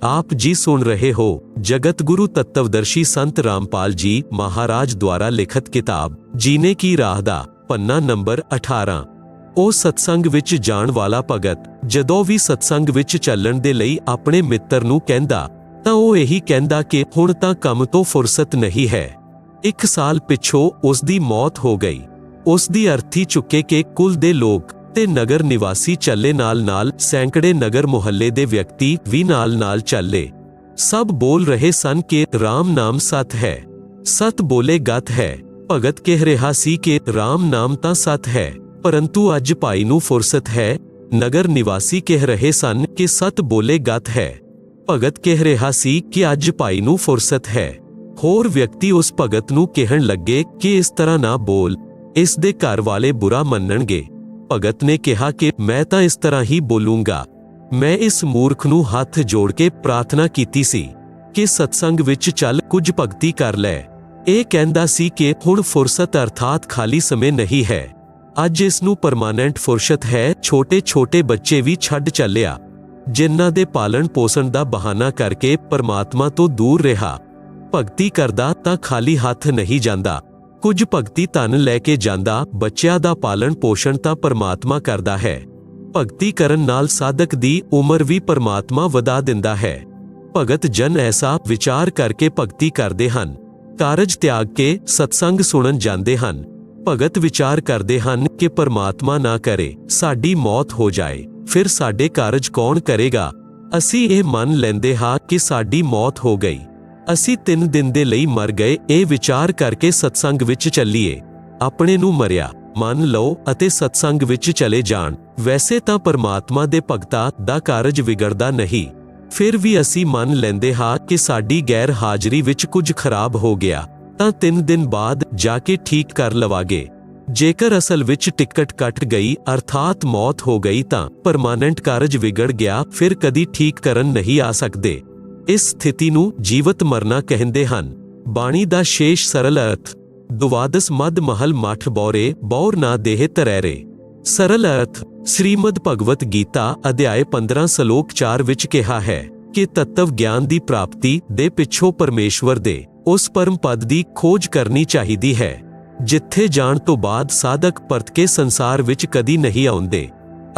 आप जी सुन रहे हो जगत गुरु तत्वदर्शी संत रामपाल जी महाराज द्वारा लिखित किताब जीने की राह दा पन्ना नंबर 18। ਉਹ ਸਤਸੰਗ ਵਿੱਚ ਜਾਣ ਵਾਲਾ ਭਗਤ ਜਦੋਂ ਵੀ ਸਤਸੰਗ ਵਿੱਚ ਚੱਲਣ ਦੇ ਲਈ ਆਪਣੇ ਮਿੱਤਰ ਨੂੰ ਕਹਿੰਦਾ ਤਾਂ ਉਹ ਇਹੀ ਕਹਿੰਦਾ ਕਿ ਹੁਣ ਤਾਂ ਕੰਮ ਤੋਂ ਫੁਰਸਤ ਨਹੀਂ ਹੈ। 1 ਸਾਲ ਪਿੱਛੋਂ ਉਸ ਦੀ ਮੌਤ ਹੋ ਗਈ। ਉਸ ਦੀ ਅਰਥੀ ਚੁੱਕੇ ਕਿ ਕੁਲ ਦੇ ਲੋਕ ਤੇ ਨਗਰ ਨਿਵਾਸੀ ਚੱਲੇ ਨਾਲ ਸੈਂਕੜੇ ਨਗਰ ਮੁਹੱਲੇ ਦੇ ਵਿਅਕਤੀ ਵੀ ਨਾਲ ਚੱਲੇ। ਸਭ ਬੋਲ ਰਹੇ ਸਨ ਕਿ ਰਾਮ ਨਾਮ ਸਤ ਹੈ, ਸਤ ਬੋਲੇ ਗਤ ਹੈ। ਭਗਤ ਕਹਿ ਰਿਹਾ ਸੀ ਕਿ ਰਾਮ ਨਾਮ ਤਾਂ ਸਤ ਹੈ, परंतु अज भाई नू फुरसत है। नगर निवासी कह रहे सन कि सत बोले गत है। भगत कह रहा सी कि अज भाई नू फुरसत है। होर व्यक्ति उस भगत नू कहण लगे कि इस तरह ना बोल, इस दे घर वाले बुरा मन्नणगे। भगत ने कहा कि मैं तां इस तरह ही बोलूंगा। मैं इस मूर्ख नू हथ जोड़ के प्रार्थना कीती सी कि सत्संग विच चल कुछ भगती कर लै। ਇਹ ਕਹਿੰਦਾ ਸੀ कि हुण फुरसत अर्थात खाली समय नहीं है। ਅੱਜ ਇਸ ਨੂੰ ਪਰਮਾਨੈਂਟ ਫੁਰਸਤ ਹੈ। ਛੋਟੇ ਬੱਚੇ ਵੀ ਛੱਡ ਚੱਲਿਆ ਜਿਨ੍ਹਾਂ ਦੇ ਪਾਲਣ ਪੋਸ਼ਣ ਦਾ ਬਹਾਨਾ ਕਰਕੇ ਪਰਮਾਤਮਾ ਤੋਂ ਦੂਰ ਰਿਹਾ। ਭਗਤੀ ਕਰਦਾ ਤਾਂ ਖਾਲੀ ਹੱਥ ਨਹੀਂ ਜਾਂਦਾ, ਕੁਝ ਭਗਤੀ ਧਨ ਲੈ ਕੇ ਜਾਂਦਾ। ਬੱਚਿਆਂ ਦਾ ਪਾਲਣ ਪੋਸ਼ਣ ਤਾਂ ਪਰਮਾਤਮਾ ਕਰਦਾ ਹੈ। ਭਗਤੀ ਕਰਨ ਨਾਲ ਸਾਧਕ ਦੀ ਉਮਰ ਵੀ ਪਰਮਾਤਮਾ ਵਧਾ ਦਿੰਦਾ ਹੈ। ਭਗਤ ਜਨ ਐਸਾ ਵਿਚਾਰ ਕਰਕੇ ਭਗਤੀ ਕਰਦੇ ਹਨ। ਕਾਰਜ ਤਿਆਗ ਕੇ ਸਤਸੰਗ ਸੁਣਨ ਜਾਂਦੇ ਹਨ। ਭਗਤ ਵਿਚਾਰ ਕਰਦੇ ਹਨ ਕਿ ਪਰਮਾਤਮਾ ਨਾ ਕਰੇ ਸਾਡੀ ਮੌਤ ਹੋ ਜਾਏ, ਫਿਰ ਸਾਡੇ ਕਾਰਜ ਕੌਣ ਕਰੇਗਾ। ਅਸੀਂ ਇਹ ਮੰਨ ਲੈਂਦੇ ਹਾਂ ਕਿ ਸਾਡੀ ਮੌਤ ਹੋ ਗਈ, ਅਸੀਂ 3 ਦਿਨ ਦੇ ਲਈ ਮਰ ਗਏ। ਇਹ ਵਿਚਾਰ ਕਰਕੇ ਸਤਸੰਗ ਵਿੱਚ ਚੱਲੀਏ। ਆਪਣੇ ਨੂੰ ਮਰਿਆ ਮੰਨ ਲਓ ਅਤੇ ਸਤਸੰਗ ਵਿੱਚ ਚਲੇ ਜਾਣ। ਵੈਸੇ ਤਾਂ ਪਰਮਾਤਮਾ ਦੇ ਭਗਤਾਂ ਦਾ ਕਾਰਜ ਵਿਗੜਦਾ ਨਹੀਂ, ਫਿਰ ਵੀ ਅਸੀਂ ਮੰਨ ਲੈਂਦੇ ਹਾਂ ਕਿ ਸਾਡੀ ਗੈਰ ਹਾਜ਼ਰੀ ਵਿੱਚ ਕੁਝ ਖਰਾਬ ਹੋ ਗਿਆ ਤਾਂ 3 ਦਿਨ ਬਾਅਦ ਜਾ ਕੇ ਠੀਕ ਕਰ ਲਵਾਂਗੇ। ਜੇਕਰ ਅਸਲ ਵਿੱਚ ਟਿਕਟ ਕੱਟ ਗਈ ਅਰਥਾਤ ਮੌਤ ਹੋ ਗਈ ਤਾਂ ਪਰਮਾਨੈਂਟ ਕਾਰਜ ਵਿਗੜ ਗਿਆ, ਫਿਰ ਕਦੀ ਠੀਕ ਕਰਨ ਨਹੀਂ ਆ ਸਕਦੇ। ਇਸ ਸਥਿਤੀ ਨੂੰ ਜੀਵਤ ਮਰਨਾ ਕਹਿੰਦੇ ਹਨ। ਬਾਣੀ ਦਾ ਸ਼ੇਸ਼ ਸਰਲ ਅਰਥ ਦੁਵਾਦਸ ਮੱਧ ਮਹਲ ਮੱਠ ਬੌਰੇ ਬੌਰ ਨਾ ਦੇਹ ਤਰੈਰੇ। ਸਰਲ ਅਰਥ ਸ਼੍ਰੀਮਦ ਭਗਵਤ ਗੀਤਾ ਅਧਿਆਇ 15 ਸ਼ਲੋਕ 4 ਵਿੱਚ ਕਿਹਾ ਹੈ ਕਿ ਤੱਤਵ ਗਿਆਨ ਦੀ ਪ੍ਰਾਪਤੀ ਦੇ ਪਿੱਛੋਂ ਪਰਮੇਸ਼ਵਰ ਦੇ ਉਸ ਪਰਮ ਪਦ ਦੀ ਖੋਜ ਕਰਨੀ ਚਾਹੀਦੀ ਹੈ, ਜਿੱਥੇ ਜਾਣ ਤੋਂ ਬਾਅਦ ਸਾਧਕ ਪਰਤ ਕੇ ਸੰਸਾਰ ਵਿੱਚ ਕਦੀ ਨਹੀਂ ਆਉਂਦੇ,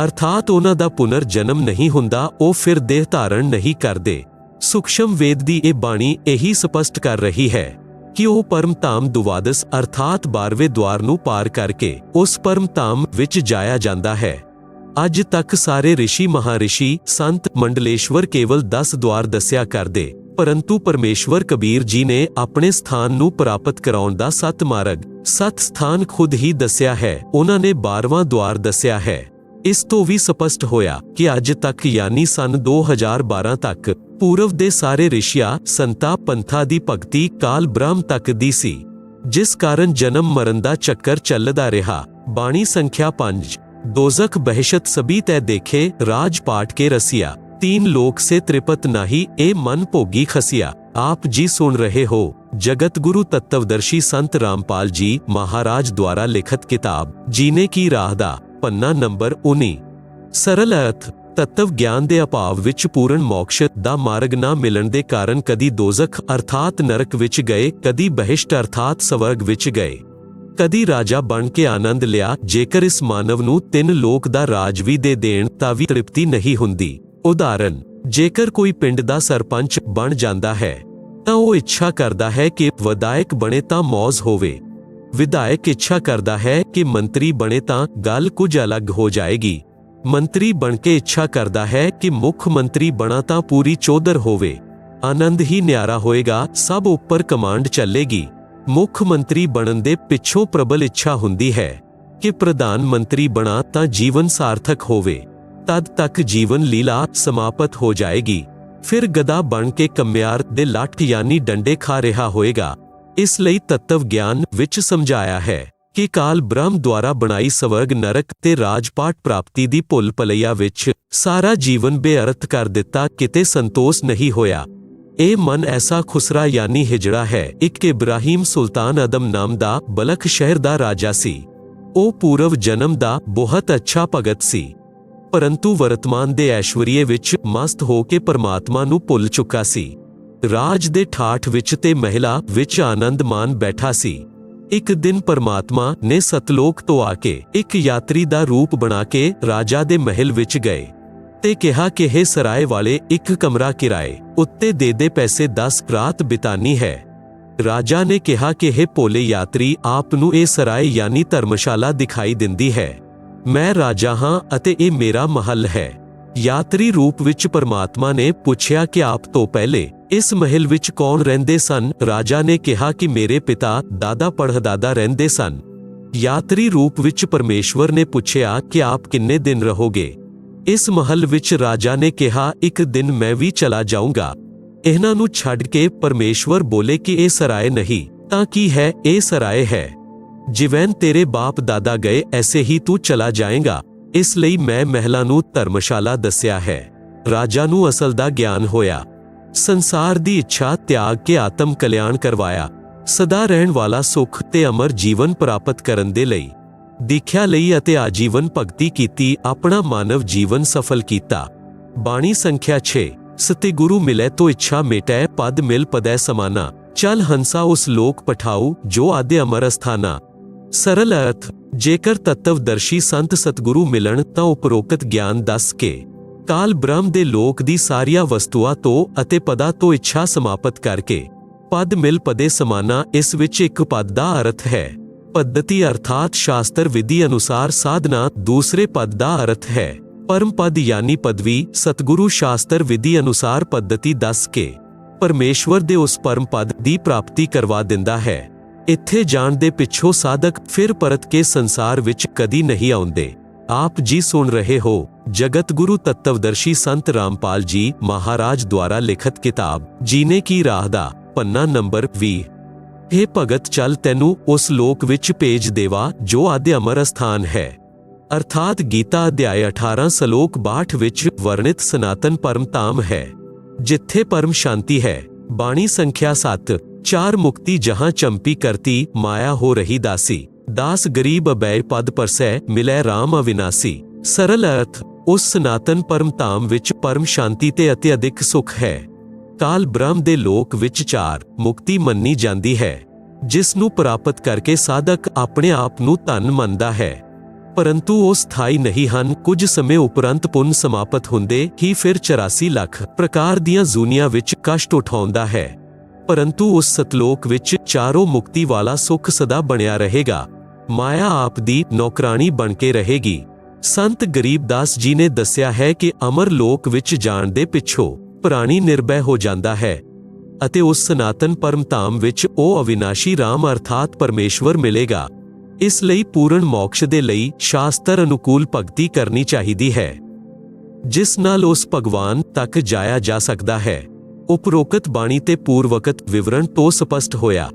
ਅਰਥਾਤ ਉਹਨਾਂ ਦਾ ਪੁਨਰ ਜਨਮ ਨਹੀਂ ਹੁੰਦਾ, ਉਹ ਫਿਰ ਦੇਹ ਧਾਰਨ ਨਹੀਂ ਕਰਦੇ। ਸੂਖਸ਼ਮ ਵੇਦ ਦੀ ਇਹ ਬਾਣੀ ਇਹੀ ਸਪਸ਼ਟ ਕਰ ਰਹੀ ਹੈ ਕਿ ਉਹ ਪਰਮ ਧਾਮ ਦੁਵਾਦਸ ਅਰਥਾਤ 12ਵੇਂ ਦੁਆਰ ਨੂੰ ਪਾਰ ਕਰਕੇ ਉਸ ਪਰਮ ਧਾਮ ਵਿੱਚ ਜਾਇਆ ਜਾਂਦਾ ਹੈ। ਅੱਜ ਤੱਕ ਸਾਰੇ ਰਿਸ਼ੀ ਮਹਾਰਿਸ਼ੀ ਸੰਤ ਮੰਡਲੇਸ਼ਵਰ ਕੇਵਲ 10 ਦੁਆਰ ਦੱਸਿਆ ਕਰਦੇ, ਪਰੰਤੂ ਪਰਮੇਸ਼ਵਰ ਕਬੀਰ ਜੀ ਨੇ ਆਪਣੇ ਸਥਾਨ ਨੂੰ ਪ੍ਰਾਪਤ ਕਰਾਉਣ ਦਾ 7 ਮਾਰਗ 7 ਸਥਾਨ ਖੁਦ ਹੀ ਦੱਸਿਆ ਹੈ। ਉਹਨਾਂ ਨੇ 12ਵਾਂ ਦੁਆਰ ਦੱਸਿਆ ਹੈ। ਇਸ ਤੋਂ ਵੀ ਸਪਸ਼ਟ ਹੋਇਆ ਕਿ ਅੱਜ ਤੱਕ ਯਾਨੀ ਸਨ 2012 ਤੱਕ ਪੂਰਵ ਦੇ ਸਾਰੇ ਰਿਸ਼ੀਆਂ ਸੰਤਾਂ ਪੰਥਾਂ ਦੀ ਭਗਤੀ ਕਾਲ ਬ੍ਰਹਮ ਤੱਕ ਦੀ ਸੀ, ਜਿਸ ਕਾਰਨ ਜਨਮ ਮਰਨ ਦਾ ਚੱਕਰ ਚੱਲਦਾ ਰਿਹਾ। ਬਾਣੀ ਸੰਖਿਆ 5 दोजख बहशत सभी तय देखे राज पाट के रसिया, 3 लोक से त्रिपत नाही ए मन भोगी खसिया। आप जी सुन रहे हो जगत गुरु तत्वदर्शी संत रामपाल जी महाराज द्वारा लिखित किताब जीने की राह दा पन्ना नंबर 19। सरल अर्थ तत्व ज्ञान ਦੇ ਅਭਾਵ ਵਿੱਚ ਪੂਰਨ ਮੋਕਸ਼ ਦਾ ਮਾਰਗ ਨਾ ਮਿਲਣ ਦੇ ਕਾਰਨ ਕਦੀ ਦੋਜ਼ਖ ਅਰਥਾਤ ਨਰਕ ਵਿੱਚ ਗਏ, ਕਦੀ ਬਹਿਸ਼ਟ ਅਰਥਾਤ ਸਵਰਗ ਵਿੱਚ ਗਏ, ਕਦੀ ਰਾਜਾ ਬਣ ਕੇ ਆਨੰਦ ਲਿਆ। ਜੇਕਰ ਇਸ ਮਾਨਵ ਨੂੰ 3 ਲੋਕ ਦਾ ਰਾਜ ਵੀ ਦੇ ਦੇਣ ਤਾਂ ਵੀ ਤ੍ਰਿਪਤੀ ਨਹੀਂ ਹੁੰਦੀ। ਉਦਾਹਰਨ, ਜੇਕਰ ਕੋਈ ਪਿੰਡ ਦਾ ਸਰਪੰਚ ਬਣ ਜਾਂਦਾ ਹੈ ਤਾਂ ਉਹ ਇੱਛਾ ਕਰਦਾ ਹੈ ਕਿ ਵਿਧਾਇਕ ਬਣੇ ਤਾਂ ਮੌਜ ਹੋਵੇ। ਵਿਧਾਇਕ ਇੱਛਾ ਕਰਦਾ ਹੈ ਕਿ ਮੰਤਰੀ ਬਣੇ ਤਾਂ ਗੱਲ ਕੁਝ ਅਲੱਗ ਹੋ ਜਾਏਗੀ। ਮੰਤਰੀ ਬਣ ਕੇ ਇੱਛਾ ਕਰਦਾ ਹੈ ਕਿ ਮੁੱਖ ਮੰਤਰੀ ਬਣਾ ਤਾਂ ਪੂਰੀ ਚੌਧਰ ਹੋਵੇ, ਆਨੰਦ ਹੀ ਨਿਆਰਾ ਹੋਏਗਾ, ਸਭ ਉੱਪਰ ਕਮਾਂਡ ਚੱਲੇਗੀ। ਮੁੱਖ ਮੰਤਰੀ ਬਣਨ ਦੇ ਪਿੱਛੋਂ ਪ੍ਰਬਲ ਇੱਛਾ ਹੁੰਦੀ ਹੈ ਕਿ ਪ੍ਰਧਾਨ ਮੰਤਰੀ ਬਣਾ ਤਾਂ ਜੀਵਨ ਸਾਰਥਕ ਹੋਵੇ, ਤਦ ਤੱਕ ਜੀਵਨ ਲੀਲਾ ਸਮਾਪਤ ਹੋ ਜਾਏਗੀ। ਫਿਰ ਗਧਾ ਬਣ ਕੇ ਕੰਮਿਆਰ ਦੇ ਲੱਠ ਯਾਨੀ ਡੰਡੇ ਖਾ ਰਿਹਾ ਹੋਏਗਾ। ਇਸ ਲਈ ਤੱਤਵ ਗਿਆਨ ਵਿੱਚ ਸਮਝਾਇਆ ਹੈ ਕਿ ਕਾਲ ਬ੍ਰਹਮ ਦੁਆਰਾ ਬਣਾਈ ਸਵਰਗ ਨਰਕ ਤੇ ਰਾਜਪਾਟ ਪ੍ਰਾਪਤੀ ਦੀ ਭੁੱਲ ਭੁਲਈਆ ਵਿੱਚ ਸਾਰਾ ਜੀਵਨ ਬੇਅਰਥ ਕਰ ਦਿੱਤਾ, ਕਿਤੇ ਸੰਤੋਸ਼ ਨਹੀਂ ਹੋਇਆ। ਇਹ ਮਨ ਐਸਾ ਖੁਸਰਾ ਯਾਨੀ ਹਿਜੜਾ ਹੈ। ਇੱਕ ਇਬਰਾਹੀਮ ਸੁਲਤਾਨ ਅਦਮ ਨਾਮ ਦਾ ਬਲਖ ਸ਼ਹਿਰ ਦਾ ਰਾਜਾ ਸੀ। ਉਹ ਪੂਰਵ ਜਨਮ ਦਾ ਬਹੁਤ ਅੱਛਾ ਭਗਤ ਸੀ। ਪਰੰਤੂ ਵਰਤਮਾਨ ਦੇ ਐਸ਼ਵਰੀਏ ਵਿੱਚ ਮਸਤ ਹੋ ਕੇ ਪਰਮਾਤਮਾ ਨੂੰ ਭੁੱਲ ਚੁੱਕਾ ਸੀ। ਰਾਜ ਦੇ ਠਾਠ ਵਿੱਚ ਤੇ ਮਹਿਲਾ ਵਿੱਚ ਆਨੰਦ ਮਾਣ ਬੈਠਾ ਸੀ। ਇੱਕ ਦਿਨ ਪਰਮਾਤਮਾ ਨੇ ਸਤਲੋਕ ਤੋਂ ਆ ਕੇ ਇੱਕ ਯਾਤਰੀ ਦਾ ਰੂਪ ਬਣਾ ਕੇ ਰਾਜਾ ਦੇ ਮਹਿਲ ਵਿੱਚ ਗਏ ਤੇ ਕਿਹਾ ਕਿ ਇਹ ਸਰਾਏ ਵਾਲੇ ਇੱਕ ਕਮਰਾ ਕਿਰਾਏ ਉੱਤੇ ਦੇ ਪੈਸੇ 10 ਰਾਤ ਬਿਤਾਨੀ ਹੈ। ਰਾਜਾ ਨੇ ਕਿਹਾ ਕਿ ਇਹ ਭੋਲੇ ਯਾਤਰੀ ਆਪ ਨੂੰ ਇਹ ਸਰਾਏ ਯਾਨੀ ਧਰਮਸ਼ਾਲਾ ਦਿਖਾਈ ਦਿੰਦੀ ਹੈ। ਮੈਂ ਰਾਜਾ ਹਾਂ ਅਤੇ ਇਹ ਮੇਰਾ ਮਹੱਲ ਹੈ। ਯਾਤਰੀ ਰੂਪ ਵਿੱਚ ਪਰਮਾਤਮਾ ਨੇ ਪੁੱਛਿਆ ਕਿ ਆਪ ਤੋਂ ਪਹਿਲੇ ਇਸ ਮਹਿਲ ਵਿੱਚ ਕੌਣ ਰਹਿੰਦੇ ਸਨ? ਰਾਜਾ ਨੇ ਕਿਹਾ ਕਿ ਮੇਰੇ ਪਿਤਾ ਦਾਦਾ ਪੜਦਾਦਾ ਰਹਿੰਦੇ ਸਨ। ਯਾਤਰੀ ਰੂਪ ਵਿੱਚ ਪਰਮੇਸ਼ਵਰ ਨੇ ਪੁੱਛਿਆ ਕਿ ਆਪ ਕਿੰਨੇ ਦਿਨ ਰਹੋਗੇ ਇਸ ਮਹੱਲ ਵਿੱਚ? ਰਾਜਾ ਨੇ ਕਿਹਾ ਇੱਕ ਦਿਨ ਮੈਂ ਵੀ ਚਲਾ ਜਾਊਂਗਾ। ਇਹਨਾਂ ਨੂੰ ਛੱਡ ਕੇ ਪਰਮੇਸ਼ਵਰ ਬੋਲੇ ਕਿ ਇਹ ਸਰਾਏ ਨਹੀਂ ਤਾਂ ਕੀ ਹੈ? ਇਹ ਸਰਾਏ ਹੈ। ਜਿਵੇਂ ਤੇਰੇ ਬਾਪ ਦਾਦਾ ਗਏ ਐਸੇ ਹੀ ਤੂੰ ਚਲਾ ਜਾਏਗਾ, ਇਸ ਲਈ ਮੈਂ ਮਹਿਲਾਂ ਨੂੰ ਧਰਮਸ਼ਾਲਾ ਦੱਸਿਆ ਹੈ। ਰਾਜਾ ਨੂੰ ਅਸਲ ਦਾ ਗਿਆਨ ਹੋਇਆ। ਸੰਸਾਰ ਦੀ ਇੱਛਾ ਤਿਆਗ ਕੇ ਆਤਮ ਕਲਿਆਣ ਕਰਵਾਇਆ। ਸਦਾ ਰਹਿਣ ਵਾਲਾ ਸੁਖ ਤੇ ਅਮਰ ਜੀਵਨ ਪ੍ਰਾਪਤ ਕਰਨ ਦੇ ਲਈ ਦੀਖਿਆ ਲਈ ਅਤੇ ਆਜੀਵਨ ਭਗਤੀ ਕੀਤੀ, ਆਪਣਾ ਮਾਨਵ ਜੀਵਨ ਸਫਲ ਕੀਤਾ। ਬਾਣੀ ਸੰਖਿਆ 6। ਸਤਿ ਗੁਰੂ ਮਿਲੈ ਤੋ ਇੱਛਾ ਮਿਟੈ, ਪਦ ਮਿਲ ਪਦੈ ਸਮਾਨਾ। ਚਲ ਹੰਸਾ ਉਸ ਲੋਕ ਪਠਾਉ, ਜੋ ਆਦਿ ਅਮਰ ਅਸਥਾਨਾ। ਸਰਲ ਅਰਥ, ਜੇਕਰ ਤੱਤਵਦਰਸ਼ੀ ਸੰਤ ਸਤਿਗੁਰੂ ਮਿਲਣ ਤਾਂ ਉਪਰੋਕਤ ਗਿਆਨ ਦੱਸ ਕੇ ਕਾਲ ਬ੍ਰਹਮ ਦੇ ਲੋਕ ਦੀ ਸਾਰੀਆਂ ਵਸਤੂਆਂ ਤੋਂ ਅਤੇ ਪਦਾਂ ਤੋਂ ਇੱਛਾ ਸਮਾਪਤ ਕਰਕੇ ਪਦ ਮਿਲ ਪਦੇ ਸਮਾਨਾ। ਇਸ ਵਿੱਚ ਇੱਕ ਪਦ ਦਾ ਅਰਥ ਹੈ ਪद्धति ਅਰਥਾਤ ਸ਼ਾਸਤਰ ਵਿਧੀ ਅਨੁਸਾਰ ਸਾਧਨਾ। ਦੂਸਰੇ ਪਦ ਦਾ ਅਰਥ ਹੈ ਪਰਮ ਪਦ ਯਾਨੀ ਪਦਵੀ। ਸਤਿਗੁਰੂ ਸ਼ਾਸਤਰ ਵਿਧੀ ਅਨੁਸਾਰ ਪद्धति ਦੱਸ ਕੇ ਪਰਮੇਸ਼ਵਰ ਦੇ ਉਸ ਪਰਮ ਪਦ ਦੀ ਪ੍ਰਾਪਤੀ ਕਰਵਾ ਦਿੰਦਾ ਹੈ। ਇੱਥੇ ਜਾਣ ਦੇ ਪਿੱਛੋਂ ਸਾਧਕ ਫਿਰ ਪਰਤ ਕੇ ਸੰਸਾਰ ਵਿੱਚ ਕਦੀ ਨਹੀਂ ਆਉਂਦੇ। ਆਪ ਜੀ ਸੁਣ ਰਹੇ ਹੋ ਜਗਤ ਗੁਰੂ ਤੱਤਵਦਰਸ਼ੀ ਸੰਤ ਰਾਮਪਾਲ ਜੀ ਮਹਾਰਾਜ ਦੁਆਰਾ ਲਿਖਤ ਕਿਤਾਬ ਜੀਨੇ ਕੀ ਰਾਹ ਦਾ ਪੰਨਾ ਨੰਬਰ 20। ਇਹ ਭਗਤ ਚੱਲ ਤੈਨੂੰ ਉਸ ਲੋਕ ਵਿੱਚ ਭੇਜ ਦੇਵਾ ਜੋ ਆਦਿ ਅਮਰ ਅਸਥਾਨ ਹੈ। ਅਰਥਾਤ ਗੀਤਾ ਅਧਿਆਇ 18 ਸਲੋਕ 62 ਵਿੱਚ ਵਰਣਿਤ ਸਨਾਤਨ ਪਰਮ ਧਾਮ ਹੈ, ਜਿੱਥੇ ਪਰਮ ਸ਼ਾਂਤੀ ਹੈ। ਬਾਣੀ ਸੰਖਿਆ 7। 4 ਮੁਕਤੀ ਜਹਾਂ ਚੰਪੀ ਕਰਤੀ, ਮਾਇਆ ਹੋ ਰਹੀ ਦਾਸੀ। ਦਾਸ ਗਰੀਬ ਅਬੈ ਪਦ ਪਰਸੈ, ਮਿਲੈ ਰਾਮ ਅਵਿਨਾਸੀ। ਸਰਲ ਅਰਥ, ਉਸ ਸਨਾਤਨ ਪਰਮ ਧਾਮ ਵਿੱਚ ਪਰਮ ਸ਼ਾਂਤੀ ਤੇ ਅਤਿਅਧਿਕ ਸੁਖ ਹੈ। ਕਾਲ ਬ੍ਰਹਮ ਦੇ ਲੋਕ ਵਿੱਚ 4 ਮੁਕਤੀ ਮੰਨੀ ਜਾਂਦੀ ਹੈ, ਜਿਸ ਨੂੰ ਪ੍ਰਾਪਤ ਕਰਕੇ ਸਾਧਕ ਆਪਣੇ ਆਪ ਨੂੰ ਧਨ ਮੰਨਦਾ ਹੈ। ਪਰੰਤੂ ਉਹ ਸਥਾਈ ਨਹੀਂ ਹਨ। ਕੁਝ ਸਮੇਂ ਉਪਰੰਤ ਪੁੰਨ ਸਮਾਪਤ ਹੁੰਦੇ ਹੀ ਫਿਰ 84 ਲੱਖ ਪ੍ਰਕਾਰ ਦੀਆਂ ਜ਼ੂਨੀਆਂ ਵਿੱਚ ਕਸ਼ਟ ਉਠਾਉਂਦਾ ਹੈ। ਪਰੰਤੂ ਉਸ ਸਤਲੋਕ ਵਿੱਚ ਚਾਰੋਂ ਮੁਕਤੀ ਵਾਲਾ ਸੁਖ ਸਦਾ ਬਣਿਆ ਰਹੇਗਾ। ਮਾਇਆ ਆਪ ਦੀ ਨੌਕਰਾਣੀ ਬਣ ਕੇ ਰਹੇਗੀ। ਸੰਤ ਗਰੀਬਦਾਸ ਜੀ ਨੇ ਦੱਸਿਆ ਹੈ ਕਿ ਅਮਰ ਲੋਕ ਵਿੱਚ ਜਾਣ ਦੇ ਪਿੱਛੋਂ ਪ੍ਰਾਣੀ ਨਿਰਭੈ ਹੋ ਜਾਂਦਾ ਹੈ ਅਤੇ ਉਸ ਸਨਾਤਨ ਪਰਮ ਧਾਮ ਵਿੱਚ ਉਹ ਅਵਿਨਾਸ਼ੀ ਰਾਮ ਅਰਥਾਤ ਪਰਮੇਸ਼ਵਰ ਮਿਲੇਗਾ। ਇਸ ਲਈ ਪੂਰਨ ਮੋਕਸ਼ ਦੇ ਲਈ ਸ਼ਾਸਤਰ ਅਨੁਕੂਲ ਭਗਤੀ ਕਰਨੀ ਚਾਹੀਦੀ ਹੈ, ਜਿਸ ਨਾਲ ਉਸ ਭਗਵਾਨ ਤੱਕ ਜਾਇਆ ਜਾ ਸਕਦਾ ਹੈ। ਉਪਰੋਕਤ ਬਾਣੀ ਤੇ ਪੂਰਵਕਤ ਵਿਵਰਣ ਤੋਂ ਸਪਸ਼ਟ ਹੋਇਆ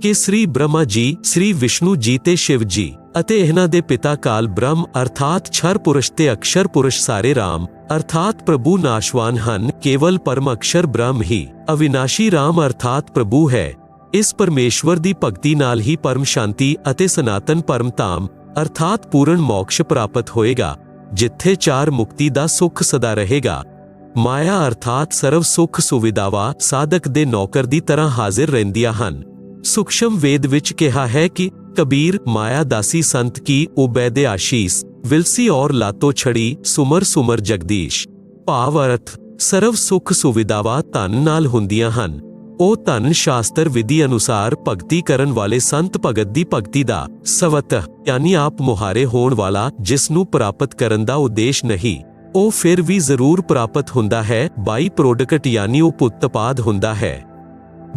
ਕਿ ਸ੍ਰੀ ਬ੍ਰਹਮਾ ਜੀ, ਸ੍ਰੀ ਵਿਸ਼ਨੂੰ ਜੀ ਤੇ ਸ਼ਿਵ ਜੀ ਅਤੇ ਇਹਨਾਂ ਦੇ ਪਿਤਾ ਕਾਲ ਬ੍ਰਹਮ ਅਰਥਾਤ ਛਰ ਪੁਰਸ਼ ਤੇ ਅਕਸ਼ਰ ਪੁਰਸ਼ ਸਾਰੇ ਰਾਮ ਅਰਥਾਤ ਪ੍ਰਭੂ ਨਾਸ਼ਵਾਨ ਹਨ। ਕੇਵਲ ਪਰਮ ਅਕਸ਼ਰ ਬ੍ਰਹਮ ਹੀ ਅਵਿਨਾਸ਼ੀ ਰਾਮ ਅਰਥਾਤ ਪ੍ਰਭੂ ਹੈ। ਇਸ ਪਰਮੇਸ਼ਵਰ ਦੀ ਭਗਤੀ ਨਾਲ ਹੀ ਪਰਮ ਸ਼ਾਂਤੀ ਅਤੇ ਸਨਾਤਨ ਪਰਮ ਧਾਮ ਅਰਥਾਤ ਪੂਰਨ ਮੋਕਸ਼ ਪ੍ਰਾਪਤ ਹੋਏਗਾ, ਜਿੱਥੇ 4 ਮੁਕਤੀ ਦਾ ਸੁਖ ਸਦਾ ਰਹੇਗਾ। ਮਾਇਆ ਅਰਥਾਤ ਸਰਵ ਸੁਖ ਸੁਵਿਧਾਵਾਂ ਸਾਧਕ ਦੇ ਨੌਕਰ ਦੀ ਤਰ੍ਹਾਂ ਹਾਜ਼ਰ ਰਹਿੰਦੀਆਂ ਹਨ। ਸੂਖਸ਼ਮ ਵੇਦ ਵਿੱਚ ਕਿਹਾ ਹੈ ਕਿ ਕਬੀਰ ਮਾਇਆ ਦਾਸੀ ਸੰਤ ਕੀ ਉਬੈਦੇ ਆਸ਼ੀਸ, ਵਿਲਸੀ ਔਰ ਲਾਤੋ ਛੜੀ, ਸੁਮਰ ਸੁਮਰ ਜਗਦੀਸ਼। ਭਾਵ ਅਰਥ, ਸਰਵ ਸੁਖ ਸੁਵਿਧਾਵਾਂ ਧਨ ਨਾਲ ਹੁੰਦੀਆਂ ਹਨ। ਉਹ ਧਨ ਸ਼ਾਸਤਰ ਵਿਧੀ ਅਨੁਸਾਰ ਭਗਤੀ ਕਰਨ ਵਾਲੇ ਸੰਤ ਭਗਤ ਦੀ ਭਗਤੀ ਦਾ ਸਵਤ ਯਾਨੀ ਆਪ ਮੁਹਾਰੇ ਹੋਣ ਵਾਲਾ, ਜਿਸ ਨੂੰ ਪ੍ਰਾਪਤ ਕਰਨ ਦਾ ਉਦੇਸ਼ ਨਹੀਂ, ਉਹ ਫਿਰ ਵੀ ਜ਼ਰੂਰ ਪ੍ਰਾਪਤ ਹੁੰਦਾ ਹੈ। ਬਾਈ ਪ੍ਰੋਡਕਟ ਯਾਨੀ ਉਹ ਪੁੱਤਪਾਦ ਹੁੰਦਾ ਹੈ।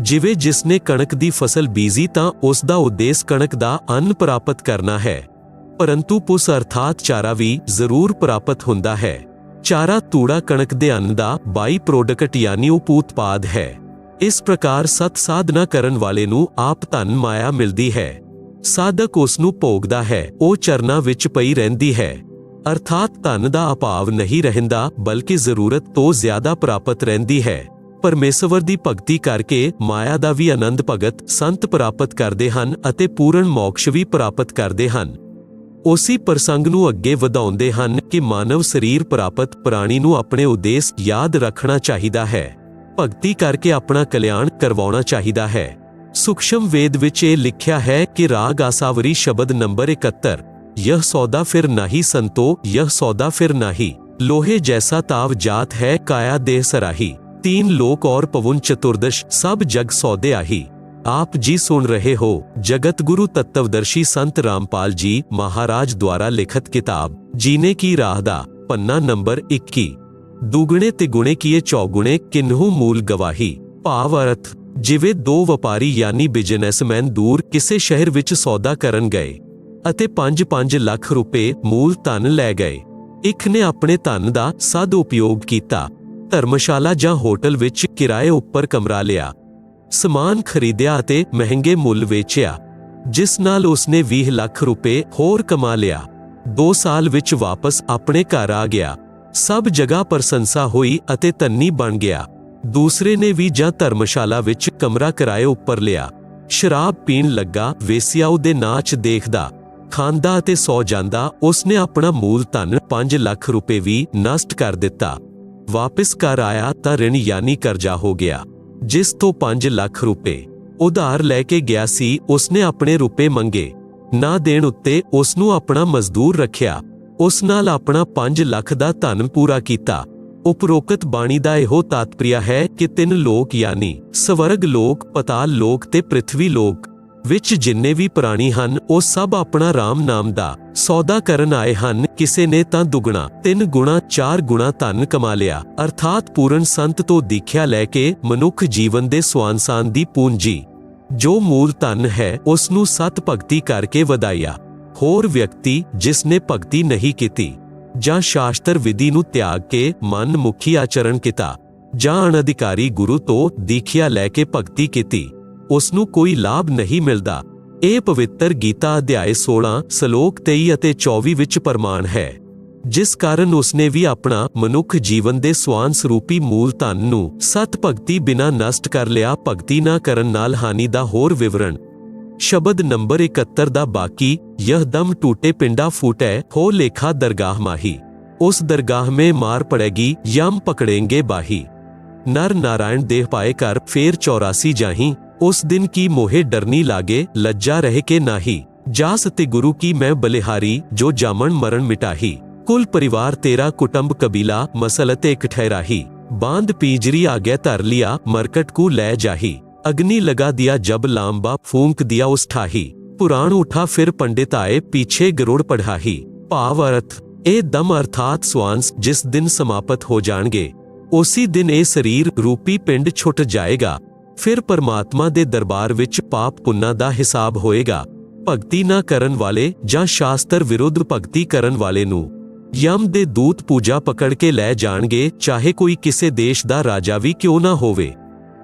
ਜਿਵੇਂ ਜਿਸ ਨੇ ਕਣਕ ਦੀ ਫਸਲ ਬੀਜੀ ਤਾਂ ਉਸ ਦਾ ਉਦੇਸ਼ ਕਣਕ ਦਾ ਅੰਨ ਪ੍ਰਾਪਤ ਕਰਨਾ ਹੈ, ਪਰੰਤੂ ਪੁਸ ਅਰਥਾਤ ਚਾਰਾ ਵੀ ਜ਼ਰੂਰ ਪ੍ਰਾਪਤ ਹੁੰਦਾ ਹੈ। ਚਾਰਾ ਤੂੜਾ ਕਣਕ ਦੇ ਅੰਨ ਦਾ ਬਾਈ ਪ੍ਰੋਡਕਟ ਯਾਨੀ ਉਪਉਤਪਾਦ ਹੈ। ਇਸ ਪ੍ਰਕਾਰ ਸਤ ਸਾਧਨਾ ਕਰਨ ਵਾਲੇ ਨੂੰ ਆਪ ਧਨ ਮਾਇਆ ਮਿਲਦੀ ਹੈ। ਸਾਧਕ ਉਸ ਨੂੰ ਭੋਗਦਾ ਹੈ, ਉਹ ਚਰਨਾਂ ਵਿੱਚ ਪਈ ਰਹਿੰਦੀ ਹੈ। ਅਰਥਾਤ ਧਨ ਦਾ ਅਭਾਵ ਨਹੀਂ ਰਹਿੰਦਾ, ਬਲਕਿ ਜ਼ਰੂਰਤ ਤੋਂ ਜ਼ਿਆਦਾ ਪ੍ਰਾਪਤ ਰਹਿੰਦੀ ਹੈ। ਪਰਮੇਸ਼ਵਰ ਦੀ ਭਗਤੀ ਕਰਕੇ ਮਾਇਆ ਦਾ ਵੀ ਆਨੰਦ ਭਗਤ ਸੰਤ ਪ੍ਰਾਪਤ ਕਰਦੇ ਹਨ ਅਤੇ ਪੂਰਨ ਮੋਕਸ਼ ਵੀ ਪ੍ਰਾਪਤ ਕਰਦੇ ਹਨ। ਉਸੇ ਪ੍ਰਸੰਗ ਨੂੰ ਅੱਗੇ ਵਧਾਉਂਦੇ ਹਨ ਕਿ ਮਾਨਵ ਸਰੀਰ ਪ੍ਰਾਪਤ ਪ੍ਰਾਣੀ ਨੂੰ ਆਪਣੇ ਉਦੇਸ਼ ਯਾਦ ਰੱਖਣਾ ਚਾਹੀਦਾ ਹੈ, ਭਗਤੀ ਕਰਕੇ ਆਪਣਾ ਕਲਿਆਣ ਕਰਵਾਉਣਾ ਚਾਹੀਦਾ ਹੈ। ਸੂਖਸ਼ਮ ਵੇਦ ਵਿੱਚ ਇਹ ਲਿਖਿਆ ਹੈ ਕਿ ਰਾਗ ਆਸਾਵਰੀ ਸ਼ਬਦ ਨੰਬਰ 71, यह सौदा फिर नाही संतो, यह सौदा फिर नाही, लोहे जैसा ताव जात है काया देह सराही, तीन लोक और पवन चतुर्दश सब जग सौदे आही। आप जी सुन रहे हो जगत गुरु तत्वदर्शी संत रामपाल जी महाराज द्वारा लिखित किताब जीने की राह दा पन्ना नंबर 21। दुगुणे तिगुणे किए चौगुणे किन्हू मूल गवाही। भाव अर्थ, जिवे दो ਵਪਾਰੀ यानी बिजनेसमैन दूर किसे शहर विच सौदा करन गए ਅਤੇ 5-5 ਲੱਖ ਰੁਪਏ ਮੂਲ ਧਨ ਲੈ ਗਏ। ਇੱਕ ਨੇ ਆਪਣੇ ਧਨ ਦਾ ਸਦ ਉਪਯੋਗ ਕੀਤਾ, ਧਰਮਸ਼ਾਲਾ ਜਾਂ ਹੋਟਲ ਵਿੱਚ ਕਿਰਾਏ ਉੱਪਰ ਕਮਰਾ ਲਿਆ, ਸਮਾਨ ਖਰੀਦਿਆ ਅਤੇ ਮਹਿੰਗੇ ਮੁੱਲ ਵੇਚਿਆ, ਜਿਸ ਨਾਲ ਉਸਨੇ 20 ਲੱਖ ਰੁਪਏ ਹੋਰ ਕਮਾ ਲਿਆ। 2 ਸਾਲ ਵਿੱਚ ਵਾਪਸ ਆਪਣੇ ਘਰ ਆ ਗਿਆ, ਸਭ ਜਗ੍ਹਾ ਪ੍ਰਸ਼ੰਸਾ ਹੋਈ ਅਤੇ ਧਨੀ ਬਣ ਗਿਆ। ਦੂਸਰੇ ਨੇ ਵੀ ਜਾਂ ਧਰਮਸ਼ਾਲਾ ਵਿੱਚ ਕਮਰਾ ਕਿਰਾਏ ਉੱਪਰ ਲਿਆ, ਸ਼ਰਾਬ ਪੀਣ ਲੱਗਾ, ਵੇਸਿਆ ਉਹਦੇ ਨਾਚ ਦੇਖਦਾ, ਖਾਂਦਾ ਅਤੇ ਸੌ ਜਾਂਦਾ। ਉਸਨੇ ਆਪਣਾ ਮੂਲ ਧਨ 5 ਲੱਖ ਰੁਪਏ ਵੀ ਨਸ਼ਟ ਕਰ ਦਿੱਤਾ। ਵਾਪਿਸ ਘਰ ਆਇਆ ਤਾਂ ਰਿਣ ਯਾਨੀ ਕਰਜ਼ਾ ਹੋ ਗਿਆ, ਜਿਸ ਤੋਂ 5 ਲੱਖ ਰੁਪਏ ਉਧਾਰ ਲੈ ਕੇ ਗਿਆ ਸੀ। ਉਸਨੇ ਆਪਣੇ ਰੁਪਏ ਮੰਗੇ, ਨਾ ਦੇਣ ਉੱਤੇ ਉਸਨੂੰ ਆਪਣਾ ਮਜ਼ਦੂਰ ਰੱਖਿਆ, ਉਸ ਨਾਲ ਆਪਣਾ 5 ਲੱਖ ਦਾ ਧਨ ਪੂਰਾ ਕੀਤਾ। ਉਪਰੋਕਤ ਬਾਣੀ ਦਾ ਇਹੋ ਤਾਤਪਰਿਆ ਹੈ ਕਿ 3 ਲੋਕ ਯਾਨੀ ਸਵਰਗ ਲੋਕ, ਪਤਾਲ ਲੋਕ ਤੇ ਪ੍ਰਿਥਵੀ ਲੋਕ ਵਿੱਚ ਜਿੰਨੇ ਵੀ ਪ੍ਰਾਣੀ ਹਨ ਉਹ ਸਭ ਆਪਣਾ ਰਾਮ ਨਾਮ ਦਾ ਸੌਦਾ ਕਰਨ ਆਏ ਹਨ। ਕਿਸੇ ਨੇ ਤਾਂ ਦੁੱਗਣਾ, 3 ਗੁਣਾ, 4 ਗੁਣਾ ਧਨ ਕਮਾ ਲਿਆ, ਅਰਥਾਤ ਪੂਰਨ ਸੰਤ ਤੋਂ ਦੀਖਿਆ ਲੈ ਕੇ ਮਨੁੱਖ ਜੀਵਨ ਦੇ ਸਵਾਨਸਾਨ ਦੀ ਪੂੰਜੀ ਜੋ ਮੂਲ ਧਨ ਹੈ ਉਸ ਨੂੰ ਸਤ ਭਗਤੀ ਕਰਕੇ ਵਧਾਇਆ। ਹੋਰ ਵਿਅਕਤੀ ਜਿਸ ਨੇ ਭਗਤੀ ਨਹੀਂ ਕੀਤੀ ਜਾਂ ਸ਼ਾਸਤਰ ਵਿਧੀ ਨੂੰ ਤਿਆਗ ਕੇ ਮਨ ਮੁਖੀ ਆਚਰਣ ਕੀਤਾ ਜਾਂ ਅਣਅਧਿਕਾਰੀ ਗੁਰੂ ਤੋਂ ਦੀਖਿਆ ਲੈ ਕੇ ਭਗਤੀ ਕੀਤੀ, ਉਸ ਨੂੰ ਕੋਈ ਲਾਭ ਨਹੀਂ ਮਿਲਦਾ। ਇਹ ਪਵਿੱਤਰ ਗੀਤਾ ਅਧਿਆਇ 16 ਸ਼ਲੋਕ 23 ਅਤੇ 24 ਵਿੱਚ ਪ੍ਰਮਾਣ ਹੈ, ਜਿਸ ਕਾਰਨ ਉਸਨੇ ਵੀ ਆਪਣਾ ਮਨੁੱਖ ਜੀਵਨ ਦੇ ਸਵਾਨ ਸਰੂਪੀ ਮੂਲ ਧਨ ਨੂੰ ਸਤ ਭਗਤੀ ਬਿਨਾਂ ਨਸ਼ਟ ਕਰ ਲਿਆ। ਭਗਤੀ ਨਾ ਕਰਨ ਨਾਲ ਹਾਨੀ ਦਾ ਹੋਰ ਵਿਵਰਣ ਸ਼ਬਦ ਨੰਬਰ 71 ਦਾ ਬਾਕੀ, ਯਹ ਦਮ ਟੂਟੇ ਪਿੰਡਾ ਫੂਟੈ ਹੋ ਲੇਖਾ ਦਰਗਾਹ ਮਾਹੀ, ਉਸ ਦਰਗਾਹ ਮੇਂ ਮਾਰ ਪੜੇਗੀ ਯਮ ਪਕੜेंगे ਬਾਹੀ। ਨਰ ਨਾਰਾਇਣ ਦੇਹ ਪਾਏ ਕਰ ਫੇਰ 84 ਜਾਹੀ, उस दिन की मोहे डरनी लागे लज्जा रहे के नाही, जास ते गुरु की मैं बलिहारी जो जामन मरण मिटाही। कुल परिवार तेरा कुटुंब कबीला मसलत एक ठहराही, बांध पींजरी आगे धर लिया मरकट को ले जाही, अग्नि लगा दिया जब लांबा फूंक दिया उस ठाही, पुराण उठा फिर पंडित आए पीछे गरुड़ पढ़ाही। भाव अर्थ, ए दम अर्थात स्वांस जिस दिन समाप्त हो जाएंगे उसी दिन ए शरीर रूपी पिंड छुट जाएगा, ਫਿਰ ਪਰਮਾਤਮਾ ਦੇ ਦਰਬਾਰ ਵਿੱਚ ਪਾਪ ਪੁੰਨਾਂ ਦਾ ਹਿਸਾਬ ਹੋਏਗਾ। ਭਗਤੀ ਨਾ ਕਰਨ ਵਾਲੇ ਜਾਂ ਸ਼ਾਸਤਰ ਵਿਰੁੱਧ ਭਗਤੀ ਕਰਨ ਵਾਲੇ ਨੂੰ ਯਮ ਦੇ ਦੂਤ ਪੂਜਾ ਪਕੜ ਕੇ ਲੈ ਜਾਣਗੇ, ਚਾਹੇ ਕੋਈ ਕਿਸੇ ਦੇਸ਼ ਦਾ ਰਾਜਾ ਵੀ ਕਿਉਂ ਨਾ ਹੋਵੇ।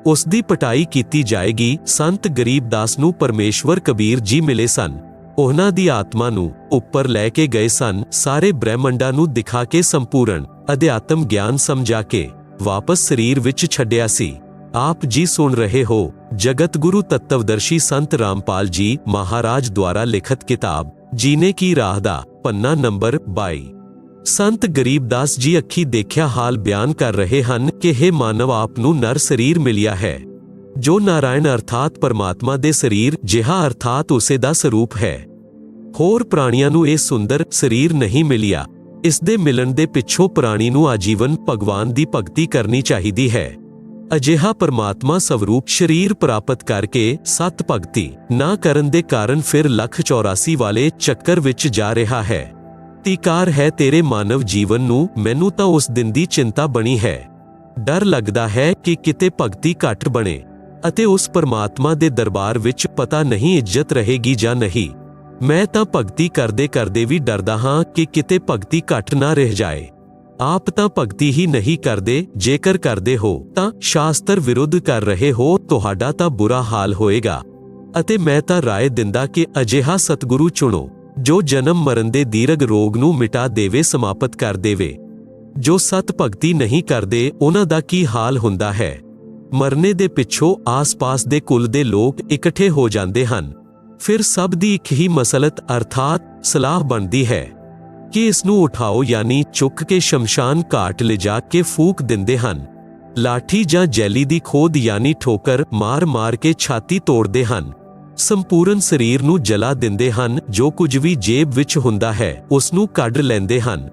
ਉਸ ਦੀ ਪਟਾਈ ਕੀਤੀ ਜਾਏਗੀ। ਸੰਤ ਗਰੀਬਦਾਸ ਨੂੰ ਪਰਮੇਸ਼ਵਰ ਕਬੀਰ ਜੀ ਮਿਲੇ ਸਨ, ਉਹਨਾਂ ਦੀ ਆਤਮਾ ਨੂੰ ਉੱਪਰ ਲੈ ਕੇ ਗਏ ਸਨ, ਸਾਰੇ ਬ੍ਰਹਿਮੰਡਾਂ ਨੂੰ ਦਿਖਾ ਕੇ ਸੰਪੂਰਨ ਅਧਿਆਤਮ ਗਿਆਨ ਸਮਝਾ ਕੇ ਵਾਪਸ ਸਰੀਰ ਵਿੱਚ ਛੱਡਿਆ ਸੀ। आप जी सुन रहे हो जगत गुरु तत्वदर्शी संत रामपाल जी महाराज द्वारा लिखित किताब जीने की राह दा पन्ना नंबर 22। संत गरीबदास जी अखी देखिया हाल बयान कर रहे हैं कि हे मानव, आप नू नर शरीर मिलिया है जो नारायण अर्थात परमात्मा दे शरीर जिहा अर्थात उसे दा स्वरूप है। होर प्राणियां नू इह सुंदर शरीर नहीं मिलिया। इस दे मिलन दे पिछों प्राणी नू आजीवन भगवान दी भगती करनी चाहिदी है। ਅਜਿਹਾ ਪਰਮਾਤਮਾ ਸਵਰੂਪ ਸ਼ਰੀਰ ਪ੍ਰਾਪਤ ਕਰਕੇ ਸਤ ਭਗਤੀ ਨਾ ਕਰਨ ਦੇ ਕਾਰਨ ਫਿਰ 184 ਵਾਲੇ ਚੱਕਰ ਵਿੱਚ ਜਾ ਰਿਹਾ ਹੈ। ਤੀਕਾਰ ਹੈ ਤੇਰੇ ਮਾਨਵ ਜੀਵਨ ਨੂੰ, ਮੈਨੂੰ ਤਾਂ ਉਸ ਦਿਨ ਦੀ ਚਿੰਤਾ ਬਣੀ ਹੈ। ਡਰ ਲੱਗਦਾ ਹੈ ਕਿ ਕਿਤੇ ਭਗਤੀ ਘੱਟ ਬਣੇ ਅਤੇ ਉਸ ਪਰਮਾਤਮਾ ਦੇ ਦਰਬਾਰ ਵਿੱਚ ਪਤਾ ਨਹੀਂ ਇੱਜ਼ਤ ਰਹੇਗੀ ਜਾਂ ਨਹੀਂ। ਮੈਂ ਤਾਂ ਭਗਤੀ ਕਰਦੇ ਕਰਦੇ ਵੀ ਡਰਦਾ ਹਾਂ ਕਿ ਕਿਤੇ ਭਗਤੀ ਘੱਟ ਨਾ ਰਹਿ ਜਾਏ। ਆਪ ਤਾਂ ਭਗਤੀ ਹੀ ਨਹੀਂ ਕਰਦੇ, ਜੇਕਰ ਕਰਦੇ ਹੋ ਤਾਂ ਸ਼ਾਸਤਰ ਵਿਰੁੱਧ ਕਰ ਰਹੇ ਹੋ, ਤੁਹਾਡਾ ਤਾਂ ਬੁਰਾ ਹਾਲ ਹੋਏਗਾ। ਅਤੇ ਮੈਂ ਤਾਂ ਰਾਏ ਦਿੰਦਾ ਕਿ ਅਜਿਹਾ ਸਤਿਗੁਰੂ ਚੁਣੋ ਜੋ ਜਨਮ ਮਰਨ ਦੇ ਦੀਰਘ ਰੋਗ ਨੂੰ ਮਿਟਾ ਦੇਵੇ, ਸਮਾਪਤ ਕਰ ਦੇਵੇ। ਜੋ ਸਤ ਭਗਤੀ ਨਹੀਂ ਕਰਦੇ ਉਹਨਾਂ ਦਾ ਕੀ ਹਾਲ ਹੁੰਦਾ ਹੈ। ਮਰਨੇ ਦੇ ਪਿੱਛੋਂ ਆਸ-ਪਾਸ ਦੇ ਕੁਲ ਦੇ ਲੋਕ ਇਕੱਠੇ ਹੋ ਜਾਂਦੇ ਹਨ। ਫਿਰ ਸਭ ਦੀ ਇੱਕ ਹੀ ਮਸਲਤ ਅਰਥਾਤ ਸਲਾਹ ਬਣਦੀ ਹੈ ਕਿ ਇਸ ਨੂੰ ਉਠਾਓ, ਯਾਨੀ ਚੁੱਕ ਕੇ ਸ਼ਮਸ਼ਾਨ ਘਾਟ ਲਿਜਾ ਕੇ ਫੂਕ ਦਿੰਦੇ ਹਨ। ਲਾਠੀ ਜਾਂ ਜੈਲੀ ਦੀ ਖੋਦ ਯਾਨੀ ਠੋਕਰ ਮਾਰ-ਮਾਰ ਕੇ ਛਾਤੀ ਤੋੜਦੇ ਹਨ। ਸੰਪੂਰਨ ਸਰੀਰ ਨੂੰ ਜਲਾ ਦਿੰਦੇ ਹਨ। ਜੋ ਕੁਝ ਵੀ ਜੇਬ ਵਿੱਚ ਹੁੰਦਾ ਹੈ ਉਸ ਨੂੰ ਕੱਢ ਲੈਂਦੇ ਹਨ।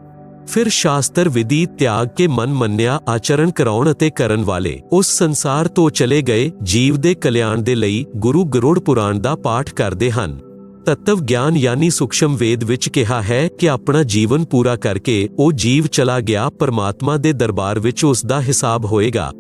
ਫਿਰ ਸ਼ਾਸਤਰ ਵਿਧੀ ਤਿਆਗ ਕੇ ਮਨ ਮੰਨਿਆ ਆਚਰਣ ਕਰਾਉਣ ਅਤੇ ਕਰਨ ਵਾਲੇ ਉਸ ਸੰਸਾਰ ਤੋਂ ਚਲੇ ਗਏ ਜੀਵ ਦੇ ਕਲਿਆਣ ਦੇ ਲਈ ਗੁਰੂ ਗਰੁੜ ਪੁਰਾਣ ਦਾ ਪਾਠ ਕਰਦੇ ਹਨ। ਤੱਤਵ ਗਿਆਨ ਯਾਨੀ ਸੂਖਸ਼ਮ ਵੇਦ ਵਿੱਚ ਕਿਹਾ ਹੈ ਕਿ ਆਪਣਾ ਜੀਵਨ ਪੂਰਾ ਕਰਕੇ ਉਹ ਜੀਵ ਚਲਾ ਗਿਆ ਪਰਮਾਤਮਾ ਦੇ ਦਰਬਾਰ ਵਿੱਚ ਉਸ ਦਾ ਹਿਸਾਬ ਹੋਏਗਾ।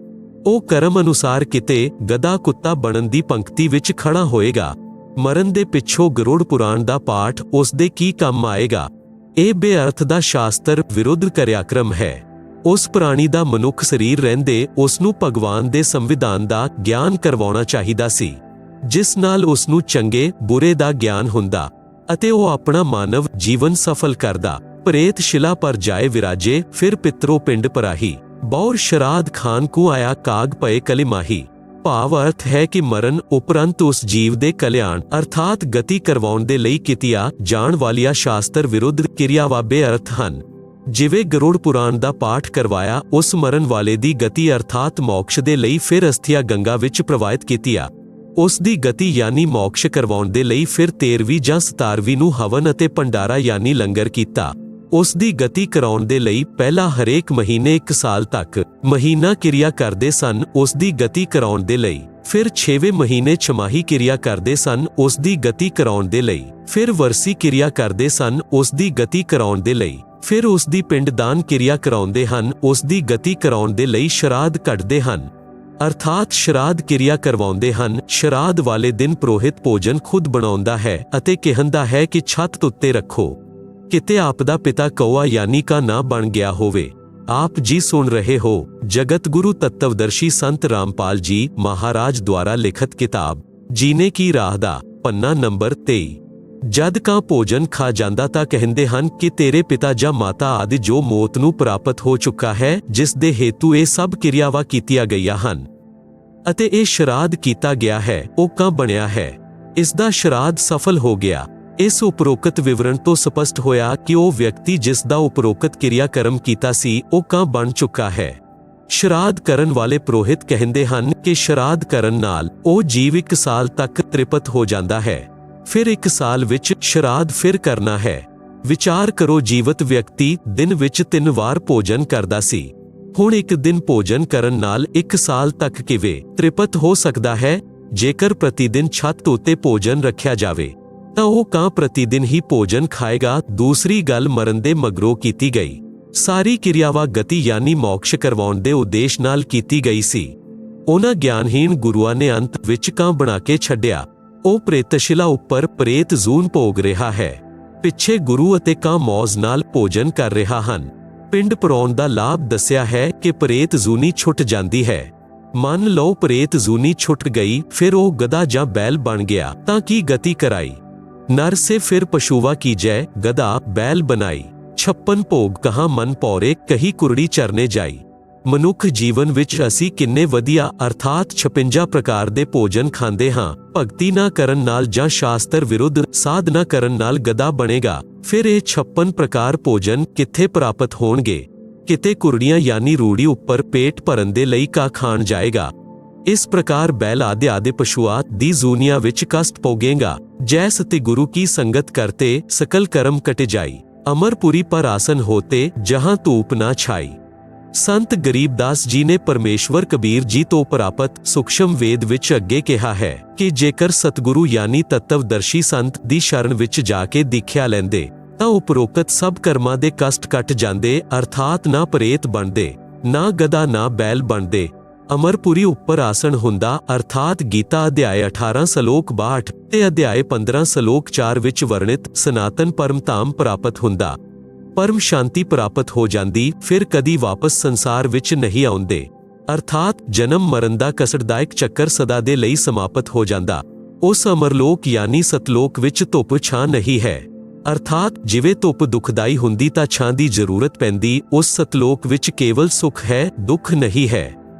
ਉਹ ਕਰਮ ਅਨੁਸਾਰ ਕਿਤੇ ਗਧਾ ਕੁੱਤਾ ਬਣਨ ਦੀ ਪੰਕਤੀ ਵਿੱਚ ਖੜਾ ਹੋਏਗਾ। ਮਰਨ ਦੇ ਪਿੱਛੋਂ ਗਰੁੜ ਪੁਰਾਣ ਦਾ ਪਾਠ ਉਸ ਦੇ ਕੀ ਕੰਮ ਆਏਗਾ? ਇਹ ਬੇਅਰਥ ਦਾ ਸ਼ਾਸਤਰ ਵਿਰੁੱਧ ਕਿਰਿਆਕਰਮ ਹੈ। ਉਸ ਪ੍ਰਾਣੀ ਦਾ ਮਨੁੱਖ ਸਰੀਰ ਰਹਿੰਦੇ ਉਸ ਨੂੰ ਭਗਵਾਨ ਦੇ ਸੰਵਿਧਾਨ ਦਾ ਗਿਆਨ ਕਰਵਾਉਣਾ ਚਾਹੀਦਾ ਸੀ, ਜਿਸ ਨਾਲ ਉਸ ਨੂੰ ਚੰਗੇ ਬੁਰੇ ਦਾ ਗਿਆਨ ਹੁੰਦਾ ਅਤੇ ਉਹ ਆਪਣਾ ਮਾਨਵ ਜੀਵਨ ਸਫਲ ਕਰਦਾ। ਪ੍ਰੇਤ ਸ਼ਿਲਾ ਪਰ ਜਾਏ ਵਿਰਾਜੇ, ਫਿਰ ਪਿਤਰੋ ਪਿੰਡ ਪਰਾਹੀ। ਬੌਰ ਸ਼ਰਾਧ ਖਾਨ ਕੂ ਆਇਆ, ਕਾਗ ਪਏ ਕਲਿਮਾਹੀ। ਭਾਵ ਅਰਥ ਹੈ ਕਿ ਮਰਨ ਉਪਰੰਤ ਉਸ ਜੀਵ ਦੇ ਕਲਿਆਣ ਅਰਥਾਤ ਗਤੀ ਕਰਵਾਉਣ ਦੇ ਲਈ ਕੀਤੀਆਂ ਜਾਣ ਵਾਲੀਆਂ ਸ਼ਾਸਤਰ ਵਿਰੁੱਧ ਕਿਰਿਆਵਾਂ ਬੇਅਰਥ ਹਨ। ਜਿਵੇਂ ਗਰੁੜ ਪੁਰਾਣ ਦਾ ਪਾਠ ਕਰਵਾਇਆ, ਉਸ ਮਰਨ ਵਾਲੇ ਦੀ ਗਤੀ ਅਰਥਾਤ ਮੋਕਸ਼ ਦੇ ਲਈ ਫਿਰ ਅਸਥੀਆਂ ਗੰਗਾ ਵਿੱਚ ਪ੍ਰਵਾਹਿਤ ਕੀਤੀਆਂ। ਉਸ ਦੀ ਗਤੀ ਯਾਨੀ ਮੋਕਸ਼ ਕਰਵਾਉਣ ਦੇ ਲਈ ਫਿਰ 13ਵੀਂ ਜਾਂ 17ਵੀਂ ਨੂੰ ਹਵਨ ਅਤੇ ਭੰਡਾਰਾ ਯਾਨੀ ਲੰਗਰ ਕੀਤਾ। ਉਸ ਦੀ ਗਤੀ ਕਰਾਉਣ ਦੇ ਲਈ ਪਹਿਲਾਂ ਹਰੇਕ ਮਹੀਨੇ 1 ਸਾਲ ਤੱਕ ਮਹੀਨਾ ਕਿਰਿਆ ਕਰਦੇ ਸਨ ਉਸ ਦੀ ਗਤੀ ਕਰਾਉਣ ਦੇ ਲਈ। ਫਿਰ 6ਵੇਂ ਮਹੀਨੇ ਛਮਾਹੀ ਕਿਰਿਆ ਕਰਦੇ ਸਨ ਉਸ ਦੀ ਗਤੀ ਕਰਾਉਣ ਦੇ ਲਈ। ਫਿਰ ਵਰਸੀ ਕਿਰਿਆ ਕਰਦੇ ਸਨ ਉਸ ਦੀ ਗਤੀ ਕਰਾਉਣ ਦੇ ਲਈ। ਫਿਰ ਉਸ ਦੀ ਪਿੰਡਦਾਨ ਕਿਰਿਆ ਕਰਾਉਂਦੇ ਹਨ ਉਸ ਦੀ ਗਤੀ ਕਰਾਉਣ ਦੇ ਲਈ। ਸ਼ਰਾਧ ਕੱਢਦੇ ਹਨ ਅਰਥਾਤ ਸ਼ਰਾਧ ਕਿਰਿਆ ਕਰਵਾਉਂਦੇ ਹਨ। ਸ਼ਰਾਧ ਵਾਲੇ ਦਿਨ ਪੁਰੋਹਿਤ ਭੋਜਨ ਖੁਦ ਬਣਾਉਂਦਾ ਹੈ ਅਤੇ ਕਹਿੰਦਾ ਹੈ ਕਿ ਛੱਤ ਉੱਤੇ ਰੱਖੋ, ਕਿਤੇ ਆਪ ਦਾ ਪਿਤਾ ਕੌਆ ਯਾਨੀ ਕਾ ਨਾ ਬਣ ਗਿਆ ਹੋਵੇ। ਆਪ ਜੀ ਸੁਣ ਰਹੇ ਹੋ ਜਗਤ ਗੁਰੂ ਤੱਤਵਦਰਸ਼ੀ ਸੰਤ ਰਾਮਪਾਲ ਜੀ ਮਹਾਰਾਜ ਦੁਆਰਾ ਲਿਖਤ ਕਿਤਾਬ ਜੀਨੇ ਕੀ ਰਾਹ ਦਾ ਪੰਨਾ ਨੰਬਰ 23। ਜਦ ਕਾ ਭੋਜਨ ਖਾ ਜਾਂਦਾ ਤਾਂ ਕਹਿੰਦੇ ਹਨ ਕਿ ਤੇਰੇ ਪਿਤਾ ਜਾਂ ਮਾਤਾ ਆਦਿ ਜੋ ਮੌਤ ਨੂੰ ਪ੍ਰਾਪਤ ਹੋ ਚੁੱਕਾ ਹੈ, ਜਿਸ ਦੇ ਹੇਤੂ ਇਹ ਸਭ ਕਿਰਿਆਵਾਂ ਕੀਤੀਆਂ ਗਈਆਂ ਹਨ ਅਤੇ ਇਹ ਸ਼ਰਾਧ ਕੀਤਾ ਗਿਆ ਹੈ, ਉਹ ਕਾਂ ਬਣਿਆ ਹੈ। ਇਸ ਦਾ ਸ਼ਰਾਧ ਸਫਲ ਹੋ ਗਿਆ। ਇਸ ਉਪਰੋਕਤ ਵਿਵਰਣ ਤੋਂ ਸਪਸ਼ਟ ਹੋਇਆ ਕਿ ਉਹ ਵਿਅਕਤੀ ਜਿਸ ਦਾ ਉਪਰੋਕਤ ਕਿਰਿਆ ਕਰਮ ਕੀਤਾ ਸੀ ਉਹ ਕਾਂ ਬਣ ਚੁੱਕਾ ਹੈ। ਸ਼ਰਾਧ ਕਰਨ ਵਾਲੇ ਪੁਰੋਹਿਤ ਕਹਿੰਦੇ ਹਨ ਕਿ ਸ਼ਰਾਧ ਕਰਨ ਨਾਲ ਉਹ ਜੀਵ 1 ਸਾਲ ਤੱਕ ਤ੍ਰਿਪਤ ਹੋ ਜਾਂਦਾ ਹੈ। ਫਿਰ 1 ਸਾਲ ਵਿੱਚ ਸ਼ਰਾਧ ਫਿਰ ਕਰਨਾ ਹੈ। ਵਿਚਾਰ ਕਰੋ, ਜੀਵਤ ਵਿਅਕਤੀ ਦਿਨ ਵਿੱਚ 3 ਵਾਰ ਭੋਜਨ ਕਰਦਾ ਸੀ। ਹੁਣ 1 ਦਿਨ ਭੋਜਨ ਕਰਨ ਨਾਲ 1 ਸਾਲ ਤੱਕ ਕਿਵੇਂ ਤ੍ਰਿਪਤ ਹੋ ਸਕਦਾ ਹੈ? ਜੇਕਰ ਪ੍ਰਤੀਦਿਨ ਛੱਤ ਉੱਤੇ ਭੋਜਨ ਰੱਖਿਆ ਜਾਵੇ ਤਾਂ ਉਹ ਕਾਂ ਪ੍ਰਤੀਦਿਨ ਹੀ ਭੋਜਨ ਖਾਏਗਾ। ਦੂਸਰੀ ਗੱਲ ਮਰਨ ਦੇ ਮਗਰੋਂ ਕੀਤੀ ਗਈ ਸਾਰੀ ਕਿਰਿਆਵਾਂ ਗਤੀ ਯਾਨੀ ਮੋਕਸ਼ ਕਰਵਾਉਣ ਦੇ ਉਦੇਸ਼ ਨਾਲ ਕੀਤੀ ਗਈ ਸੀ। ਉਹਨਾਂ ਗਿਆਨਹੀਣ ਗੁਰੂਆਂ ਨੇ ਅੰਤ ਵਿੱਚ ਕਾਂ ਬਣਾ ਕੇ ਛੱਡਿਆ। ਉਹ ਪ੍ਰੇਤਸ਼ਿਲਾ ਉੱਪਰ ਪ੍ਰੇਤ ਜ਼ੂਨ ਭੋਗ ਰਿਹਾ ਹੈ। ਪਿੱਛੇ ਗੁਰੂ ਅਤੇ ਕਾਂ ਮੌਜ ਨਾਲ ਭੋਜਨ ਕਰ ਰਿਹਾ ਹਨ। ਪਿੰਡ ਪਰਾਉਣ ਦਾ ਲਾਭ ਦੱਸਿਆ ਹੈ ਕਿ ਪ੍ਰੇਤ ਜ਼ੂਨੀ ਛੁੱਟ ਜਾਂਦੀ ਹੈ। ਮੰਨ ਲਓ ਪ੍ਰੇਤ ਜ਼ੂਨੀ ਛੁੱਟ ਗਈ, ਫਿਰ ਉਹ ਗਧਾ ਜਾਂ ਬੈਲ ਬਣ ਗਿਆ ਤਾਂ ਕੀ ਗਤੀ ਕਰਾਈ? नर से फिर पशुवा की जय, गदा बैल बनाई। 56 ਭੋਗ ਕਹਾਂ ਮਨ ਪੌਰੇ, ਕਹੀ ਕੁਰੜੀ ਚਰਨੇ ਜਾਈ। ਮਨੁੱਖ ਜੀਵਨ ਵਿੱਚ ਅਸੀਂ ਕਿੰਨੇ ਵਧੀਆ ਅਰਥਾਤ 56 ਪ੍ਰਕਾਰ ਦੇ ਭੋਜਨ ਖਾਂਦੇ ਹਾਂ। ਭਗਤੀ ਨਾ ਕਰਨ ਨਾਲ ਜਾਂ ਸ਼ਾਸਤਰ ਵਿਰੁੱਧ ਸਾਧਨਾ ਕਰਨ ਨਾਲ ਗਧਾ ਬਣੇਗਾ। ਫਿਰ ਇਹ 56 ਪ੍ਰਕਾਰ ਭੋਜਨ ਕਿੱਥੇ ਪ੍ਰਾਪਤ ਹੋਣਗੇ? ਕਿਤੇ ਕੁਰੜੀਆਂ ਯਾਨੀ ਰੂੜੀ ਉੱਪਰ ਪੇਟ ਭਰਨ ਦੇ ਲਈ ਕਾ ਖਾਣ ਜਾਏਗਾ। ਇਸ ਪ੍ਰਕਾਰ बैल आदि पशुआ दी जूनिया विच कष्ट पोगेगा। जैस ते गुरु की संगत करते सकल कर्म कट जाई। अमरपुरी पर आसन होते जहां धूप ना छाई। संत गरीबदास जी ने परमेश्वर कबीर जी तो प्राप्त सूक्ष्म वेद विच अगे कहा है कि जेकर सतगुरु यानी तत्वदर्शी संत दी शरण विच जाके दीख्या लैंदे तां उपरोक्त सब कर्मां दे कष्ट कट जांदे। अर्थात ना प्रेत बनदे, ना गधा, ना बैल बनदे। अमरपुरी उपर आसन हुंदा अर्थात गीता अध्याय 18 सलोक 62 ते अध्याय 15 सलोक 4 विच वर्णित सनातन परम धाम प्राप्त हुंदा। परम शांति प्राप्त हो जांदी। फिर कदी वापस संसार विच नहीं आउंदे। अर्थात जन्म मरण दा कसरदायक चक्कर सदा दे लई समाप्त हो जांदा। उस अमरलोक यानी सतलोक विच धुप छां नहीं है। अर्थात जिवें धुप दुखदाई हुंदी तां छां दी जरूरत पैंदी, उस सतलोक विच केवल सुख है, दुख नहीं है।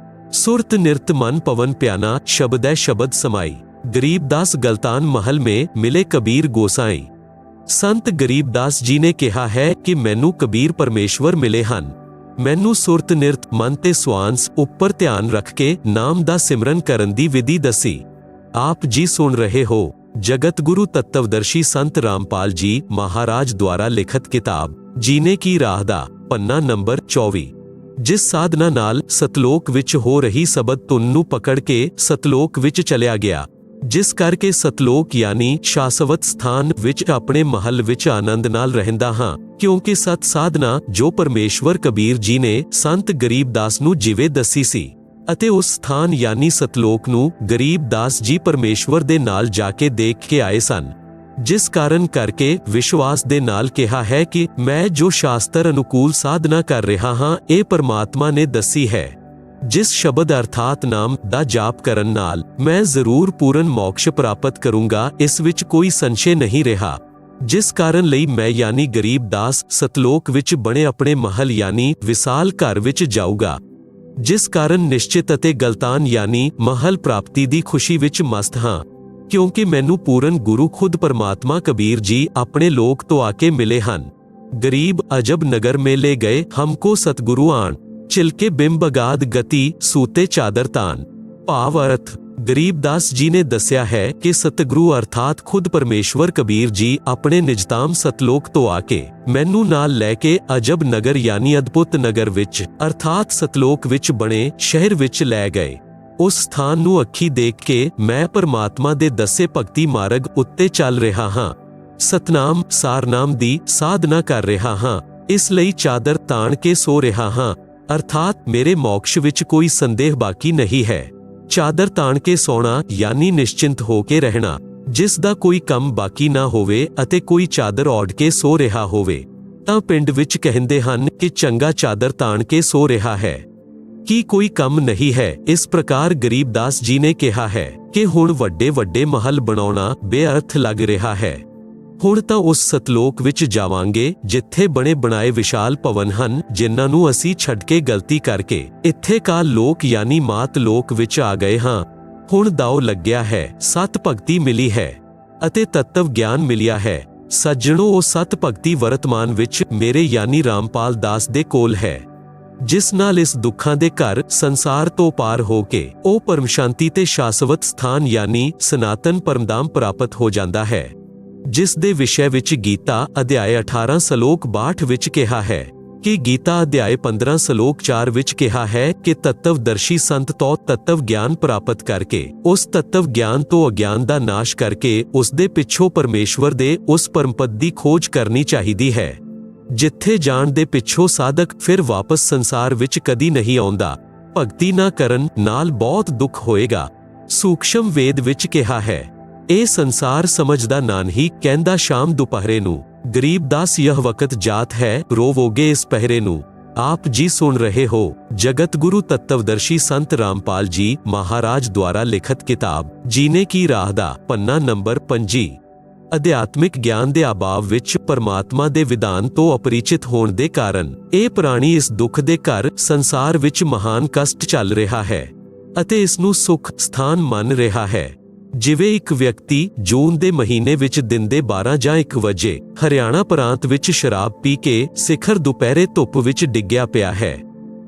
सुरत निरत मन पवन प्याना, शब्द है शब्द समाई। गरीबदास गलतान महल में मिले कबीर गोसाई। ਸੰਤ ਗਰੀਬਦਾਸ ਜੀ ਨੇ ਕਿਹਾ ਹੈ ਕਿ ਮੈਨੂੰ ਕਬੀਰ ਪਰਮੇਸ਼ਵਰ ਮਿਲੇ ਹਨ। ਮੈਨੂੰ ਸੁਰਤ ਨਿਰਤ ਮਨ ਤੇ ਸਵਾਂਸ ਉੱਪਰ ਧਿਆਨ ਰੱਖ ਕੇ ਨਾਮ ਦਾ ਸਿਮਰਨ ਕਰਨ ਦੀ ਵਿਧੀ ਦੱਸੀ। ਆਪ ਜੀ ਸੁਣ ਰਹੇ ਹੋ ਜਗਤ ਗੁਰੂ ਤੱਤਵਦਰਸ਼ੀ ਸੰਤ ਰਾਮਪਾਲ ਜੀ ਮਹਾਰਾਜ ਦੁਆਰਾ ਲਿਖਤ ਕਿਤਾਬ ਜੀਨੇ ਕੀ ਰਾਹ ਦਾ ਪੰਨਾ ਨੰਬਰ 24। ਜਿਸ ਸਾਧਨਾ ਨਾਲ ਸਤਲੋਕ ਵਿੱਚ ਹੋ ਰਹੀ ਸਬਦ ਧੁਨ ਨੂੰ ਪਕੜ ਕੇ ਸਤਲੋਕ ਵਿੱਚ ਚਲਿਆ ਗਿਆ, ਜਿਸ ਕਰਕੇ ਸਤਲੋਕ ਯਾਨੀ ਸ਼ਾਸਵਤ ਸਥਾਨ ਵਿੱਚ ਆਪਣੇ ਮਹਲ ਵਿੱਚ ਆਨੰਦ ਨਾਲ ਰਹਿੰਦਾ ਹਾਂ, ਕਿਉਂਕਿ ਸਤ ਸਾਧਨਾ ਜੋ ਪਰਮੇਸ਼ਵਰ ਕਬੀਰ ਜੀ ਨੇ ਸੰਤ ਗਰੀਬਦਾਸ ਨੂੰ ਜਿਵੇਂ ਦੱਸੀ ਸੀ, ਅਤੇ ਉਸ ਸਥਾਨ ਯਾਨੀ ਸਤਲੋਕ ਨੂੰ ਗਰੀਬਦਾਸ ਜੀ ਪਰਮੇਸ਼ਵਰ ਦੇ ਨਾਲ ਜਾ ਕੇ ਦੇਖ ਕੇ ਆਏ ਸਨ। ਜਿਸ ਕਾਰਨ ਕਰਕੇ ਵਿਸ਼ਵਾਸ ਦੇ ਨਾਲ ਕਿਹਾ ਹੈ ਕਿ ਮੈਂ ਜੋ ਸ਼ਾਸਤਰ ਅਨੁਕੂਲ ਸਾਧਨਾ ਕਰ ਰਿਹਾ ਹਾਂ ਇਹ ਪਰਮਾਤਮਾ ਨੇ ਦੱਸੀ ਹੈ। ਜਿਸ ਸ਼ਬਦ ਅਰਥਾਤ ਨਾਮ ਦਾ ਜਾਪ ਕਰਨ ਨਾਲ ਮੈਂ ਜ਼ਰੂਰ ਪੂਰਨ ਮੋਕਸ਼ ਪ੍ਰਾਪਤ ਕਰੂੰਗਾ, ਇਸ ਵਿੱਚ ਕੋਈ ਸੰਸ਼ੇ ਨਹੀਂ ਰਿਹਾ। ਜਿਸ ਕਾਰਨ ਲਈ ਮੈਂ ਯਾਨੀ ਗਰੀਬਦਾਸ ਸਤਲੋਕ ਵਿੱਚ ਬਣੇ ਆਪਣੇ ਮਹਲ ਯਾਨੀ ਵਿਸਾਲ ਘਰ ਵਿੱਚ ਜਾਊਗਾ। ਜਿਸ ਕਾਰਨ ਨਿਸ਼ਚਿਤ ਅਤੇ ਗਲਤਾਨ ਯਾਨੀ ਮਹਲ ਪ੍ਰਾਪਤੀ ਦੀ ਖੁਸ਼ੀ ਵਿੱਚ ਮਸਤ ਹਾਂ, ਕਿਉਂਕਿ ਮੈਨੂੰ ਪੂਰਨ ਗੁਰੂ ਖੁਦ ਪਰਮਾਤਮਾ ਕਬੀਰ ਜੀ ਆਪਣੇ ਲੋਕ ਤੋਂ ਆ ਕੇ ਮਿਲੇ ਹਨ। ਗਰੀਬ ਅਜਬ ਨਗਰ ਮੇ ਲੈ ਗਏ ਹਮਕੋ ਸਤਿਗੁਰੂ ਆਣ, ਚਿਲਕੇ ਬਿੰਬ ਅਗਾਧ ਗਤੀ ਸੂਤੇ ਚਾਦਰ ਤਾਨ। ਭਾਵ ਅਰਥ ਗਰੀਬਦਾਸ ਜੀ ਨੇ ਦੱਸਿਆ ਹੈ ਕਿ ਸਤਿਗੁਰੂ ਅਰਥਾਤ ਖੁਦ ਪਰਮੇਸ਼ਵਰ ਕਬੀਰ ਜੀ ਆਪਣੇ ਨਿਜਤਾਮ ਸਤਲੋਕ ਤੋਂ ਆ ਕੇ ਮੈਨੂੰ ਨਾਲ ਲੈ ਕੇ ਅਜਬ ਨਗਰ ਯਾਨੀ ਅਦਭੁਤ ਨਗਰ ਵਿੱਚ ਅਰਥਾਤ ਸਤਲੋਕ ਵਿੱਚ ਬਣੇ ਸ਼ਹਿਰ ਵਿੱਚ ਲੈ ਗਏ। ਉਸ ਸਥਾਨ ਨੂੰ ਅੱਖੀ ਦੇਖ ਕੇ ਮੈਂ ਪਰਮਾਤਮਾ ਦੇ ਦੱਸੇ ਭਗਤੀ ਮਾਰਗ ਉੱਤੇ ਚੱਲ ਰਿਹਾ ਹਾਂ। ਸਤਨਾਮ ਸਾਰਨਾਮ ਦੀ ਸਾਧਨਾ ਕਰ ਰਿਹਾ ਹਾਂ, ਇਸ ਲਈ ਚਾਦਰ ਤਾਣ ਕੇ ਸੋ ਰਿਹਾ ਹਾਂ, ਅਰਥਾਤ ਮੇਰੇ ਮੋਕਸ਼ ਵਿੱਚ ਕੋਈ ਸੰਦੇਹ ਬਾਕੀ ਨਹੀਂ ਹੈ। ਚਾਦਰ ਤਾਣ ਕੇ ਸੌਣਾ ਯਾਨੀ ਨਿਸ਼ਚਿੰਤ ਹੋ ਕੇ ਰਹਿਣਾ, ਜਿਸ ਦਾ ਕੋਈ ਕੰਮ ਬਾਕੀ ਨਾ ਹੋਵੇ ਅਤੇ ਕੋਈ ਚਾਦਰ ਓਢ ਕੇ ਸੋ ਰਿਹਾ ਹੋਵੇ ਤਾਂ ਪਿੰਡ ਵਿੱਚ ਕਹਿੰਦੇ ਹਨ ਕਿ ਚੰਗਾ ਚਾਦਰ ਤਾਣ ਕੇ ਸੋ ਰਿਹਾ ਹੈ, ਕੀ ਕੋਈ ਕੰਮ ਨਹੀਂ ਹੈ। ਇਸ ਪ੍ਰਕਾਰ ਗਰੀਬਦਾਸ ਜੀ ਨੇ ਕਿਹਾ ਹੈ ਕਿ ਹੁਣ ਵੱਡੇ ਵੱਡੇ ਮਹਲ ਬਣਾਉਣਾ ਬੇਅਰਥ ਲੱਗ ਰਿਹਾ ਹੈ। ਹੁਣ ਤਾਂ ਉਸ ਸਤਲੋਕ ਵਿੱਚ ਜਾਵਾਂਗੇ ਜਿੱਥੇ ਬਣੇ ਬਣਾਏ ਵਿਸ਼ਾਲ ਭਵਨ ਹਨ, ਜਿਨ੍ਹਾਂ ਨੂੰ ਅਸੀਂ ਛੱਡ ਕੇ ਗਲਤੀ ਕਰਕੇ ਇੱਥੇ ਕਾਲ ਲੋਕ ਯਾਨੀ ਮਾਤ ਲੋਕ ਵਿੱਚ ਆ ਗਏ ਹਾਂ। ਹੁਣ ਦਾਉ ਲੱਗਿਆ ਹੈ, ਸਤ ਭਗਤੀ ਮਿਲੀ ਹੈ ਅਤੇ ਤੱਤਵ ਗਿਆਨ ਮਿਲਿਆ ਹੈ। ਸੱਜਣੋ, ਉਹ ਸਤ ਭਗਤੀ ਵਰਤਮਾਨ ਵਿੱਚ ਮੇਰੇ ਯਾਨੀ ਰਾਮਪਾਲ ਦਾਸ ਦੇ ਕੋਲ ਹੈ, ਜਿਸ ਨਾਲ ਇਸ ਦੁੱਖਾਂ ਦੇ ਘਰ ਸੰਸਾਰ ਤੋਂ ਪਾਰ ਹੋ ਕੇ ਉਹ ਪਰਮ ਸ਼ਾਂਤੀ ਤੇ ਸ਼ਾਸਵਤ ਸਥਾਨ ਯਾਨੀ ਸਨਾਤਨ ਪਰਮਧਾਮ ਪ੍ਰਾਪਤ ਹੋ ਜਾਂਦਾ ਹੈ, ਜਿਸ ਦੇ ਵਿਸ਼ੇ ਵਿੱਚ ਗੀਤਾ ਅਧਿਆਇ 18 ਸਲੋਕ 62 ਵਿੱਚ ਕਿਹਾ ਹੈ ਕਿ ਗੀਤਾ ਅਧਿਆਇ 15 ਸਲੋਕ 4 ਵਿੱਚ ਕਿਹਾ ਹੈ ਕਿ ਤੱਤਵਦਰਸ਼ੀ ਸੰਤ ਤੋਂ ਤੱਤਵ ਗਿਆਨ ਪ੍ਰਾਪਤ ਕਰਕੇ ਉਸ ਤੱਤਵ ਗਿਆਨ ਤੋਂ ਅਗਿਆਨ ਦਾ ਨਾਸ਼ ਕਰਕੇ ਉਸ ਦੇ ਪਿੱਛੋਂ ਪਰਮੇਸ਼ਵਰ ਦੇ ਉਸ ਪਰਮਪਦ ਦੀ ਖੋਜ ਕਰਨੀ ਚਾਹੀਦੀ ਹੈ, ਜਿੱਥੇ ਜਾਣ ਦੇ ਪਿੱਛੋਂ ਸਾਧਕ ਫਿਰ ਵਾਪਸ ਸੰਸਾਰ ਵਿੱਚ ਕਦੀ ਨਹੀਂ ਆਉਂਦਾ। ਭਗਤੀ ਨਾ ਕਰਨ ਨਾਲ ਬਹੁਤ ਦੁੱਖ ਹੋਏਗਾ। ਸੂਖਸ਼ਮ ਵੇਦ ਵਿੱਚ ਕਿਹਾ ਹੈ, ਇਹ ਸੰਸਾਰ ਸਮਝਦਾ ਨਾਨਹੀ ਕਹਿੰਦਾ ਸ਼ਾਮ ਦੁਪਹਿਰੇ ਨੂੰ, ਗਰੀਬਦਾਸ ਯਹ ਵਕਤ ਜਾਤ ਹੈ ਰੋਵੋਗੇ ਇਸ ਪਹਿਰੇ ਨੂੰ। ਆਪ ਜੀ ਸੁਣ ਰਹੇ ਹੋ ਜਗਤ ਗੁਰੂ ਤੱਤਵਦਰਸ਼ੀ ਸੰਤ ਰਾਮਪਾਲ ਜੀ ਮਹਾਰਾਜ ਦੁਆਰਾ ਲਿਖਤ ਕਿਤਾਬ ਜੀਨੇ ਕੀ ਰਾਹ ਦਾ ਪੰਨਾ ਨੰਬਰ 25। ਅਧਿਆਤਮਿਕ ਗਿਆਨ ਦੇ ਅਭਾਵ ਵਿੱਚ ਪਰਮਾਤਮਾ ਦੇ ਵਿਧਾਨ ਤੋਂ ਅਪਰਿਚਿਤ ਹੋਣ ਦੇ ਕਾਰਨ ਇਹ ਪ੍ਰਾਣੀ ਇਸ ਦੁੱਖ ਦੇ ਘਰ ਸੰਸਾਰ ਵਿੱਚ ਮਹਾਨ ਕਸ਼ਟ ਚੱਲ ਰਿਹਾ ਹੈ ਅਤੇ ਇਸ ਨੂੰ ਸੁੱਖ ਸਥਾਨ ਮੰਨ ਰਿਹਾ ਹੈ। ਜਿਵੇਂ ਇੱਕ ਵਿਅਕਤੀ ਜੂਨ ਦੇ ਮਹੀਨੇ ਵਿੱਚ ਦਿਨ ਦੇ 12 ਜਾਂ 1 ਵਜੇ ਹਰਿਆਣਾ ਪ੍ਰਾਂਤ ਵਿੱਚ ਸ਼ਰਾਬ ਪੀ ਕੇ ਸਿਖਰ ਦੁਪਹਿਰੇ ਧੁੱਪ ਵਿੱਚ ਡਿੱਗਿਆ ਪਿਆ ਹੈ,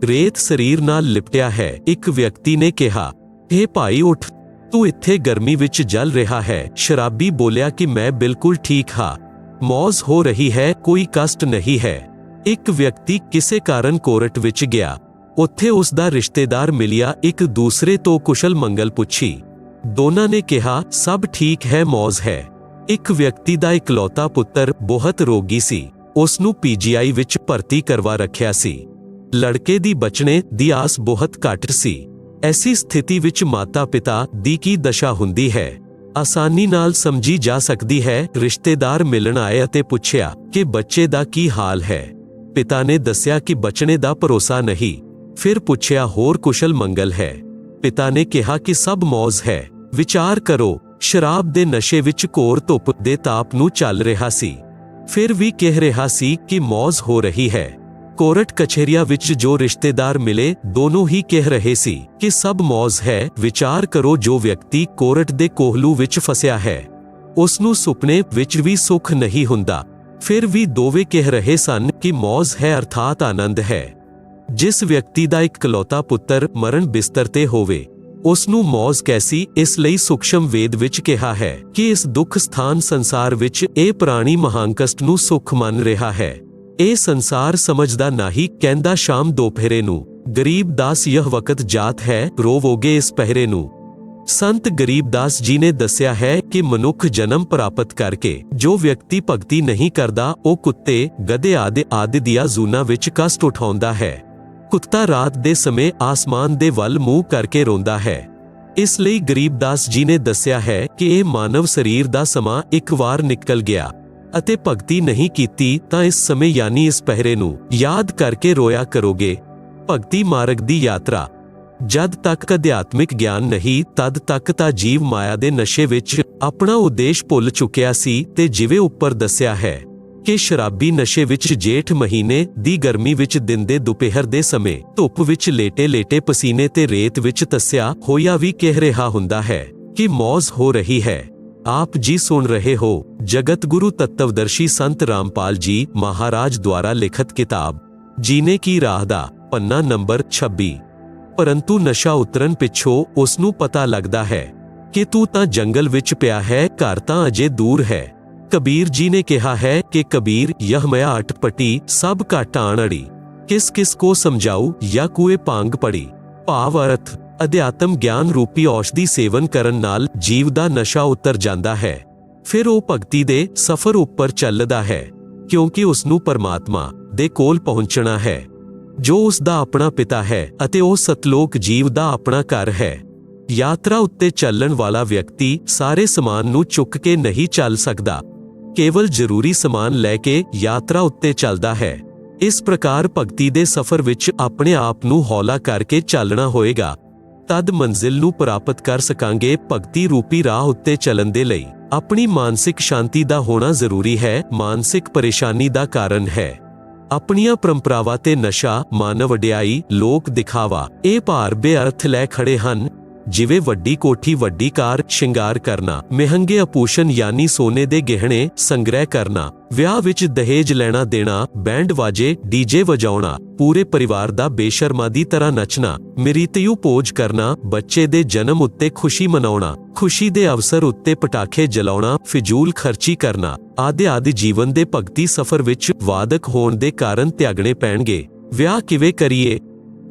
ਰੇਤ ਸਰੀਰ ਨਾਲ ਲਿਪਟਿਆ ਹੈ। ਇੱਕ ਵਿਅਕਤੀ ਨੇ ਕਿਹਾ, "ਹੇ ਭਾਈ ਉੱਠ, ਤੂੰ ਇੱਥੇ ਗਰਮੀ ਵਿੱਚ ਜਲ ਰਿਹਾ ਹੈ।" ਸ਼ਰਾਬੀ ਬੋਲਿਆ ਕਿ ਮੈਂ ਬਿਲਕੁਲ ਠੀਕ ਹਾਂ, ਮੌਜ ਹੋ ਰਹੀ ਹੈ, ਕੋਈ ਕਸ਼ਟ ਨਹੀਂ ਹੈ। ਇੱਕ ਵਿਅਕਤੀ ਕਿਸੇ ਕਾਰਨ ਕੋਰਟ ਵਿੱਚ ਗਿਆ, ਉੱਥੇ ਉਸ ਦਾ ਰਿਸ਼ਤੇਦਾਰ ਮਿਲਿਆ, ਇੱਕ ਦੂਸਰੇ ਤੋਂ ਕੁਸ਼ਲ ਮੰਗਲ ਪੁੱਛੀ। ਦੋਨਾਂ ਨੇ ਕਿਹਾ ਸਭ ਠੀਕ ਹੈ, ਮੌਜ ਹੈ। ਇੱਕ ਵਿਅਕਤੀ ਦਾ ਇਕਲੌਤਾ ਪੁੱਤਰ ਬਹੁਤ ਰੋਗੀ ਸੀ, ਉਸ ਨੂੰ ਪੀਜੀਆਈ ਵਿੱਚ ਭਰਤੀ ਕਰਵਾ ਰੱਖਿਆ ਸੀ। ਲੜਕੇ ਦੀ ਬਚਣੇ ਦੀ ਆਸ ਬਹੁਤ ਘੱਟ ਸੀ। ਐਸੀ ਸਥਿਤੀ ਵਿੱਚ ਮਾਤਾ ਪਿਤਾ ਦੀ ਕੀ ਦਸ਼ਾ ਹੁੰਦੀ ਹੈ, ਆਸਾਨੀ ਨਾਲ ਸਮਝੀ ਜਾ ਸਕਦੀ ਹੈ। ਰਿਸ਼ਤੇਦਾਰ ਮਿਲਣ ਆਏ ਅਤੇ ਪੁੱਛਿਆ ਕਿ ਬੱਚੇ ਦਾ ਕੀ ਹਾਲ ਹੈ। ਪਿਤਾ ਨੇ ਦੱਸਿਆ ਕਿ ਬਚਣੇ ਦਾ ਭਰੋਸਾ ਨਹੀਂ। ਫਿਰ ਪੁੱਛਿਆ ਹੋਰ ਕੁਸ਼ਲ ਮੰਗਲ ਹੈ। ਪਿਤਾ ਨੇ ਕਿਹਾ ਕਿ ਸਭ ਮੌਜ ਹੈ। ਵਿਚਾਰ ਕਰੋ, ਸ਼ਰਾਬ ਦੇ ਨਸ਼ੇ ਵਿੱਚ ਘੋਰ ਧੁੱਪ ਦੇ ਤਾਪ ਨੂੰ ਚੱਲ ਰਿਹਾ ਸੀ, ਫਿਰ ਵੀ ਕਹਿ ਰਿਹਾ ਸੀ ਕਿ ਮੌਜ ਹੋ ਰਹੀ ਹੈ। ਕੋਰਟ ਕਚਹਿਰੀਆਂ ਵਿੱਚ ਜੋ ਰਿਸ਼ਤੇਦਾਰ ਮਿਲੇ, ਦੋਨੋਂ ਹੀ ਕਹਿ ਰਹੇ ਸੀ ਕਿ ਸਭ ਮੌਜ ਹੈ। ਵਿਚਾਰ ਕਰੋ, ਜੋ ਵਿਅਕਤੀ ਕੋਰਟ ਦੇ ਕੋਹਲੂ ਵਿੱਚ ਫਸਿਆ ਹੈ, ਉਸ ਨੂੰ ਸੁਪਨੇ ਵਿੱਚ ਵੀ ਸੁੱਖ ਨਹੀਂ ਹੁੰਦਾ। ਫਿਰ ਵੀ ਦੋਵੇਂ ਕਹਿ ਰਹੇ ਸਨ ਕਿ ਮੌਜ ਹੈ ਅਰਥਾਤ ਆਨੰਦ ਹੈ। ਜਿਸ ਵਿਅਕਤੀ ਦਾ ਇਕਲੌਤਾ ਪੁੱਤਰ ਮਰਨ ਬਿਸਤਰ ਤੇ ਹੋਵੇ, ਉਸ ਨੂੰ ਮੌਜ ਕੈਸੀ। ਇਸ ਲਈ ਸੂਖਸ਼ਮ ਵੇਦ ਵਿੱਚ ਕਿਹਾ ਹੈ ਕਿ ਇਸ ਦੁੱਖ ਸਥਾਨ ਸੰਸਾਰ ਵਿੱਚ ਇਹ ਪ੍ਰਾਣੀ ਮਹਾਂਕਸ਼ਟ ਨੂੰ ਸੁੱਖ ਮੰਨ ਰਿਹਾ ਹੈ। ਇਹ ਸੰਸਾਰ ਸਮਝਦਾ ਨਹੀਂ। ਕਹਿੰਦਾ ਸ਼ਾਮ ਦੋਪਹਿਰੇ ਨੂੰ, ਗਰੀਬਦਾਸ ਯਹ ਵਕਤ ਜਾਤ ਹੈ, ਰੋਵੋਗੇ ਇਸ ਪਹਿਰੇ ਨੂੰ। ਸੰਤ ਗਰੀਬਦਾਸ ਜੀ ਨੇ ਦੱਸਿਆ ਹੈ ਕਿ ਮਨੁੱਖ ਜਨਮ ਪ੍ਰਾਪਤ ਕਰਕੇ ਜੋ ਵਿਅਕਤੀ ਭਗਤੀ ਨਹੀਂ ਕਰਦਾ, ਉਹ ਕੁੱਤੇ, ਗਧੇ ਆਦਿ ਦੀਆਂ ਜ਼ੂਨਾਂ ਵਿੱਚ ਕਸ਼ਟ ਉਠਾਉਂਦਾ ਹੈ। ਕੁੱਤਾ ਰਾਤ ਦੇ ਸਮੇਂ ਆਸਮਾਨ ਦੇ ਵੱਲ ਮੂੰਹ ਕਰਕੇ ਰੋਂਦਾ ਹੈ। ਇਸ ਲਈ ਗਰੀਬਦਾਸ ਜੀ ਨੇ ਦੱਸਿਆ ਹੈ ਕਿ ਇਹ ਮਾਨਵ ਸਰੀਰ ਦਾ ਸਮਾਂ ਇੱਕ ਵਾਰ ਨਿਕਲ ਗਿਆ ਅਤੇ ਭਗਤੀ ਨਹੀਂ ਕੀਤੀ ਤਾਂ ਇਸ ਸਮੇਂ ਯਾਨੀ ਇਸ ਪਹਿਰੇ ਨੂੰ ਯਾਦ ਕਰਕੇ ਰੋਇਆ ਕਰੋਗੇ। ਭਗਤੀ ਮਾਰਗ ਦੀ ਯਾਤਰਾ। ਜਦ ਤੱਕ ਅਧਿਆਤਮਿਕ ਗਿਆਨ ਨਹੀਂ, ਤਦ ਤੱਕ ਤਾਂ ਜੀਵ ਮਾਇਆ ਦੇ ਨਸ਼ੇ ਵਿੱਚ ਆਪਣਾ ਉਦੇਸ਼ ਭੁੱਲ ਚੁੱਕਿਆ ਸੀ ਤੇ ਜਿਵੇਂ ਉੱਪਰ ਦੱਸਿਆ ਹੈ ਕਿ ਸ਼ਰਾਬੀ ਨਸ਼ੇ ਵਿੱਚ ਜੇਠ ਮਹੀਨੇ ਦੀ ਗਰਮੀ ਵਿੱਚ ਦਿਨ ਦੇ ਦੁਪਹਿਰ ਦੇ ਸਮੇਂ ਧੁੱਪ ਵਿੱਚ ਲੇਟੇ ਪਸੀਨੇ ਤੇ ਰੇਤ ਵਿੱਚ ਤੱਸਿਆ ਹੋਇਆ ਵੀ ਕਹਿ ਰਿਹਾ ਹੁੰਦਾ ਹੈ ਕਿ ਮੌਜ ਹੋ ਰਹੀ ਹੈ। ਆਪ ਜੀ ਸੁਣ ਰਹੇ ਹੋ ਜਗਤ ਗੁਰੂ ਤत्वदर्शी संत रामपाल जी महाराज द्वारा लिखित किताब जीने की राह दा पन्ना नंबर 26। परंतु नशा उतरन पिछों उसनू पता लगदा है कि तू तां जंगल विच पिया है, घर तां अजे दूर है। कबीर जी ने कहा है कि कबीर यह मया अटपटी सब घट आण अड़ी, किस किस को समझाऊ या कुए पांग पड़ी। भाव अर्थ ਅਧਿਆਤਮ ਗਿਆਨ ਰੂਪੀ ਔਸ਼ਧੀ ਸੇਵਨ ਕਰਨ ਨਾਲ ਜੀਵ ਦਾ ਨਸ਼ਾ ਉਤਰ ਜਾਂਦਾ ਹੈ। ਫਿਰ ਉਹ ਭਗਤੀ ਦੇ ਸਫ਼ਰ ਉੱਪਰ ਚੱਲਦਾ ਹੈ, ਕਿਉਂਕਿ ਉਸ ਨੂੰ ਪਰਮਾਤਮਾ ਦੇ ਕੋਲ ਪਹੁੰਚਣਾ ਹੈ, ਜੋ ਉਸ ਦਾ ਆਪਣਾ ਪਿਤਾ ਹੈ ਅਤੇ ਉਹ ਸਤਲੋਕ ਜੀਵ ਦਾ ਆਪਣਾ ਘਰ ਹੈ। ਯਾਤਰਾ ਉੱਤੇ ਚੱਲਣ ਵਾਲਾ ਵਿਅਕਤੀ ਸਾਰੇ ਸਮਾਨ ਨੂੰ ਚੁੱਕ ਕੇ ਨਹੀਂ ਚੱਲ ਸਕਦਾ, ਕੇਵਲ ਜ਼ਰੂਰੀ ਸਮਾਨ ਲੈ ਕੇ ਯਾਤਰਾ ਉੱਤੇ ਚੱਲਦਾ ਹੈ। ਇਸ ਪ੍ਰਕਾਰ ਭਗਤੀ ਦੇ ਸਫ਼ਰ ਵਿੱਚ ਆਪਣੇ ਆਪ ਨੂੰ ਹੌਲਾ ਕਰਕੇ ਚੱਲਣਾ ਹੋਏਗਾ, ਤਦ ਮੰਜ਼ਿਲ ਨੂੰ ਪ੍ਰਾਪਤ ਕਰ ਸਕਾਂਗੇ। ਭਗਤੀ ਰੂਪੀ ਰਾਹ ਉੱਤੇ ਚੱਲਣ ਦੇ ਲਈ ਆਪਣੀ ਮਾਨਸਿਕ ਸ਼ਾਂਤੀ ਦਾ ਹੋਣਾ ਜ਼ਰੂਰੀ ਹੈ। ਮਾਨਸਿਕ ਪਰੇਸ਼ਾਨੀ ਦਾ ਕਾਰਨ ਹੈ ਆਪਣੀਆਂ ਪਰੰਪਰਾਵਾਂ ਤੇ ਨਸ਼ਾ, ਮਾਨਵ ਵਡਿਆਈ, ਲੋਕ ਦਿਖਾਵਾ। ਇਹ ਭਾਰ ਬੇਅਰਥ ਲੈ ਖੜੇ ਹਨ, ਜਿਵੇਂ ਵੱਡੀ ਕੋਠੀ, ਵੱਡੀ ਕਾਰ, ਸ਼ਿੰਗਾਰ ਕਰਨਾ, ਮਹਿੰਗੇ ਆਭੂਸ਼ਣ ਯਾਨੀ ਸੋਨੇ ਦੇ ਗਹਿਣੇ ਸੰਗ੍ਰਹਿ ਕਰਨਾ, ਵਿਆਹ ਵਿੱਚ ਦਹੇਜ ਲੈਣਾ ਦੇਣਾ, ਬੈਂਡ ਵਾਜੇ, ਡੀਜੇ ਵਜਾਉਣਾ, ਪੂਰੇ ਪਰਿਵਾਰ ਦਾ ਬੇਸ਼ਰਮਾ ਦੀ ਤਰ੍ਹਾਂ ਨੱਚਣਾ, ਮ੍ਰਿਤਯੂ ਭੋਜ ਕਰਨਾ, ਬੱਚੇ ਦੇ ਜਨਮ ਉੱਤੇ ਖੁਸ਼ੀ ਮਨਾਉਣਾ, ਖੁਸ਼ੀ ਦੇ ਅਵਸਰ ਉੱਤੇ ਪਟਾਖੇ ਜਲਾਉਣਾ, ਫਿਜ਼ੂਲ ਖਰਚੀ ਕਰਨਾ ਆਦਿ ਜੀਵਨ ਦੇ ਭਗਤੀ ਸਫ਼ਰ ਵਿੱਚ ਵਾਦਕ ਹੋਣ ਦੇ ਕਾਰਨ ਤਿਆਗਣੇ ਪੈਣਗੇ। ਵਿਆਹ ਕਿਵੇਂ ਕਰੀਏ?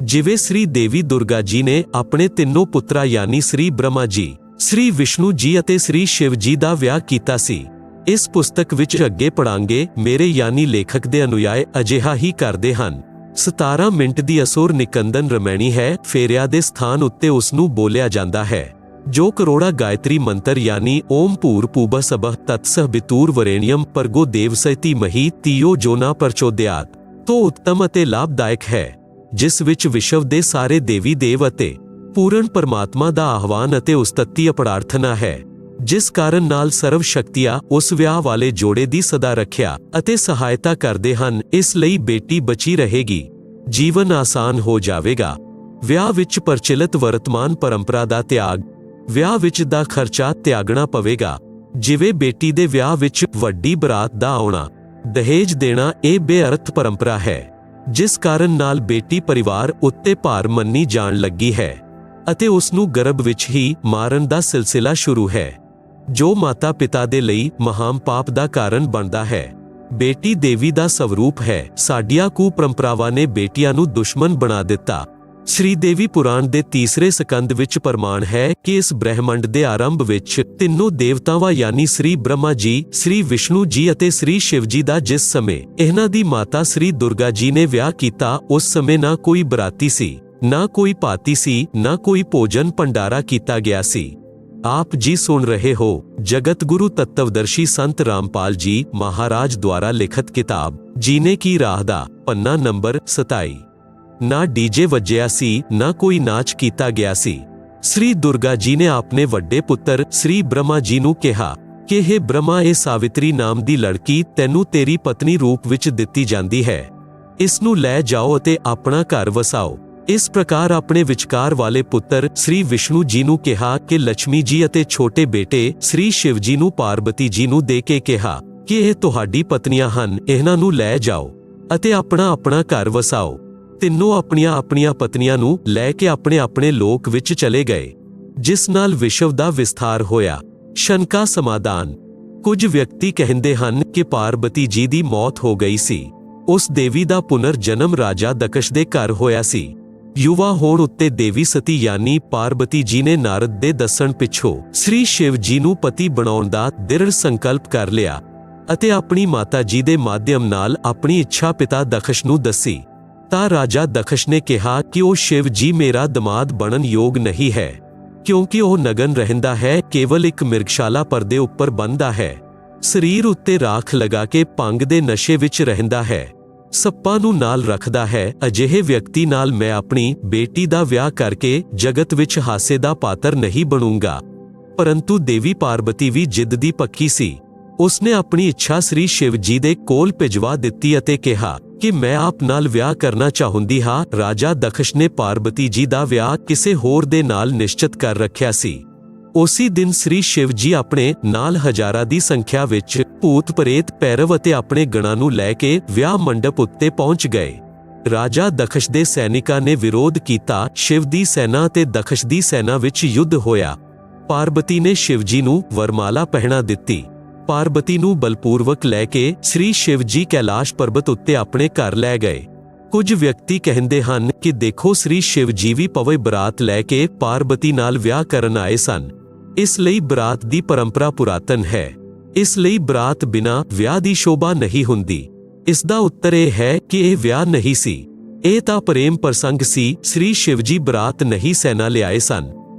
ਜਿਵੇਂ ਸ੍ਰੀ ਦੇਵੀ ਦੁਰਗਾ ਜੀ ਨੇ ਆਪਣੇ ਤਿੰਨੋਂ ਪੁੱਤਰਾਂ ਯਾਨੀ ਸ੍ਰੀ ਬ੍ਰਹਮਾ ਜੀ, ਸ੍ਰੀ ਵਿਸ਼ਨੂੰ ਜੀ ਅਤੇ ਸ੍ਰੀ ਸ਼ਿਵ ਜੀ ਦਾ ਵਿਆਹ ਕੀਤਾ ਸੀ। ਇਸ ਪੁਸਤਕ ਵਿੱਚ ਅੱਗੇ ਪੜਾਂਗੇ। ਮੇਰੇ ਯਾਨੀ ਲੇਖਕ ਦੇ ਅਨੁਯਾਈ ਅਜਿਹਾ ਹੀ ਕਰਦੇ ਹਨ। 17 ਮਿੰਟ ਦੀ ਅਸੁਰ ਨਿਕੰਦਨ ਰਮੈਣੀ ਹੈ। ਫੇਰਿਆਂ ਦੇ ਸਥਾਨ ਉੱਤੇ ਉਸ ਨੂੰ ਬੋਲਿਆ ਜਾਂਦਾ ਹੈ, ਜੋ ਕਰੋੜਾ ਗਾਇਤਰੀ ਮੰਤਰ ਯਾਨੀ ਓਮ ਭੂਰ ਭੁਵ ਸਵਹ ਤਤਸਹ ਬਿਤੂਰ ਵਰੇਣਿਯਮ ਭਰਗੋ ਦੇਵਸੈ ਮਹੀ ਤੀਓ ਜੋਨਾ ਪ੍ਰਚੋਦਿਆਤ ਤੋਂ ਉੱਤਮ ਅਤੇ ਲਾਭਦਾਇਕ ਹੈ, ਜਿਸ ਵਿੱਚ ਵਿਸ਼ਵ ਦੇ ਸਾਰੇ ਦੇਵੀ ਦੇਵ ਅਤੇ ਪੂਰਨ ਪਰਮਾਤਮਾ ਦਾ ਆਹਵਾਨ ਅਤੇ ਉਸਤਤੀ ਪ੍ਰਾਰਥਨਾ ਹੈ, ਜਿਸ ਕਾਰਨ ਨਾਲ ਸਰਵ ਸ਼ਕਤੀਆਂ ਉਸ ਵਿਆਹ ਵਾਲੇ ਜੋੜੇ ਦੀ ਸਦਾ ਰੱਖਿਆ ਅਤੇ ਸਹਾਇਤਾ ਕਰਦੇ ਹਨ। ਇਸ ਲਈ ਬੇਟੀ ਬਚੀ ਰਹੇਗੀ, ਜੀਵਨ ਆਸਾਨ ਹੋ ਜਾਵੇਗਾ। ਵਿਆਹ ਵਿੱਚ ਪ੍ਰਚਲਿਤ ਵਰਤਮਾਨ ਪਰੰਪਰਾ ਦਾ ਤਿਆਗ। ਵਿਆਹ ਵਿੱਚ ਦਾ ਖਰਚਾ ਤਿਆਗਣਾ ਪਵੇਗਾ, ਜਿਵੇਂ ਬੇਟੀ ਦੇ ਵਿਆਹ ਵਿੱਚ ਵੱਡੀ ਬਰਾਤ ਦਾ ਆਉਣਾ, ਦਹੇਜ ਦੇਣਾ। ਇਹ ਬੇਅਰਥ ਪਰੰਪਰਾ ਹੈ, ਜਿਸ ਕਾਰਨ ਨਾਲ ਬੇਟੀ ਪਰਿਵਾਰ ਉੱਤੇ ਭਾਰ ਮੰਨੀ ਜਾਣ ਲੱਗੀ ਹੈ ਅਤੇ ਉਸ ਨੂੰ ਗਰਭ ਵਿੱਚ ਹੀ ਮਾਰਨ ਦਾ ਸਿਲਸਿਲਾ ਸ਼ੁਰੂ ਹੈ, ਜੋ ਮਾਤਾ ਪਿਤਾ ਦੇ ਲਈ ਮਹਾਨ ਪਾਪ ਦਾ ਕਾਰਨ ਬਣਦਾ ਹੈ। ਬੇਟੀ ਦੇਵੀ ਦਾ ਸਵਰੂਪ ਹੈ। ਸਾਡੀਆਂ ਕੁਪਰੰਪਰਾਵਾਂ ਨੇ ਬੇਟੀਆਂ ਨੂੰ ਦੁਸ਼ਮਣ ਬਣਾ ਦਿੱਤਾ। ਸ਼੍ਰੀ ਦੇਵੀ ਪੁਰਾਣ ਦੇ ਤੀਸਰੇ ਸਕੰਦ ਵਿੱਚ ਪ੍ਰਮਾਣ ਹੈ ਕਿ ਇਸ ਬ੍ਰਹਿਮੰਡ ਦੇ ਆਰੰਭ ਵਿੱਚ ਤਿੰਨੋਂ ਦੇਵਤਾਵਾਂ ਯਾਨੀ ਸ੍ਰੀ ਬ੍ਰਹਮਾ ਜੀ, ਸ੍ਰੀ ਵਿਸ਼ਨੂੰ ਜੀ ਅਤੇ ਸ੍ਰੀ ਸ਼ਿਵ ਜੀ ਦਾ ਜਿਸ ਸਮੇਂ ਇਹਨਾਂ ਦੀ ਮਾਤਾ ਸ੍ਰੀ ਦੁਰਗਾ ਜੀ ਨੇ ਵਿਆਹ ਕੀਤਾ, ਉਸ ਸਮੇਂ ਨਾ ਕੋਈ ਬਰਾਤੀ ਸੀ, ਨਾ ਕੋਈ ਭਾਤੀ ਸੀ, ਨਾ ਕੋਈ ਭੋਜਨ ਭੰਡਾਰਾ ਕੀਤਾ ਗਿਆ ਸੀ। आप जी सुन रहे हो जगत गुरु तत्वदर्शी संत रामपाल जी महाराज द्वारा लिखित किताब जीने की राह दा पन्ना नंबर 27। ना डीजे वज्जिया सी, ना कोई नाच कीता गया सी। श्री दुर्गा जी ने अपने वड्डे पुत्र श्री ब्रह्मा जी नू कहा कि हे ब्रह्मा, ये सावित्री नाम दी लड़की तैनू तेरी पत्नी रूप विच दित्ती जांदी है, इस नू लै जाओ अते अपना घर वसाओ। ਇਸ ਪ੍ਰਕਾਰ ਆਪਣੇ ਵਿਚਕਾਰ ਵਾਲੇ ਪੁੱਤਰ ਸ੍ਰੀ ਵਿਸ਼ਨੂੰ ਜੀ ਨੂੰ ਕਿਹਾ ਕਿ ਲక్ష్ਮੀ ਜੀ ਅਤੇ ਛੋਟੇ ਬੇਟੇ ਸ੍ਰੀ ਸ਼ਿਵ ਜੀ ਨੂੰ ਪਾਰਬਤੀ ਜੀ ਨੂੰ ਦੇ ਕੇ ਕਿਹਾ ਕਿ ਇਹ ਤੁਹਾਡੀ ਪਤਨੀਆਂ ਹਨ, ਇਹਨਾਂ ਨੂੰ ਲੈ ਜਾਓ ਅਤੇ ਆਪਣਾ ਆਪਣਾ ਘਰ ਵਸਾਓ। ਤਿੰਨੋਂ ਆਪਣੀਆਂ ਆਪਣੀਆਂ ਪਤਨੀਆਂ ਨੂੰ ਲੈ ਕੇ ਆਪਣੇ ਆਪਣੇ ਲੋਕ ਵਿੱਚ ਚਲੇ ਗਏ, ਜਿਸ ਨਾਲ ਵਿਸ਼ਵ ਦਾ ਵਿਸਥਾਰ ਹੋਇਆ। ਸ਼ੰਕਾ ਸਮਾਧਾਨ। ਕੁਝ ਵਿਅਕਤੀ ਕਹਿੰਦੇ ਹਨ ਕਿ ਪਾਰਬਤੀ ਜੀ ਦੀ ਮੌਤ ਹੋ ਗਈ ਸੀ। ਉਸ ਦੇਵੀ ਦਾ ਪੁਨਰ ਜਨਮ ਰਾਜਾ ਦਕਸ਼ ਦੇ ਘਰ ਹੋਇਆ ਸੀ। ਯੁਵਾ ਹੋਣ ਉੱਤੇ ਦੇਵੀ ਸਤੀ ਯਾਨੀ ਪਾਰਬਤੀ ਜੀ ਨੇ ਨਾਰਦ ਦੇ ਦੱਸਣ ਪਿੱਛੋਂ ਸ੍ਰੀ ਸ਼ਿਵ ਜੀ ਨੂੰ ਪਤੀ ਬਣਾਉਣ ਦਾ ਦ੍ਰਿੜ ਸੰਕਲਪ ਕਰ ਲਿਆ ਅਤੇ ਆਪਣੀ ਮਾਤਾ ਜੀ ਦੇ ਮਾਧਿਅਮ ਨਾਲ ਆਪਣੀ ਇੱਛਾ ਪਿਤਾ ਦਕਸ਼ ਨੂੰ ਦੱਸੀ। ਤਾਂ ਰਾਜਾ ਦਕਸ਼ ਨੇ ਕਿਹਾ ਕਿ ਉਹ ਸ਼ਿਵ ਜੀ ਮੇਰਾ ਦਮਾਦ ਬਣਨ ਯੋਗ ਨਹੀਂ ਹੈ, ਕਿਉਂਕਿ ਉਹ ਨਗਨ ਰਹਿੰਦਾ ਹੈ, ਕੇਵਲ ਇੱਕ ਮਿਰਗਸ਼ਾਲਾ ਪਰਦੇ ਉੱਪਰ ਬੰਨ੍ਹਦਾ ਹੈ, ਸਰੀਰ ਉੱਤੇ ਰਾਖ ਲਗਾ ਕੇ ਭੰਗ ਦੇ ਨਸ਼ੇ ਵਿੱਚ ਰਹਿੰਦਾ ਹੈ, ਸੱਪਾਂ ਨੂੰ ਨਾਲ ਰੱਖਦਾ ਹੈ। ਅਜਿਹੇ ਵਿਅਕਤੀ ਨਾਲ ਮੈਂ ਆਪਣੀ ਬੇਟੀ ਦਾ ਵਿਆਹ ਕਰਕੇ ਜਗਤ ਵਿੱਚ ਹਾਸੇ ਦਾ ਪਾਤਰ ਨਹੀਂ ਬਣੂੰਗਾ। ਪਰੰਤੂ ਦੇਵੀ ਪਾਰਬਤੀ ਵੀ ਜਿੱਦ ਦੀ ਪੱਕੀ ਸੀ। ਉਸਨੇ ਆਪਣੀ ਇੱਛਾ ਸ੍ਰੀ ਸ਼ਿਵ ਜੀ ਦੇ ਕੋਲ ਭਿਜਵਾ ਦਿੱਤੀ ਅਤੇ ਕਿਹਾ ਕਿ ਮੈਂ ਆਪ ਨਾਲ ਵਿਆਹ ਕਰਨਾ ਚਾਹੁੰਦੀ ਹਾਂ। ਰਾਜਾ ਦਕਸ਼ ਨੇ ਪਾਰਬਤੀ ਜੀ ਦਾ ਵਿਆਹ ਕਿਸੇ ਹੋਰ ਦੇ ਨਾਲ ਨਿਸ਼ਚਿਤ ਕਰ ਰੱਖਿਆ ਸੀ। ਉਸੇ ਦਿਨ ਸ੍ਰੀ ਸ਼ਿਵ ਜੀ ਆਪਣੇ ਨਾਲ ਹਜ਼ਾਰਾਂ ਦੀ ਸੰਖਿਆ ਵਿੱਚ ਭੂਤ ਪ੍ਰੇਤ ਭੈਰਵ ਅਤੇ ਆਪਣੇ ਗਣਾਂ ਨੂੰ ਲੈ ਕੇ ਵਿਆਹ ਮੰਡਪ ਉੱਤੇ ਪਹੁੰਚ ਗਏ। ਰਾਜਾ ਦਕਸ਼ ਦੇ ਸੈਨਿਕਾਂ ਨੇ ਵਿਰੋਧ ਕੀਤਾ। ਸ਼ਿਵ ਦੀ ਸੈਨਾ ਅਤੇ ਦਕਸ਼ ਦੀ ਸੈਨਾ ਵਿੱਚ ਯੁੱਧ ਹੋਇਆ। ਪਾਰਬਤੀ ਨੇ ਸ਼ਿਵ ਜੀ ਨੂੰ ਵਰਮਾਲਾ ਪਹਿਨਾ ਦਿੱਤੀ। ਪਾਰਬਤੀ ਨੂੰ ਬਲਪੂਰਵਕ ਲੈ ਕੇ ਸ੍ਰੀ ਸ਼ਿਵ ਜੀ ਕੈਲਾਸ਼ ਪਰਬਤ ਉੱਤੇ ਆਪਣੇ ਘਰ ਲੈ ਗਏ। ਕੁਝ ਵਿਅਕਤੀ ਕਹਿੰਦੇ ਹਨ ਕਿ ਦੇਖੋ ਸ੍ਰੀ ਸ਼ਿਵ ਜੀ ਵੀ ਪਵੇ ਬਰਾਤ ਲੈ ਕੇ ਪਾਰਬਤੀ ਨਾਲ ਵਿਆਹ ਕਰਨ ਆਏ ਸਨ। ਇਸ ਲਈ ਬਰਾਤ ਦੀ ਪਰੰਪਰਾ ਪੁਰਾਤਨ ਹੈ। ਇਸ ਲਈ ਬਰਾਤ ਬਿਨਾਂ ਵਿਆਹ ਦੀ ਸ਼ੋਭਾ ਨਹੀਂ ਹੁੰਦੀ। ਇਸ ਦਾ ਉੱਤਰ ਇਹ ਹੈ ਕਿ ਇਹ ਵਿਆਹ ਨਹੀਂ ਸੀ, ਇਹ ਤਾਂ ਪ੍ਰੇਮ ਪ੍ਰਸੰਗ ਸੀ। ਸ੍ਰੀ ਸ਼ਿਵ ਜੀ ਬਰਾਤ ਨਹੀਂ ਸੈਨਾ ਲਿਆਏ ਸਨ।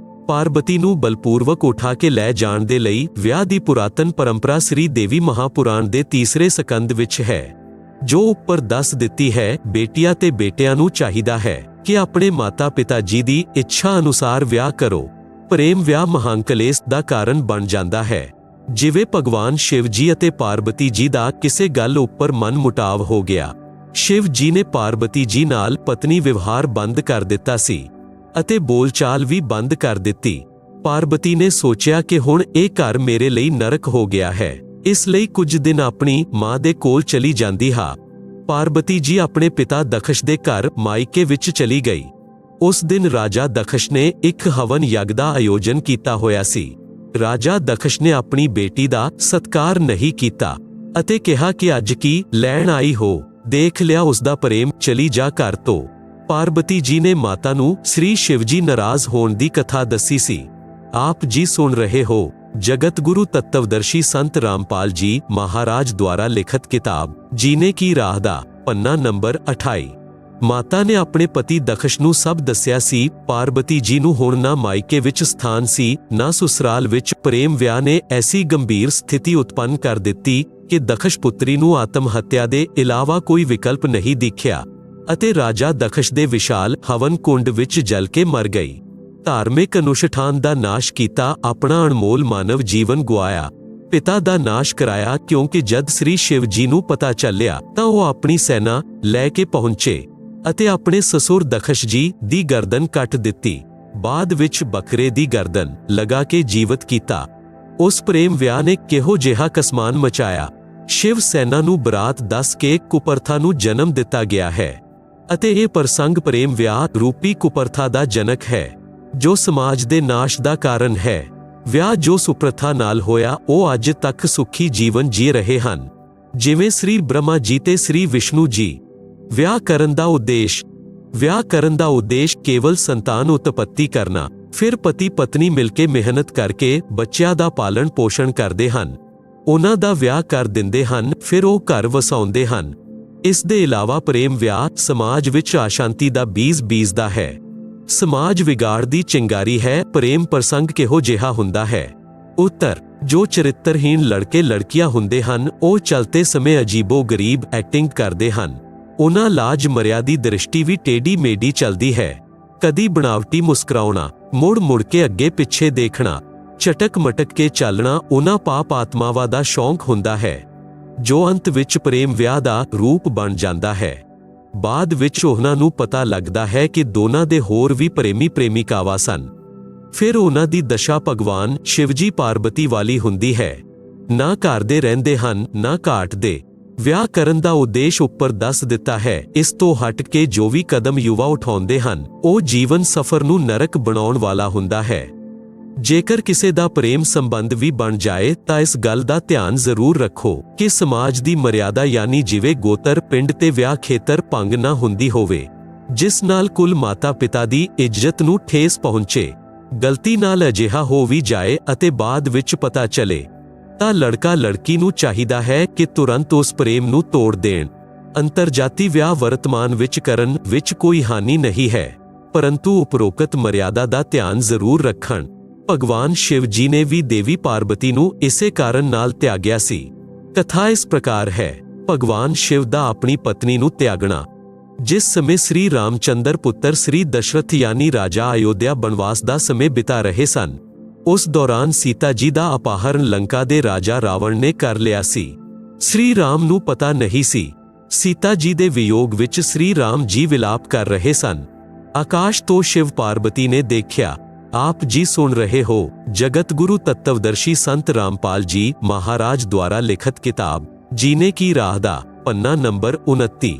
ਪਾਰਬਤੀ ਨੂੰ ਬਲਪੂਰਵਕ ਉਠਾ ਕੇ ਲੈ ਜਾਣ ਦੇ ਲਈ ਵਿਆਹ ਦੀ ਪੁਰਾਤਨ ਪਰੰਪਰਾ ਸ੍ਰੀ ਦੇਵੀ ਮਹਾਪੁਰਾਣ ਦੇ ਤੀਸਰੇ ਸਕੰਦ ਵਿੱਚ ਹੈ, ਜੋ ਉੱਪਰ ਦੱਸ ਦਿੱਤੀ ਹੈ। ਬੇਟੀਆਂ ਤੇ ਬੇਟਿਆਂ ਨੂੰ ਚਾਹੀਦਾ ਹੈ ਕਿ ਆਪਣੇ ਮਾਤਾ ਪਿਤਾ ਜੀ ਦੀ ਇੱਛਾ ਅਨੁਸਾਰ ਵਿਆਹ ਕਰੋ। ਪ੍ਰੇਮ ਵਿਆਹ ਮਹਾਂਕਲੇਸ਼ ਦਾ ਕਾਰਨ ਬਣ ਜਾਂਦਾ ਹੈ। ਜਿਵੇਂ ਭਗਵਾਨ ਸ਼ਿਵ ਜੀ ਅਤੇ ਪਾਰਬਤੀ ਜੀ ਦਾ ਕਿਸੇ ਗੱਲ ਉੱਪਰ ਮਨ ਮੁਟਾਵ ਹੋ ਗਿਆ। ਸ਼ਿਵ ਜੀ ਨੇ ਪਾਰਬਤੀ ਜੀ ਨਾਲ ਪਤਨੀ ਵਿਵਹਾਰ ਬੰਦ ਕਰ ਦਿੱਤਾ ਸੀ ਅਤੇ ਬੋਲਚਾਲ ਵੀ ਬੰਦ ਕਰ ਦਿੱਤੀ। ਪਾਰਬਤੀ ਨੇ ਸੋਚਿਆ ਕਿ ਹੁਣ ਇਹ ਘਰ ਮੇਰੇ ਲਈ ਨਰਕ ਹੋ ਗਿਆ ਹੈ, ਇਸ ਲਈ ਕੁਝ ਦਿਨ ਆਪਣੀ ਮਾਂ ਦੇ ਕੋਲ ਚਲੀ ਜਾਂਦੀ ਹਾਂ। ਪਾਰਬਤੀ ਜੀ ਆਪਣੇ ਪਿਤਾ ਦਕਸ਼ ਦੇ ਘਰ ਮਾਇਕੇ ਵਿੱਚ ਚਲੀ ਗਈ। ਉਸ ਦਿਨ ਰਾਜਾ ਦਕਸ਼ ਨੇ ਇੱਕ ਹਵਨ ਯੱਗ ਦਾ ਆਯੋਜਨ ਕੀਤਾ ਹੋਇਆ ਸੀ। ਰਾਜਾ ਦਕਸ਼ ਨੇ ਆਪਣੀ ਬੇਟੀ ਦਾ ਸਤਿਕਾਰ ਨਹੀਂ ਕੀਤਾ ਅਤੇ ਕਿਹਾ ਕਿ ਅੱਜ ਕੀ ਲੈਣ ਆਈ ਹੋ, ਦੇਖ ਲਿਆ ਉਸਦਾ ਪ੍ਰੇਮ, ਚਲੀ ਜਾ ਘਰ ਤੋਂ। ਪਾਰਬਤੀ ਜੀ ਨੇ ਮਾਤਾ ਨੂੰ ਸ੍ਰੀ ਸ਼ਿਵ ਜੀ ਨਾਰਾਜ਼ ਹੋਣ ਦੀ ਕਥਾ ਦੱਸੀ ਸੀ। ਆਪ ਜੀ ਸੁਣ ਰਹੇ ਹੋ ਜਗਤ ਗੁਰੂ ਤੱਤਵਦਰਸ਼ੀ ਸੰਤ ਰਾਮਪਾਲ ਜੀ ਮਹਾਰਾਜ ਦੁਆਰਾ ਲਿਖਤ ਕਿਤਾਬ ਜੀਨੇ ਕੀ ਰਾਹ ਦਾ ਪੰਨਾ ਨੰਬਰ 28। ਮਾਤਾ ਨੇ ਆਪਣੇ ਪਤੀ ਦਕਸ਼ ਨੂੰ ਸਭ ਦੱਸਿਆ ਸੀ। ਪਾਰਬਤੀ ਜੀ ਨੂੰ ਹੁਣ ਨਾ ਮਾਇਕੇ ਵਿੱਚ ਸਥਾਨ ਸੀ, ਨਾ ਸੁਸਰਾਲ ਵਿੱਚ। ਪ੍ਰੇਮ ਵਿਆਹ ਨੇ ਐਸੀ ਗੰਭੀਰ ਸਥਿਤੀ ਉਤਪੰਨ ਕਰ ਦਿੱਤੀ ਕਿ ਦਕਸ਼ ਪੁੱਤਰੀ ਨੂੰ ਆਤਮ ਹੱਤਿਆ ਦੇ ਇਲਾਵਾ ਕੋਈ ਵਿਕਲਪ ਨਹੀਂ ਦਿਖਿਆ ਅਤੇ ਰਾਜਾ ਦਕਸ਼ ਦੇ ਵਿਸ਼ਾਲ ਹਵਨ ਕੁੰਡ ਵਿੱਚ ਜਲ ਕੇ ਮਰ ਗਈ। ਧਾਰਮਿਕ ਅਨੁਸ਼ਠਾਨ ਦਾ ਨਾਸ਼ ਕੀਤਾ, ਆਪਣਾ ਅਣਮੋਲ ਮਾਨਵ ਜੀਵਨ ਗੁਆਇਆ, ਪਿਤਾ ਦਾ ਨਾਸ਼ ਕਰਾਇਆ। ਕਿਉਂਕਿ ਜਦ ਸ੍ਰੀ ਸ਼ਿਵ ਜੀ ਨੂੰ ਪਤਾ ਚੱਲਿਆ ਤਾਂ ਉਹ ਆਪਣੀ ਸੈਨਾ ਲੈ ਕੇ ਪਹੁੰਚੇ ਅਤੇ ਆਪਣੇ ਸਸੁਰ ਦਕਸ਼ ਜੀ ਦੀ ਗਰਦਨ ਕੱਟ ਦਿੱਤੀ। ਬਾਅਦ ਵਿੱਚ ਬੱਕਰੇ ਦੀ ਗਰਦਨ ਲਗਾ ਕੇ ਜੀਵਤ ਕੀਤਾ। ਉਸ ਪ੍ਰੇਮ ਵਿਆਹ ਨੇ ਕਿਹੋ ਜਿਹਾ ਕਸਮਾਨ ਮਚਾਇਆ। ਸ਼ਿਵ ਸੈਨਾ ਨੂੰ ਬਰਾਤ ਦੱਸ ਕੇ ਕੁਪਰਥਾ ਨੂੰ ਜਨਮ ਦਿੱਤਾ ਗਿਆ ਹੈ ਅਤੇ ਇਹ ਪ੍ਰਸੰਗ ਪ੍ਰੇਮ ਵਿਆਹ ਰੂਪੀ ਕੁਪਰਥਾ ਦਾ ਜਨਕ ਹੈ, ਜੋ ਸਮਾਜ ਦੇ ਨਾਸ਼ ਦਾ ਕਾਰਨ ਹੈ। ਵਿਆਹ ਜੋ ਸੁਪ੍ਰਥਾ ਨਾਲ ਹੋਇਆ, ਉਹ ਅੱਜ ਤੱਕ ਸੁਖੀ ਜੀਵਨ ਜੀ ਰਹੇ ਹਨ। ਜਿਵੇਂ ਸ੍ਰੀ ਬ੍ਰਹਮਾ ਜੀ ਤੇ ਸ੍ਰੀ ਵਿਸ਼ਨੂੰ ਜੀ। ਵਿਆਹ ਕਰਨ ਦਾ ਉਦੇਸ਼ ਕੇਵਲ ਸੰਤਾਨ ਉਤਪੱਤੀ ਕਰਨਾ। ਫਿਰ ਪਤੀ ਪਤਨੀ ਮਿਲ ਕੇ ਮਿਹਨਤ ਕਰਕੇ ਬੱਚਿਆਂ ਦਾ ਪਾਲਣ ਪੋਸ਼ਣ ਕਰਦੇ ਹਨ। ਉਹਨਾਂ ਦਾ ਵਿਆਹ ਕਰ ਦਿੰਦੇ ਹਨ, ਫਿਰ ਉਹ ਘਰ ਵਸਾਉਂਦੇ ਹਨ। ਇਸ ਦੇ ਇਲਾਵਾ ਪ੍ਰੇਮ ਵਿਆਹ ਸਮਾਜ ਵਿੱਚ ਅਸ਼ਾਂਤੀ ਦਾ ਬੀਜ ਬੀਜਦਾ ਹੈ। ਸਮਾਜ ਵਿਗਾੜ ਦੀ ਚਿੰਗਾਰੀ ਹੈ। ਪ੍ਰੇਮ ਪ੍ਰਸੰਗ ਕਿਹੋ ਜਿਹਾ ਹੁੰਦਾ ਹੈ? ਉੱਤਰ, ਜੋ ਚਰਿੱਤਰਹੀਣ ਲੜਕੇ ਲੜਕੀਆਂ ਹੁੰਦੇ ਹਨ, ਉਹ ਚਲਤੇ ਸਮੇਂ ਅਜੀਬੋ ਗਰੀਬ ਐਕਟਿੰਗ ਕਰਦੇ ਹਨ। ਉਹਨਾਂ ਲਾਜ ਮਰਿਆਦੀ ਦ੍ਰਿਸ਼ਟੀ ਵੀ ਟੇਢੀ ਮੇਢੀ ਚਲਦੀ ਹੈ। ਕਦੀ ਬਣਾਵਟੀ ਮੁਸਕਰਾਉਣਾ, ਮੁੜ ਮੁੜ ਕੇ ਅੱਗੇ ਪਿੱਛੇ ਦੇਖਣਾ, ਚਟਕ ਮਟਕ ਕੇ ਚੱਲਣਾ ਉਹਨਾਂ ਪਾਪ ਆਤਮਾਵਾਂ ਦਾ ਸ਼ੌਂਕ ਹੁੰਦਾ ਹੈ, ਜੋ ਅੰਤ ਵਿੱਚ ਪ੍ਰੇਮ ਵਿਆਹ ਦਾ ਰੂਪ ਬਣ ਜਾਂਦਾ ਹੈ। ਬਾਅਦ ਵਿੱਚ ਉਹਨਾਂ ਨੂੰ ਪਤਾ ਲੱਗਦਾ ਹੈ ਕਿ ਦੋਨਾਂ ਦੇ ਹੋਰ ਵੀ ਪ੍ਰੇਮੀ ਪ੍ਰੇਮਿਕਾਵਾਂ ਸਨ। ਫਿਰ ਉਹਨਾਂ ਦੀ ਦਸ਼ਾ ਭਗਵਾਨ ਸ਼ਿਵਜੀ ਪਾਰਬਤੀ ਵਾਲੀ ਹੁੰਦੀ ਹੈ। ਨਾ ਘਰ ਦੇ ਰਹਿੰਦੇ ਹਨ ਨਾ ਘਾਟ ਦੇ। ਵਿਆਹ ਕਰਨ ਦਾ ਉਦੇਸ਼ ਉੱਪਰ ਦੱਸ ਦਿੱਤਾ ਹੈ। ਇਸ ਤੋਂ ਹਟ ਕੇ ਜੋ ਵੀ ਕਦਮ ਯੁਵਾ ਉਠਾਉਂਦੇ ਹਨ ਉਹ ਜੀਵਨ ਸਫ਼ਰ ਨੂੰ ਨਰਕ ਬਣਾਉਣ ਵਾਲਾ ਹੁੰਦਾ ਹੈ। ਜੇਕਰ ਕਿਸੇ ਦਾ ਪ੍ਰੇਮ ਸੰਬੰਧ ਵੀ ਬਣ ਜਾਏ ਤਾਂ ਇਸ ਗੱਲ ਦਾ ਧਿਆਨ ਜ਼ਰੂਰ ਰੱਖੋ ਕਿ ਸਮਾਜ ਦੀ ਮਰਿਆਦਾ ਯਾਨੀ ਜਿਵੇਂ ਗੋਤਰ, ਪਿੰਡ ਤੇ ਵਿਆਹ ਖੇਤਰ ਭੰਗ ਨਾ ਹੁੰਦੀ ਹੋਵੇ, ਜਿਸ ਨਾਲ ਕੁੱਲ ਮਾਤਾ ਪਿਤਾ ਦੀ ਇੱਜ਼ਤ ਨੂੰ ਠੇਸ ਪਹੁੰਚੇ। ਗਲਤੀ ਨਾਲ ਅਜਿਹਾ ਹੋ ਵੀ ਜਾਏ ਅਤੇ ਬਾਅਦ ਵਿੱਚ ਪਤਾ ਚੱਲੇ ਤਾਂ ਲੜਕਾ ਲੜਕੀ ਨੂੰ ਚਾਹੀਦਾ ਹੈ ਕਿ ਤੁਰੰਤ ਉਸ ਪ੍ਰੇਮ ਨੂੰ ਤੋੜ ਦੇਣ। ਅੰਤਰਜਾਤੀ ਵਿਆਹ ਵਰਤਮਾਨ ਵਿੱਚ ਕਰਨ ਵਿੱਚ ਕੋਈ ਹਾਨੀ ਨਹੀਂ ਹੈ, ਪਰੰਤੂ ਉਪਰੋਕਤ ਮਰਿਆਦਾ ਦਾ ਧਿਆਨ ਜ਼ਰੂਰ ਰੱਖਣ। ਭਗਵਾਨ ਸ਼ਿਵ ਜੀ ਨੇ ਵੀ ਦੇਵੀ ਪਾਰਬਤੀ ਨੂੰ ਇਸੇ ਕਾਰਨ ਨਾਲ ਤਿਆਗਿਆ ਸੀ। ਕਥਾ ਇਸ ਪ੍ਰਕਾਰ ਹੈ। ਭਗਵਾਨ ਸ਼ਿਵ ਦਾ ਆਪਣੀ ਪਤਨੀ ਨੂੰ ਤਿਆਗਣਾ। ਜਿਸ ਸਮੇਂ ਸ੍ਰੀ ਰਾਮਚੰਦਰ ਪੁੱਤਰ ਸ੍ਰੀ ਦਸ਼ਰਥ ਯਾਨੀ ਰਾਜਾ ਅਯੋਧਿਆ ਬਨਵਾਸ ਦਾ ਸਮੇਂ ਬਿਤਾ ਰਹੇ ਸਨ, ਉਸ ਦੌਰਾਨ ਸੀਤਾ ਜੀ ਦਾ ਅਪਹਰਨ ਲੰਕਾ ਦੇ ਰਾਜਾ ਰਾਵਣ ਨੇ ਕਰ ਲਿਆ ਸੀ। ਸ੍ਰੀ ਰਾਮ ਨੂੰ ਪਤਾ ਨਹੀਂ ਸੀ। ਸੀਤਾ ਜੀ ਦੇ ਵਿਯੋਗ ਵਿੱਚ ਸ੍ਰੀ ਰਾਮ ਜੀ ਵਿਲਾਪ ਕਰ ਰਹੇ ਸਨ। ਆਕਾਸ਼ ਤੋਂ ਸ਼ਿਵ ਪਾਰਬਤੀ ਨੇ ਦੇਖਿਆ। ਆਪ ਜੀ ਸੁਣ ਰਹੇ ਹੋ ਜਗਤ ਗੁਰੂ ਤੱਤਵਦਰਸ਼ੀ ਸੰਤ ਰਾਮਪਾਲ ਜੀ ਮਹਾਰਾਜ ਦੁਆਰਾ ਲਿਖਤ ਕਿਤਾਬ ਜੀਨੇ ਕੀ ਰਾਹ ਦਾ ਪੰਨਾ ਨੰਬਰ 29।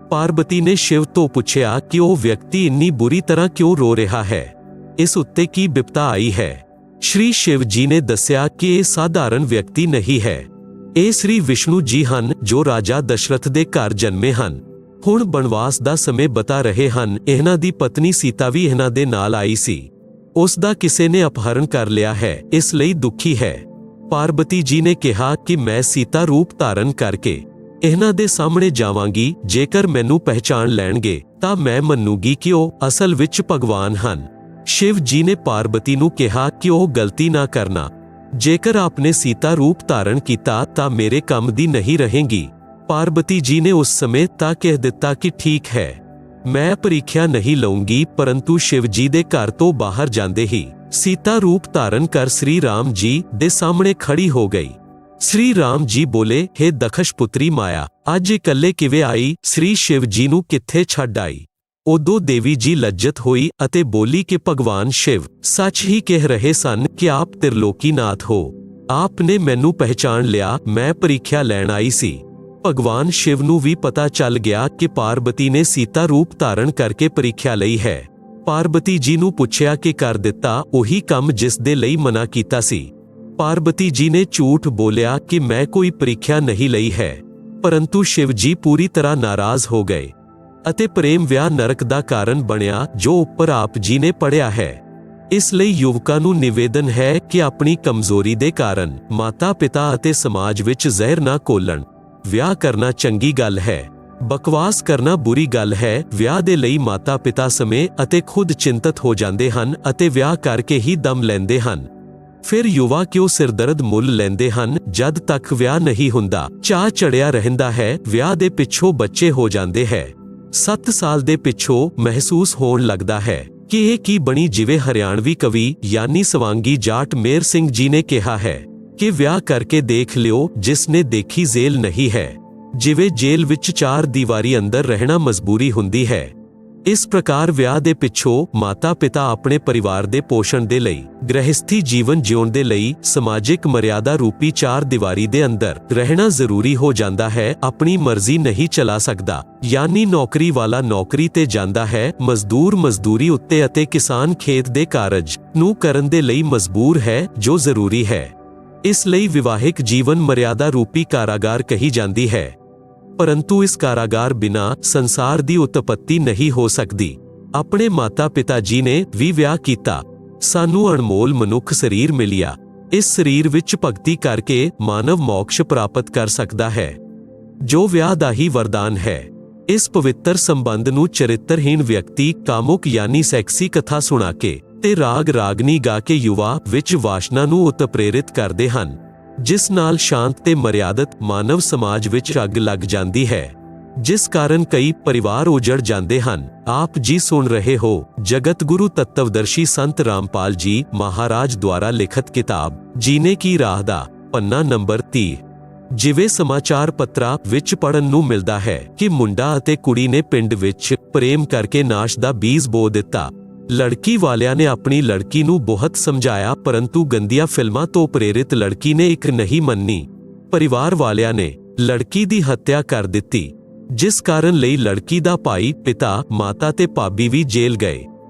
ਪਾਰਬਤੀ ਨੇ ਸ਼ਿਵ ਤੋਂ ਪੁੱਛਿਆ ਕਿ ਉਹ ਵਿਅਕਤੀ ਇੰਨੀ ਬੁਰੀ ਤਰ੍ਹਾਂ ਕਿਉਂ ਰੋ ਰਿਹਾ ਹੈ, ਇਸ ਉੱਤੇ ਕੀ ਬਿਪਤਾ ਆਈ ਹੈ। ਸ਼੍ਰੀ ਸ਼ਿਵ ਜੀ ਨੇ ਦੱਸਿਆ ਕਿ ਇਹ ਸਾਧਾਰਨ ਵਿਅਕਤੀ ਨਹੀਂ ਹੈ, ਇਹ ਸ੍ਰੀ ਵਿਸ਼ਨੂੰ ਜੀ ਹਨ ਜੋ ਰਾਜਾ ਦਸ਼ਰਥ ਦੇ ਘਰ ਜਨਮੇ ਹਨ। ਹੁਣ ਬਨਵਾਸ ਦਾ ਸਮੇਂ ਬਤਾ ਰਹੇ ਹਨ। ਇਹਨਾਂ ਦੀ ਪਤਨੀ ਸੀਤਾ ਵੀ ਇਹਨਾਂ ਦੇ ਨਾਲ ਆਈ ਸੀ। ਉਸ ਦਾ ਕਿਸੇ ਨੇ ਅਪਹਰਨ ਕਰ ਲਿਆ ਹੈ, ਇਸ ਲਈ ਦੁਖੀ ਹੈ। ਪਾਰਬਤੀ ਜੀ ਨੇ ਕਿਹਾ ਕਿ ਮੈਂ ਸੀਤਾ ਰੂਪ ਧਾਰਨ ਕਰਕੇ ਇਹਨਾਂ ਦੇ ਸਾਹਮਣੇ ਜਾਵਾਂਗੀ। ਜੇਕਰ ਮੈਨੂੰ ਪਹਿਚਾਣ ਲੈਣਗੇ ਤਾਂ ਮੈਂ ਮੰਨੂਗੀ ਕਿ ਉਹ ਅਸਲ ਵਿੱਚ ਭਗਵਾਨ ਹਨ। ਸ਼ਿਵ ਜੀ ਨੇ ਪਾਰਬਤੀ ਨੂੰ ਕਿਹਾ ਕਿ ਉਹ ਗਲਤੀ ਨਾ ਕਰਨਾ। ਜੇਕਰ ਆਪਨੇ ਸੀਤਾ ਰੂਪ ਧਾਰਨ ਕੀਤਾ ਤਾਂ ਮੇਰੇ ਕੰਮ ਦੀ ਨਹੀਂ ਰਹੇਗੀ। ਪਾਰਬਤੀ ਜੀ ਨੇ ਉਸ ਸਮੇਂ ਤਾਂ ਕਹਿ ਦਿੱਤਾ ਕਿ ਠੀਕ ਹੈ, ਮੈਂ ਪ੍ਰੀਖਿਆ ਨਹੀਂ ਲਊਂਗੀ। ਪਰੰਤੂ ਸ਼ਿਵ ਜੀ ਦੇ ਘਰ ਤੋਂ ਬਾਹਰ ਜਾਂਦੇ ਹੀ ਸੀਤਾ ਰੂਪ ਧਾਰਨ ਕਰ ਸ੍ਰੀ ਰਾਮ ਜੀ ਦੇ ਸਾਹਮਣੇ ਖੜੀ ਹੋ ਗਈ। ਸ੍ਰੀ ਰਾਮ ਜੀ ਬੋਲੇ, ਹੇ ਦਖਸ਼ ਪੁੱਤਰੀ ਮਾਇਆ, ਅੱਜ ਇਕੱਲੇ ਕਿਵੇਂ ਆਈ? ਸ੍ਰੀ ਸ਼ਿਵ ਜੀ ਨੂੰ ਕਿੱਥੇ ਛੱਡ ਆਈ? ਉਦੋਂ ਦੇਵੀ ਜੀ ਲੱਜਤ ਹੋਈ ਅਤੇ ਬੋਲੀ ਕਿ ਭਗਵਾਨ ਸ਼ਿਵ ਸੱਚ ਹੀ ਕਹਿ ਰਹੇ ਸਨ ਕਿ ਆਪ ਤਿਰਲੋਕੀਨਾਥ ਹੋ। ਆਪ ਨੇ ਮੈਨੂੰ ਪਹਿਚਾਣ ਲਿਆ, ਮੈਂ ਪ੍ਰੀਖਿਆ ਲੈਣ ਆਈ ਸੀ। ਭਗਵਾਨ ਸ਼ਿਵ ਨੂੰ ਵੀ ਪਤਾ ਚੱਲ ਗਿਆ ਕਿ ਪਾਰਬਤੀ ਨੇ ਸੀਤਾ ਰੂਪ ਧਾਰਨ ਕਰਕੇ ਪ੍ਰੀਖਿਆ ਲਈ ਹੈ। ਪਾਰਬਤੀ ਜੀ ਨੂੰ ਪੁੱਛਿਆ ਕਿ ਕਰ ਦਿੱਤਾ ਉਹੀ ਕੰਮ ਜਿਸ ਦੇ ਲਈ ਮਨਾ ਕੀਤਾ ਸੀ। ਪਾਰਬਤੀ ਜੀ ਨੇ ਝੂਠ ਬੋਲਿਆ ਕਿ ਮੈਂ ਕੋਈ ਪ੍ਰੀਖਿਆ ਨਹੀਂ ਲਈ ਹੈ। ਪਰੰਤੂ ਸ਼ਿਵ ਜੀ ਪੂਰੀ ਤਰ੍ਹਾਂ ਨਾਰਾਜ਼ ਹੋ ਗਏ ਅਤੇ ਪ੍ਰੇਮ ਵਿਆਹ ਨਰਕ ਦਾ ਕਾਰਨ ਬਣਿਆ, ਜੋ ਉੱਪਰ ਆਪ ਜੀ ਨੇ ਪੜ੍ਹਿਆ ਹੈ। ਇਸ ਲਈ ਯੁਵਕਾਂ ਨੂੰ ਨਿਵੇਦਨ ਹੈ ਕਿ ਆਪਣੀ ਕਮਜ਼ੋਰੀ ਦੇ ਕਾਰਨ ਮਾਤਾ ਪਿਤਾ ਅਤੇ ਸਮਾਜ ਵਿੱਚ ਜ਼ਹਿਰ ਨਾ ਘੋਲਣ। ਵਿਆਹ ਕਰਨਾ ਚੰਗੀ ਗੱਲ ਹੈ, ਬਕਵਾਸ ਕਰਨਾ ਬੁਰੀ ਗੱਲ ਹੈ। ਵਿਆਹ ਦੇ ਲਈ ਮਾਤਾ ਪਿਤਾ ਸਮੇਂ ਅਤੇ ਖੁਦ ਚਿੰਤਤ ਹੋ ਜਾਂਦੇ ਹਨ ਅਤੇ ਵਿਆਹ ਕਰਕੇ ਹੀ ਦਮ ਲੈਂਦੇ ਹਨ। ਫਿਰ ਯੁਵਾ ਕਿਉਂ ਸਿਰਦਰਦ ਮੁੱਲ ਲੈਂਦੇ ਹਨ? ਜਦ ਤੱਕ ਵਿਆਹ ਨਹੀਂ ਹੁੰਦਾ ਚਾਅ ਚੜਿਆ ਰਹਿੰਦਾ ਹੈ। ਵਿਆਹ ਦੇ ਪਿੱਛੋਂ ਬੱਚੇ ਹੋ ਜਾਂਦੇ ਹੈ। 7 ਸਾਲ ਦੇ ਪਿੱਛੋਂ ਮਹਿਸੂਸ ਹੋਣ ਲੱਗਦਾ ਹੈ ਕਿ ਇਹ ਕੀ ਬਣੀ। ਜਿਵੇਂ ਹਰਿਆਣਵੀ ਕਵੀ ਯਾਨੀ ਸਵਾਂਗੀ ਜਾਟ ਮੇਹਰ ਸਿੰਘ ਜੀ ਨੇ ਕਿਹਾ ਹੈ ਕਿ ਵਿਆਹ ਕਰਕੇ ਦੇਖ ਲਿਓ, ਜਿਸ ਨੇ ਦੇਖੀ ਜੇਲ੍ਹ ਨਹੀਂ ਹੈ। ਜਿਵੇਂ ਜੇਲ੍ਹ ਵਿੱਚ 4 ਦੀਵਾਰੀ ਅੰਦਰ ਰਹਿਣਾ ਮਜਬੂਰੀ ਹੁੰਦੀ ਹੈ, ਇਸ ਪ੍ਰਕਾਰ ਵਿਆਹ ਦੇ ਪਿੱਛੋਂ ਮਾਤਾ ਪਿਤਾ ਆਪਣੇ ਪਰਿਵਾਰ ਦੇ ਪੋਸ਼ਣ ਦੇ ਲਈ, ਗ੍ਰਹਿਸਥੀ ਜੀਵਨ ਜਿਉਣ ਦੇ ਲਈ ਸਮਾਜਿਕ ਮਰਿਆਦਾ ਰੂਪੀ 4 ਦੀਵਾਰੀ ਦੇ ਅੰਦਰ ਰਹਿਣਾ ਜ਼ਰੂਰੀ ਹੋ ਜਾਂਦਾ ਹੈ। ਆਪਣੀ ਮਰਜ਼ੀ ਨਹੀਂ ਚਲਾ ਸਕਦਾ, ਯਾਨੀ ਨੌਕਰੀ ਵਾਲਾ ਨੌਕਰੀ ਤੇ ਜਾਂਦਾ ਹੈ, ਮਜ਼ਦੂਰ ਮਜ਼ਦੂਰੀ ਉੱਤੇ ਅਤੇ ਕਿਸਾਨ ਖੇਤ ਦੇ ਕਾਰਜ ਨੂੰ ਕਰਨ ਦੇ ਲਈ ਮਜਬੂਰ ਹੈ, ਜੋ ਜ਼ਰੂਰੀ ਹੈ। ਇਸ ਲਈ ਵਿਵਾਹਿਕ ਜੀਵਨ ਮਰਿਆਦਾ ਰੂਪੀ ਕਾਰਾਗਾਰ ਕਹੀ ਜਾਂਦੀ ਹੈ। ਪਰੰਤੂ ਇਸ ਕਾਰਾਗਾਰ ਬਿਨਾਂ ਸੰਸਾਰ ਦੀ ਉਤਪੱਤੀ ਨਹੀਂ ਹੋ ਸਕਦੀ। ਆਪਣੇ ਮਾਤਾ ਪਿਤਾ ਜੀ ਨੇ ਵੀ ਵਿਆਹ ਕੀਤਾ, ਸਾਨੂੰ ਅਣਮੋਲ ਮਨੁੱਖ ਸਰੀਰ ਮਿਲਿਆ। ਇਸ ਸਰੀਰ ਵਿੱਚ ਭਗਤੀ ਕਰਕੇ ਮਾਨਵ ਮੋਕਸ਼ ਪ੍ਰਾਪਤ ਕਰ ਸਕਦਾ ਹੈ, ਜੋ ਵਿਆਹ ਦਾ ਹੀ ਵਰਦਾਨ ਹੈ। ਇਸ ਪਵਿੱਤਰ ਸੰਬੰਧ ਨੂੰ ਚਰਿੱਤਰਹੀਣ ਵਿਅਕਤੀ ਕਾਮੁਕ ਯਾਨੀ ਸੈਕਸੀ ਕਥਾ ਸੁਣਾ ਕੇ ਤੇ ਰਾਗ ਰਾਗਨੀ ਗਾ ਕੇ ਯੁਵਾ ਵਿੱਚ ਵਾਸ਼ਨਾ ਨੂੰ ਉਤਪ੍ਰੇਰਿਤ ਕਰਦੇ ਹਨ, ਜਿਸ ਨਾਲ ਸ਼ਾਂਤ ਤੇ ਮਰਿਆਦਤ ਮਾਨਵ ਸਮਾਜ ਵਿੱਚ ਅੱਗ ਲੱਗ ਜਾਂਦੀ ਹੈ, ਜਿਸ ਕਾਰਨ ਕਈ ਪਰਿਵਾਰ ਉਜੜ ਜਾਂਦੇ ਹਨ। ਆਪ ਜੀ ਸੁਣ ਰਹੇ ਹੋ ਜਗਤ ਗੁਰੂ ਤੱਤਵਦਰਸ਼ੀ ਸੰਤ ਰਾਮਪਾਲ ਜੀ ਮਹਾਰਾਜ ਦੁਆਰਾ ਲਿਖਤ ਕਿਤਾਬ ਜੀਨੇ ਕੀ ਰਾਹ ਦਾ ਪੰਨਾ ਨੰਬਰ 30। ਜਿਵੇਂ ਸਮਾਚਾਰ ਪੱਤਰਾਂ ਵਿੱਚ ਪੜ੍ਹਨ ਨੂੰ ਮਿਲਦਾ ਹੈ ਕਿ ਮੁੰਡਾ ਅਤੇ ਕੁੜੀ ਨੇ ਪਿੰਡ ਵਿੱਚ ਪ੍ਰੇਮ ਕਰਕੇ ਨਾਸ਼ ਦਾ ਬੀਜ ਬੋ ਦਿੱਤਾ। ਲੜਕੀ ਵਾਲਿਆਂ ਨੇ ਆਪਣੀ ਲੜਕੀ ਨੂੰ ਬਹੁਤ ਸਮਝਾਇਆ, ਪਰੰਤੂ ਗੰਦੀਆਂ ਫਿਲਮਾਂ ਤੋਂ ਪ੍ਰੇਰਿਤ ਲੜਕੀ ਨੇ ਇੱਕ ਨਹੀਂ ਮੰਨੀ। ਪਰਿਵਾਰ ਵਾਲਿਆਂ ਨੇ ਲੜਕੀ ਦੀ ਹੱਤਿਆ ਕਰ ਦਿੱਤੀ, ਜਿਸ ਕਾਰਨ ਲਈ ਲੜਕੀ ਦਾ ਭਾਈ, ਪਿਤਾ, ਮਾਤਾ ਤੇ ਭਾਬੀ ਵੀ ਜੇਲ੍ਹ ਗਏ।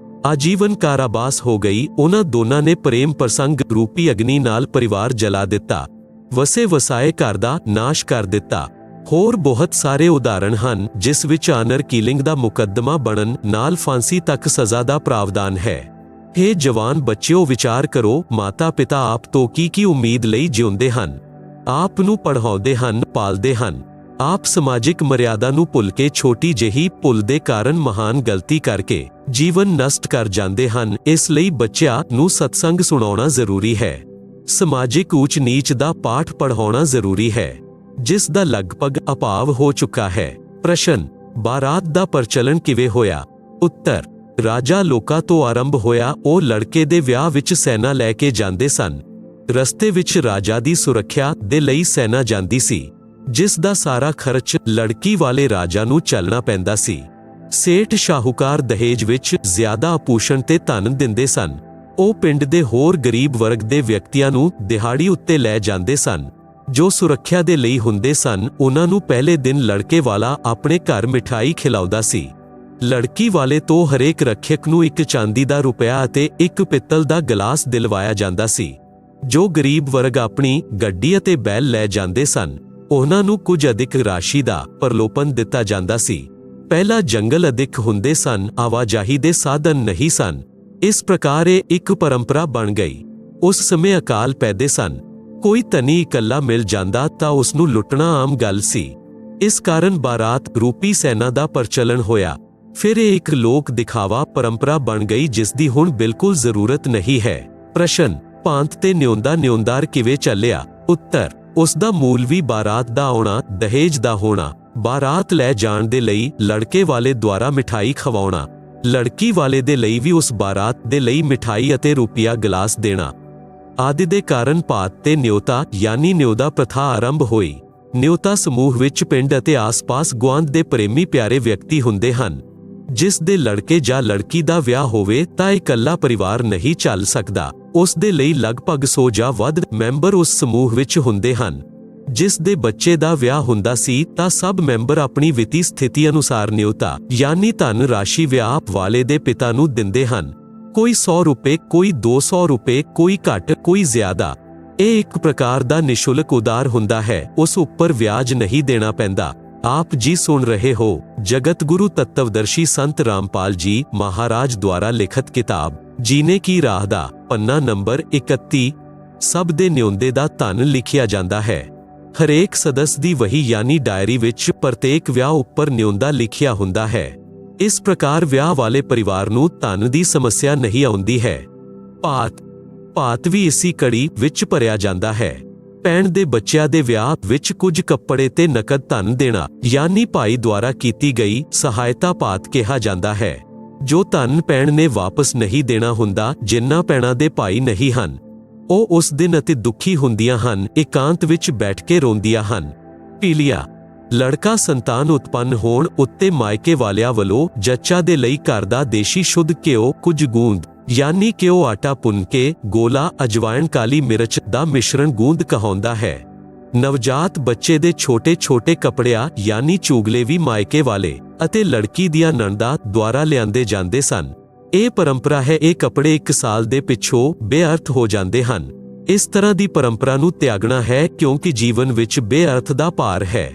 ਆਜੀਵਨ ਕਾਰਾਵਾਸ ਹੋ ਗਈ। ਉਹਨਾਂ ਦੋਨਾਂ ਨੇ ਪ੍ਰੇਮ ਪ੍ਰਸੰਗ ਰੂਪੀ ਅਗਨੀ ਨਾਲ ਪਰਿਵਾਰ ਜਲਾ ਦਿੱਤਾ, ਵਸੇ ਵਸਾਏ ਘਰ ਦਾ ਨਾਸ਼ ਕਰ ਦਿੱਤਾ। ਹੋਰ ਬਹੁਤ ਸਾਰੇ ਉਦਾਹਰਣ ਹਨ ਜਿਸ ਵਿੱਚ ਆਨਰ ਕਿਲਿੰਗ ਦਾ ਮੁਕੱਦਮਾ ਬਣਨ ਨਾਲ ਫਾਂਸੀ ਤੱਕ ਸਜ਼ਾ ਦਾ ਪ੍ਰਾਵਧਾਨ ਹੈ। ਹੇ ਜਵਾਨ ਬੱਚਿਓ, ਵਿਚਾਰ ਕਰੋ, ਮਾਤਾ ਪਿਤਾ ਆਪ ਤੋਂ ਕੀ ਉਮੀਦ ਲਈ ਜਿਉਂਦੇ ਹਨ, ਆਪ ਨੂੰ ਪੜ੍ਹਾਉਂਦੇ ਹਨ, ਪਾਲਦੇ ਹਨ। ਆਪ ਸਮਾਜਿਕ ਮਰਿਆਦਾ ਨੂੰ ਭੁੱਲ ਕੇ ਛੋਟੀ ਜਿਹੀ ਭੁੱਲ ਦੇ ਕਾਰਨ ਮਹਾਨ ਗਲਤੀ ਕਰਕੇ ਜੀਵਨ ਨਸ਼ਟ ਕਰ ਜਾਂਦੇ ਹਨ। ਇਸ ਲਈ ਬੱਚਿਆਂ ਨੂੰ ਸਤਸੰਗ ਸੁਣਾਉਣਾ ਜ਼ਰੂਰੀ ਹੈ। ਸਮਾਜਿਕ ਊਚ ਨੀਚ ਦਾ ਪਾਠ ਪੜ੍ਹਾਉਣਾ ਜ਼ਰੂਰੀ ਹੈ, ਜਿਸ ਦਾ ਲਗਭਗ ਅਭਾਵ ਹੋ ਚੁੱਕਾ ਹੈ। ਪ੍ਰਸ਼ਨ: ਬਾਰਾਤ ਦਾ ਪ੍ਰਚਲਨ ਕਿਵੇਂ ਹੋਇਆ? ਉੱਤਰ: ਰਾਜਾ ਲੋਕਾਂ ਤੋਂ ਆਰੰਭ ਹੋਇਆ। ਉਹ ਲੜਕੇ ਦੇ ਵਿਆਹ ਵਿੱਚ ਸੈਨਾ ਲੈ ਕੇ ਜਾਂਦੇ ਸਨ। ਰਸਤੇ ਵਿੱਚ ਰਾਜਾ ਦੀ ਸੁਰੱਖਿਆ ਦੇ ਲਈ ਸੈਨਾ ਜਾਂਦੀ ਸੀ, ਜਿਸ ਦਾ ਸਾਰਾ ਖਰਚ ਲੜਕੀ ਵਾਲੇ ਰਾਜਾ ਨੂੰ ਚੱਲਣਾ ਪੈਂਦਾ ਸੀ। ਸੇਠ ਸ਼ਾਹੂਕਾਰ ਦਹੇਜ ਵਿੱਚ ਜ਼ਿਆਦਾ ਆਭੂਸ਼ਣ ਤੇ ਧਨ ਦਿੰਦੇ ਸਨ। ਉਹ ਪਿੰਡ ਦੇ ਹੋਰ ਗਰੀਬ ਵਰਗ ਦੇ ਵਿਅਕਤੀਆਂ ਨੂੰ ਦਿਹਾੜੀ ਉੱਤੇ ਲੈ ਜਾਂਦੇ ਸਨ, ਜੋ ਸੁਰੱਖਿਆ ਦੇ ਲਈ ਹੁੰਦੇ ਸਨ। ਉਹਨਾਂ ਨੂੰ ਪਹਿਲੇ ਦਿਨ ਲੜਕੇ ਵਾਲਾ ਆਪਣੇ ਘਰ ਮਿਠਾਈ ਖਿਲਾਉਂਦਾ ਸੀ। ਲੜਕੀ ਵਾਲੇ ਤੋਂ ਹਰੇਕ ਰੱਖਿਅਕ ਨੂੰ ਇੱਕ ਚਾਂਦੀ ਦਾ ਰੁਪਇਆ ਅਤੇ ਇੱਕ ਪਿੱਤਲ ਦਾ ਗਲਾਸ ਦਿਲਵਾਇਆ ਜਾਂਦਾ ਸੀ। ਜੋ ਗਰੀਬ ਵਰਗ ਆਪਣੀ ਗੱਡੀ ਅਤੇ ਬੈਲ ਲੈ ਜਾਂਦੇ ਸਨ, ਉਹਨਾਂ ਨੂੰ ਕੁਝ ਅਧਿਕ ਰਾਸ਼ੀ ਦਾ ਪ੍ਰਲੋਭਨ ਦਿੱਤਾ ਜਾਂਦਾ ਸੀ। ਪਹਿਲਾਂ ਜੰਗਲ ਅਧਿਕ ਹੁੰਦੇ ਸਨ, ਆਵਾਜਾਈ ਦੇ ਸਾਧਨ ਨਹੀਂ ਸਨ। ਇਸ ਪ੍ਰਕਾਰ ਇਹ ਇੱਕ ਪਰੰਪਰਾ ਬਣ ਗਈ। ਉਸ ਸਮੇਂ ਅਕਾਲ ਪੈਦੇ ਸਨ। ਕੋਈ ਧਨੀ ਇਕੱਲਾ ਮਿਲ ਜਾਂਦਾ ਤਾਂ ਉਸ ਨੂੰ ਲੁੱਟਣਾ ਆਮ ਗੱਲ ਸੀ। ਇਸ ਕਾਰਨ ਬਾਰਾਤ ਰੂਪੀ ਸੈਨਾ ਦਾ ਪ੍ਰਚਲਨ ਹੋਇਆ। ਫਿਰ ਇਹ ਇੱਕ ਲੋਕ ਦਿਖਾਵਾ ਪਰੰਪਰਾ ਬਣ ਗਈ, ਜਿਸ ਦੀ ਹੁਣ ਬਿਲਕੁਲ ਜ਼ਰੂਰਤ ਨਹੀਂ ਹੈ। ਪ੍ਰਸ਼ਨ: ਭਾਂਤ ਤੇ ਨਿਉਂਦਾਰ ਕਿਵੇਂ ਚੱਲਿਆ? ਉੱਤਰ: ਉਸ ਦਾ ਮੂਲ ਵੀ ਬਾਰਾਤ ਦਾ ਆਉਣਾ, ਦਹੇਜ ਦਾ ਹੋਣਾ, ਬਾਰਾਤ ਲੈ ਜਾਣ ਦੇ ਲਈ ਲੜਕੇ ਵਾਲੇ ਦੁਆਰਾ ਮਿਠਾਈ ਖਵਾਉਣਾ, ਲੜਕੀ ਵਾਲੇ ਦੇ ਲਈ ਵੀ ਉਸ ਬਾਰਾਤ ਦੇ ਲਈ ਮਿਠਾਈ ਅਤੇ ਰੁਪਿਆ ਗਲਾਸ ਦੇਣਾ ਆਦਿ ਦੇ ਕਾਰਨ ਭਾਤ ਤੇ ਨਿਉਤਾ ਯਾਨੀ ਨਿਉਦਾ ਪ੍ਰਥਾ ਆਰੰਭ ਹੋਈ। ਨਿਉਤਾ ਸਮੂਹ ਵਿੱਚ ਪਿੰਡ ਅਤੇ ਆਸ-ਪਾਸ ਗੁਆਂਢ ਦੇ ਪ੍ਰੇਮੀ ਪਿਆਰੇ ਵਿਅਕਤੀ ਹੁੰਦੇ ਹਨ। ਜਿਸ ਦੇ ਲੜਕੇ ਜਾਂ ਲੜਕੀ ਦਾ ਵਿਆਹ ਹੋਵੇ ਤਾਂ ਇਕੱਲਾ ਪਰਿਵਾਰ ਨਹੀਂ ਚੱਲ ਸਕਦਾ। ਉਸ ਦੇ ਲਈ ਲਗਭਗ 100 ਜਾਂ ਵੱਧ ਮੈਂਬਰ ਉਸ ਸਮੂਹ ਵਿੱਚ ਹੁੰਦੇ ਹਨ। ਜਿਸ ਦੇ ਬੱਚੇ ਦਾ ਵਿਆਹ ਹੁੰਦਾ ਸੀ ਤਾਂ ਸਭ ਮੈਂਬਰ ਆਪਣੀ ਵਿੱਤੀ ਸਥਿਤੀ ਅਨੁਸਾਰ ਨਿਉਤਾ ਯਾਨੀ ਧਨ ਰਾਸ਼ੀ ਵਿਆਹ ਵਾਲੇ ਦੇ ਪਿਤਾ ਨੂੰ ਦਿੰਦੇ ਹਨ। ਕੋਈ 100 ਰੁਪਏ, ਕੋਈ 200 ਰੁਪਏ, ਕੋਈ ਘੱਟ, ਕੋਈ ਜ਼ਿਆਦਾ। ਇਹ ਇੱਕ ਪ੍ਰਕਾਰ ਦਾ ਨਿਸ਼ੁਲਕ ਉਧਾਰ ਹੁੰਦਾ ਹੈ, ਉਸ ਉੱਪਰ ਵਿਆਜ ਨਹੀਂ ਦੇਣਾ ਪੈਂਦਾ। ਆਪ ਜੀ ਸੁਣ ਰਹੇ ਹੋ ਜਗਤ ਗੁਰੂ ਤੱਤਵਦਰਸ਼ੀ ਸੰਤ ਰਾਮਪਾਲ ਜੀ ਮਹਾਰਾਜ ਦੁਆਰਾ ਲਿਖਤ ਕਿਤਾਬ ਜੀਨੇ ਕੀ ਰਾਹ ਦਾ ਪੰਨਾ ਨੰਬਰ 31। ਸਭ ਦੇ ਨਿਉਂਦੇ ਦਾ ਧਨ ਲਿਖਿਆ ਜਾਂਦਾ ਹੈ। ਹਰੇਕ ਸਦਸ ਦੀ ਵਹੀ ਯਾਨੀ ਡਾਇਰੀ ਵਿੱਚ ਪ੍ਰਤੇਕ ਵਿਆਹ ਉੱਪਰ ਨਿਉਂਦਾ ਲਿਖਿਆ ਹੁੰਦਾ ਹੈ। ਇਸ ਪ੍ਰਕਾਰ ਵਿਆਹ ਵਾਲੇ ਪਰਿਵਾਰ ਨੂੰ ਧਨ ਦੀ ਸਮੱਸਿਆ ਨਹੀਂ ਆਉਂਦੀ ਹੈ। ਭਾਤ ਵੀ ਇਸੀ ਕੜੀ ਵਿੱਚ ਭਰਿਆ ਜਾਂਦਾ ਹੈ। ਭੈਣ ਦੇ ਬੱਚਿਆਂ ਦੇ ਵਿਆਹ ਵਿੱਚ ਕੁਝ ਕੱਪੜੇ ਤੇ ਨਕਦ ਧਨ ਦੇਣਾ ਯਾਨੀ ਭਾਈ ਦੁਆਰਾ ਕੀਤੀ ਗਈ ਸਹਾਇਤਾ ਭਾਤ ਕਿਹਾ ਜਾਂਦਾ ਹੈ। ਜੋ ਧਨ ਭੈਣ ਨੇ ਵਾਪਸ ਨਹੀਂ ਦੇਣਾ ਹੁੰਦਾ, ਜਿਨ੍ਹਾਂ ਭੈਣਾਂ ਦੇ ਭਾਈ ਨਹੀਂ ਹਨ, ਉਹ ਉਸ ਦਿਨ ਅਤੀ ਦੁਖੀ ਹੁੰਦੀਆਂ ਹਨ, ਇਕਾਂਤ ਵਿੱਚ ਬੈਠ ਕੇ ਰੋਂਦੀਆਂ ਹਨ। ਪੀਲੀਆ ਲੜਕਾ ਸੰਤਾਨ ਉਤਪੰਨ ਹੋਣ ਉੱਤੇ ਮਾਇਕੇ ਵਾਲਿਆਂ ਵੱਲੋਂ ਜੱਚਾ ਦੇ ਲਈ ਘਰ ਦਾ ਦੇਸ਼ੀ ਸ਼ੁੱਧ ਘਿਓ, ਕੁਝ ਗੂੰਦ ਯਾਨੀ ਘਿਓ ਆਟਾ ਭੁੰਨ ਕੇ ਗੋਲਾ, ਅਜਵਾਇਣ, ਕਾਲੀ ਮਿਰਚ ਦਾ ਮਿਸ਼ਰਣ ਗੂੰਦ ਕਹਾਉਂਦਾ ਹੈ। ਨਵਜਾਤ ਬੱਚੇ ਦੇ ਛੋਟੇ-ਛੋਟੇ ਕੱਪੜਿਆਂ ਯਾਨੀ ਚੂਗਲੇ ਵੀ ਮਾਇਕੇ ਵਾਲੇ ਅਤੇ ਲੜਕੀ ਦੀਆਂ ਨਣਦਾਂ ਦੁਆਰਾ ਲਿਆਂਦੇ ਜਾਂਦੇ ਸਨ। ਇਹ ਪਰੰਪਰਾ ਹੈ। ਇਹ ਕੱਪੜੇ 1 ਸਾਲ ਦੇ ਪਿੱਛੋਂ ਬੇਅਰਥ ਹੋ ਜਾਂਦੇ ਹਨ। ਇਸ ਤਰ੍ਹਾਂ ਦੀ ਪਰੰਪਰਾ ਨੂੰ ਤਿਆਗਣਾ ਹੈ, ਕਿਉਂਕਿ ਜੀਵਨ ਵਿੱਚ ਬੇਅਰਥ ਦਾ ਭਾਰ ਹੈ।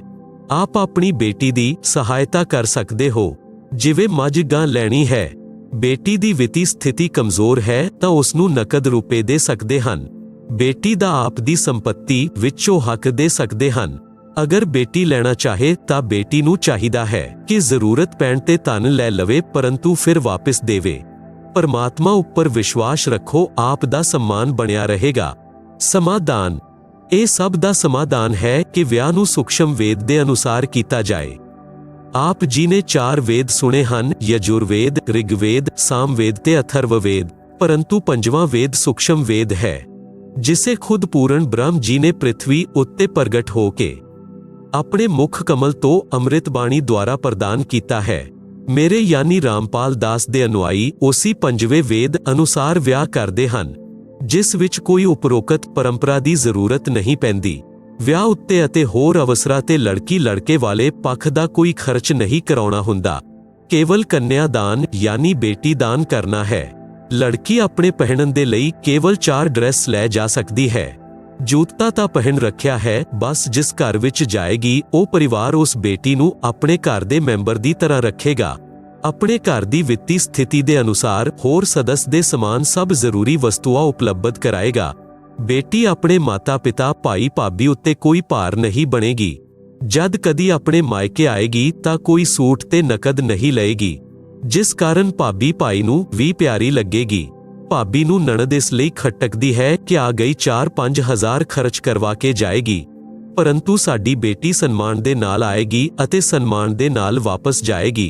ਆਪ ਆਪਣੀ ਬੇਟੀ ਦੀ ਸਹਾਇਤਾ ਕਰ ਸਕਦੇ ਹੋ। ਜਿਵੇਂ ਮੱਝ ਗਾਂ ਲੈਣੀ ਹੈ, ਬੇਟੀ ਦੀ ਵਿੱਤੀ ਸਥਿਤੀ ਕਮਜ਼ੋਰ ਹੈ ਤਾਂ ਉਸ ਨੂੰ ਨਕਦ ਰੁਪਏ ਦੇ ਸਕਦੇ ਹਨ। ਬੇਟੀ ਦਾ ਆਪ ਦੀ ਸੰਪત્ਤੀ ਵਿੱਚੋਂ ਹੱਕ ਦੇ ਸਕਦੇ ਹਨ। ਅਗਰ ਬੇਟੀ ਲੈਣਾ ਚਾਹੇ ਤਾਂ ਬੇਟੀ ਨੂੰ ਚਾਹੀਦਾ ਹੈ ਕਿ ਜ਼ਰੂਰਤ ਪੈਣ ਤੇ ਧਨ ਲੈ ਲਵੇ, ਪਰੰਤੂ ਫਿਰ ਵਾਪਸ ਦੇਵੇ। ਪਰਮਾਤਮਾ ਉੱਪਰ ਵਿਸ਼ਵਾਸ ਰੱਖੋ, ਆਪ ਦਾ सम्मान ਬਣਿਆ ਰਹੇਗਾ। ਸਮਾਧਾਨ ਇਹ ਸਭ ਦਾ ਸਮਾਧਾਨ ਹੈ ਕਿ ਵਿਆਹ ਨੂੰ ਸੂਖਸ਼ਮ ਵੇਦ ਦੇ ਅਨੁਸਾਰ ਕੀਤਾ ਜਾਏ। ਆਪ ਜੀ ਨੇ 4 ਵੇਦ ਸੁਣੇ ਹਨ, ਯਜੁਰਵੇਦ, ਰਿਗਵੇਦ, ਸਾਮਵੇਦ ਤੇ ਅਥਰਵਵੇਦ, ਪਰੰਤੂ 5ਵਾਂ ਵੇਦ ਸੂਖਸ਼ਮ ਵੇਦ ਹੈ। जिसे खुद पूर्ण ब्रह्म जी ने पृथ्वी उत्ते प्रगट हो के अपने मुख कमल तो अमृत बाणी द्वारा प्रदान किया है। मेरे यानी रामपाल दास दे अनुयायी उसी पंजवे वेद अनुसार विआह करते हैं, जिस विच कोई उपरोक्त परंपरा की जरूरत नहीं पैंदी। विआह उत्ते अते होर अवसरां ते लड़की लड़के वाले पक्ष दा कोई खर्च नहीं कराउणा हुंदा, केवल कन्यादान यानी बेटी दान करना है। लड़की अपने पहनण दे लई केवल 4 ड्रेस लै जा सकती है। जूता तां पहन रखिया है, बस जिस घर विच जाएगी वो परिवार उस बेटी नूं अपने घर दे मैंबर दी तरह रखेगा। अपने घर दी वित्ती स्थिति दे अनुसार होर सदस्य दे समान सब जरूरी वस्तुआं उपलब्ध कराएगा। बेटी अपने माता पिता भाई भाभी उत्ते कोई भार नहीं बनेगी। जद कदी अपने मायके आएगी तां कोई सूट ते नकद नहीं लएगी, जिस कारण भाभी भाई नूं भी प्यारी लगेगी। भाभी नूं नणद इस लई खटकदी है कि आ गई 4-5 हज़ार खर्च करवा के जाएगी, परंतु साडी बेटी सन्मान दे नाल आएगी अते सन्मान दे नाल वापस जाएगी।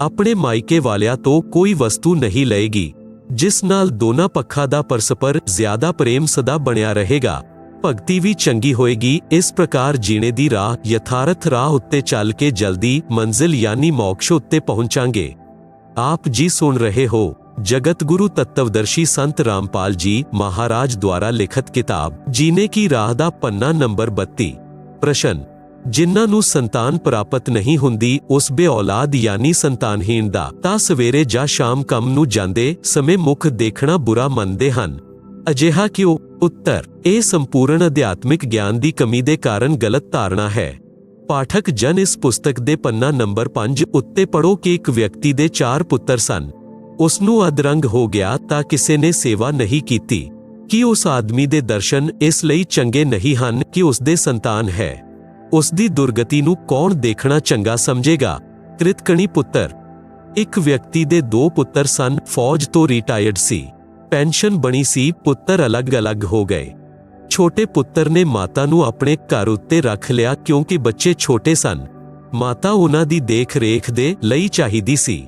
अपने मायके वालियां तो कोई वस्तु नहीं लएगी, जिस नाल दोनों पक्षां दा परस्पर ज्यादा प्रेम सदा बनिया रहेगा। भगती भी चंगी होएगी। इस प्रकार जीने दी राह यथार्थ राह उत्ते चल के जल्दी मंजिल यानी मोक्ष उत्ते पहुंचांगे। आप जी सुन रहे हो जगत गुरु तत्वदर्शी संत रामपाल जी महाराज द्वारा लिखित किताब जीने की राह दा पन्ना नंबर 32। प्रश्न, जिन्हां नूं संतान प्राप्त नहीं हुंदी उस बेऔलाद यानी संतानहीन दा तां सवेरे जां शाम काम नूं जांदे समय मुख देखना बुरा मनदे हन। अजिहा क्यों? उत्तर, ਇਹ संपूर्ण अध्यात्मिक ज्ञान की कमी दे कारण गलत धारणा है। पाठक जन इस पुस्तक दे पन्ना नंबर 5 उत्ते पढ़ो कि एक व्यक्ति दे 4 पुत्र सन। उसनूं अधरंग हो गया तां किसी ने सेवा नहीं कीती। कि उस आदमी दे दर्शन इस लई चंगे नहीं हन कि उसदे संतान है। उसदी दुर्गति नूं कौन देखना चंगा समझेगा? कृतकणी पुत्र। एक व्यक्ति दे 2 पुत्र सन। फौज तो रिटायर्ड सी, पेंशन बनी सी, पुत्र अलग अलग हो गए। छोटे पुत्र ने माता नूं अपने घर उत्ते रख लिया क्योंकि बच्चे छोटे सन। माता उन्हां दी देख रेख दे लई चाहिदी सी।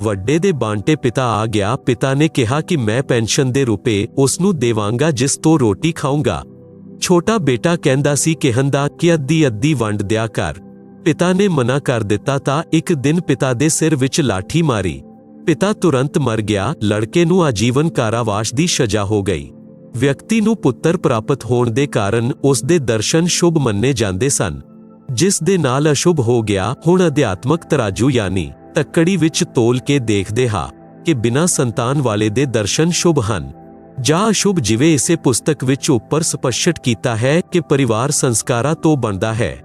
ਵੱਡੇ ਦੇ ਬਾਂਟੇ पिता आ गया। पिता ने कहा कि मैं पेंशन दे रुपए उसनूं देवांगा जिस तो रोटी खाऊंगा। छोटा बेटा कहंदा सी कहंदा कि अद्धी अद्धी वंड दिया कर। पिता ने मना कर दिता तां एक दिन पिता दे सिर विच लाठी मारी। पिता तुरंत मर गया। लड़के नूं आजीवन कारावास दी सजा हो गई। व्यक्ति नूं पुੱਤਰ प्राप्त होण दे कारण उस दे दर्शन शुभ मन्ने जांदे सन, जिस दे नाल अशुभ हो गया। हुण अध्यात्मक तराजू यानी तक्कड़ी विच तोल के देखदे हा कि बिना संतान वाले दे दर्शन शुभ हन ਜਾਂ ਅਸ਼ੁਭ। ਜਿਵੇਂ ਇਸੇ ਪੁਸਤਕ ਵਿੱਚ ਉੱਪਰ ਸਪਸ਼ਟ ਕੀਤਾ ਹੈ ਕਿ ਪਰਿਵਾਰ ਸੰਸਕਾਰਾਂ ਤੋਂ ਬਣਦਾ ਹੈ।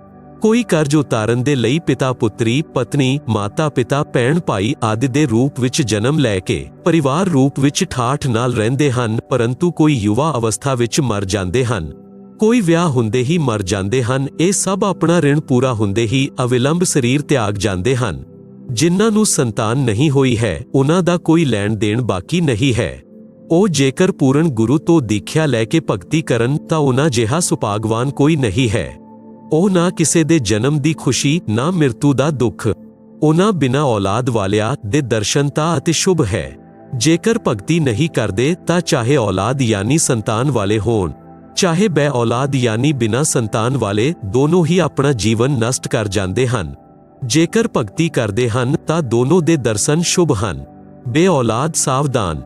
ਕੋਈ ਕਰਜ਼ ਉਤਾਰਨ ਦੇ ਲਈ ਪਿਤਾ ਪੁੱਤਰੀ, ਪਤਨੀ, ਮਾਤਾ ਪਿਤਾ, ਭੈਣ ਭਾਈ ਆਦਿ ਦੇ ਰੂਪ ਵਿੱਚ ਜਨਮ ਲੈ ਕੇ ਪਰਿਵਾਰ ਰੂਪ ਵਿੱਚ ਠਾਠ ਨਾਲ ਰਹਿੰਦੇ ਹਨ, ਪਰੰਤੂ ਕੋਈ ਯੁਵਾ ਅਵਸਥਾ ਵਿੱਚ ਮਰ ਜਾਂਦੇ ਹਨ, ਕੋਈ ਵਿਆਹ ਹੁੰਦੇ ਹੀ ਮਰ ਜਾਂਦੇ ਹਨ। ਇਹ ਸਭ ਆਪਣਾ ਰਿਣ ਪੂਰਾ ਹੁੰਦੇ ਹੀ ਅਵਿਲੰਬ ਸਰੀਰ ਤਿਆਗ ਜਾਂਦੇ ਹਨ। ਜਿਨ੍ਹਾਂ ਨੂੰ ਸੰਤਾਨ ਨਹੀਂ ਹੋਈ ਹੈ ਉਹਨਾਂ ਦਾ ਕੋਈ ਲੈਣ ਦੇਣ ਬਾਕੀ ਨਹੀਂ ਹੈ। ਉਹ ਜੇਕਰ ਪੂਰਨ ਗੁਰੂ ਤੋਂ ਦੀਖਿਆ ਲੈ ਕੇ ਭਗਤੀ ਕਰਨ ਤਾਂ ਉਹਨਾਂ ਜਿਹਾ ਸੁਭਾਗਵਾਨ ਕੋਈ ਨਹੀਂ ਹੈ। ਉਹ ਨਾ ਕਿਸੇ ਦੇ ਜਨਮ ਦੀ ਖੁਸ਼ੀ ਨਾ ਮ੍ਰਿਤੂ ਦਾ ਦੁੱਖ। ਉਹਨਾਂ ਬਿਨਾਂ ਔਲਾਦ ਵਾਲਿਆਂ ਦੇ ਦਰਸ਼ਨ ਤਾਂ ਅਤਿ ਸ਼ੁਭ ਹੈ। ਜੇਕਰ ਭਗਤੀ ਨਹੀਂ ਕਰਦੇ ਤਾਂ ਚਾਹੇ ਔਲਾਦ ਯਾਨੀ ਸੰਤਾਨ ਵਾਲੇ ਹੋਣ, ਚਾਹੇ ਬੇ ਔਲਾਦ ਯਾਨੀ ਬਿਨਾਂ ਸੰਤਾਨ ਵਾਲੇ, ਦੋਨੋਂ ਹੀ ਆਪਣਾ ਜੀਵਨ ਨਸ਼ਟ ਕਰ ਜਾਂਦੇ ਹਨ। ਜੇਕਰ ਭਗਤੀ ਕਰਦੇ ਹਨ ਤਾਂ ਦੋਨੋਂ ਦੇ ਦਰਸ਼ਨ ਸ਼ੁਭ ਹਨ। ਬੇ ਔਲਾਦ ਸਾਵਧਾਨ।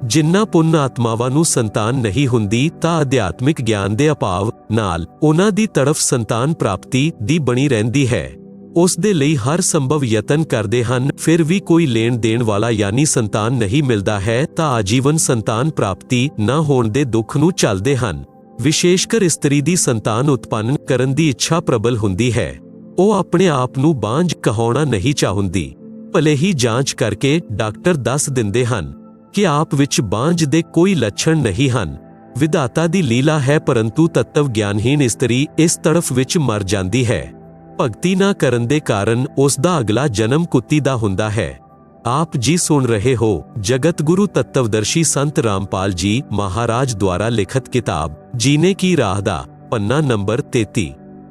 ਜਿਨ੍ਹਾਂ ਪੁੰਨ ਆਤਮਾਵਾਂ ਨੂੰ ਸੰਤਾਨ ਨਹੀਂ ਹੁੰਦੀ ਤਾਂ ਅਧਿਆਤਮਿਕ ਗਿਆਨ ਦੇ ਅਭਾਵ ਨਾਲ ਉਹਨਾਂ ਦੀ ਤੜਫ ਸੰਤਾਨ ਪ੍ਰਾਪਤੀ ਦੀ ਬਣੀ ਰਹਿੰਦੀ ਹੈ। ਉਸ ਦੇ ਲਈ ਹਰ ਸੰਭਵ ਯਤਨ ਕਰਦੇ ਹਨ, ਫਿਰ ਵੀ ਕੋਈ ਲੈਣ ਦੇਣ ਵਾਲਾ ਯਾਨੀ ਸੰਤਾਨ ਨਹੀਂ ਮਿਲਦਾ ਹੈ ਤਾਂ ਆਜੀਵਨ ਸੰਤਾਨ ਪ੍ਰਾਪਤੀ ਨਾ ਹੋਣ ਦੇ ਦੁੱਖ ਨੂੰ ਝੱਲਦੇ ਹਨ। ਵਿਸ਼ੇਸ਼ਕਰ ਇਸਤਰੀ ਦੀ ਸੰਤਾਨ ਉਤਪੰਨ ਕਰਨ ਦੀ ਇੱਛਾ ਪ੍ਰਬਲ ਹੁੰਦੀ ਹੈ। ਉਹ ਆਪਣੇ ਆਪ ਨੂੰ ਬਾਂਝ ਕਹਾਉਣਾ ਨਹੀਂ ਚਾਹੁੰਦੀ। ਭਲੇ ਹੀ ਜਾਂਚ ਕਰਕੇ ਡਾਕਟਰ ਦੱਸ ਦਿੰਦੇ ਹਨ ਕਿ ਆਪ ਵਿੱਚ ਬਾਂਝ ਦੇ ਕੋਈ ਲੱਛਣ ਨਹੀਂ ਹਨ। ਵਿਧਾਤਾ ਦੀ ਲੀਲਾ ਹੈ, ਪਰੰਤੂ ਤੱਤਵ ਗਿਆਨਹੀਨ ਇਸਤਰੀ ਇਸ ਤੜਫ ਵਿੱਚ ਮਰ ਜਾਂਦੀ ਹੈ। ਭਗਤੀ ਨਾ ਕਰਨ ਦੇ ਕਾਰਨ ਉਸ ਦਾ ਅਗਲਾ ਜਨਮ ਕੁੱਤੀ ਦਾ ਹੁੰਦਾ ਹੈ। आप जी सुन रहे हो जगत गुरु तत्वदर्शी संत रामपाल जी महाराज द्वारा लिखित किताब जीने की राह दा पन्ना नंबर 33।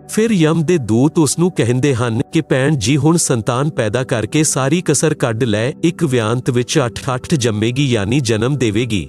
फिर यम दे दूत उसनू कहंदे हन कि भैन जी हुण संतान पैदा करके सारी कसर कढ लै, एक व्यांत विच 8 जम्मेगी यानी जन्म देवेगी।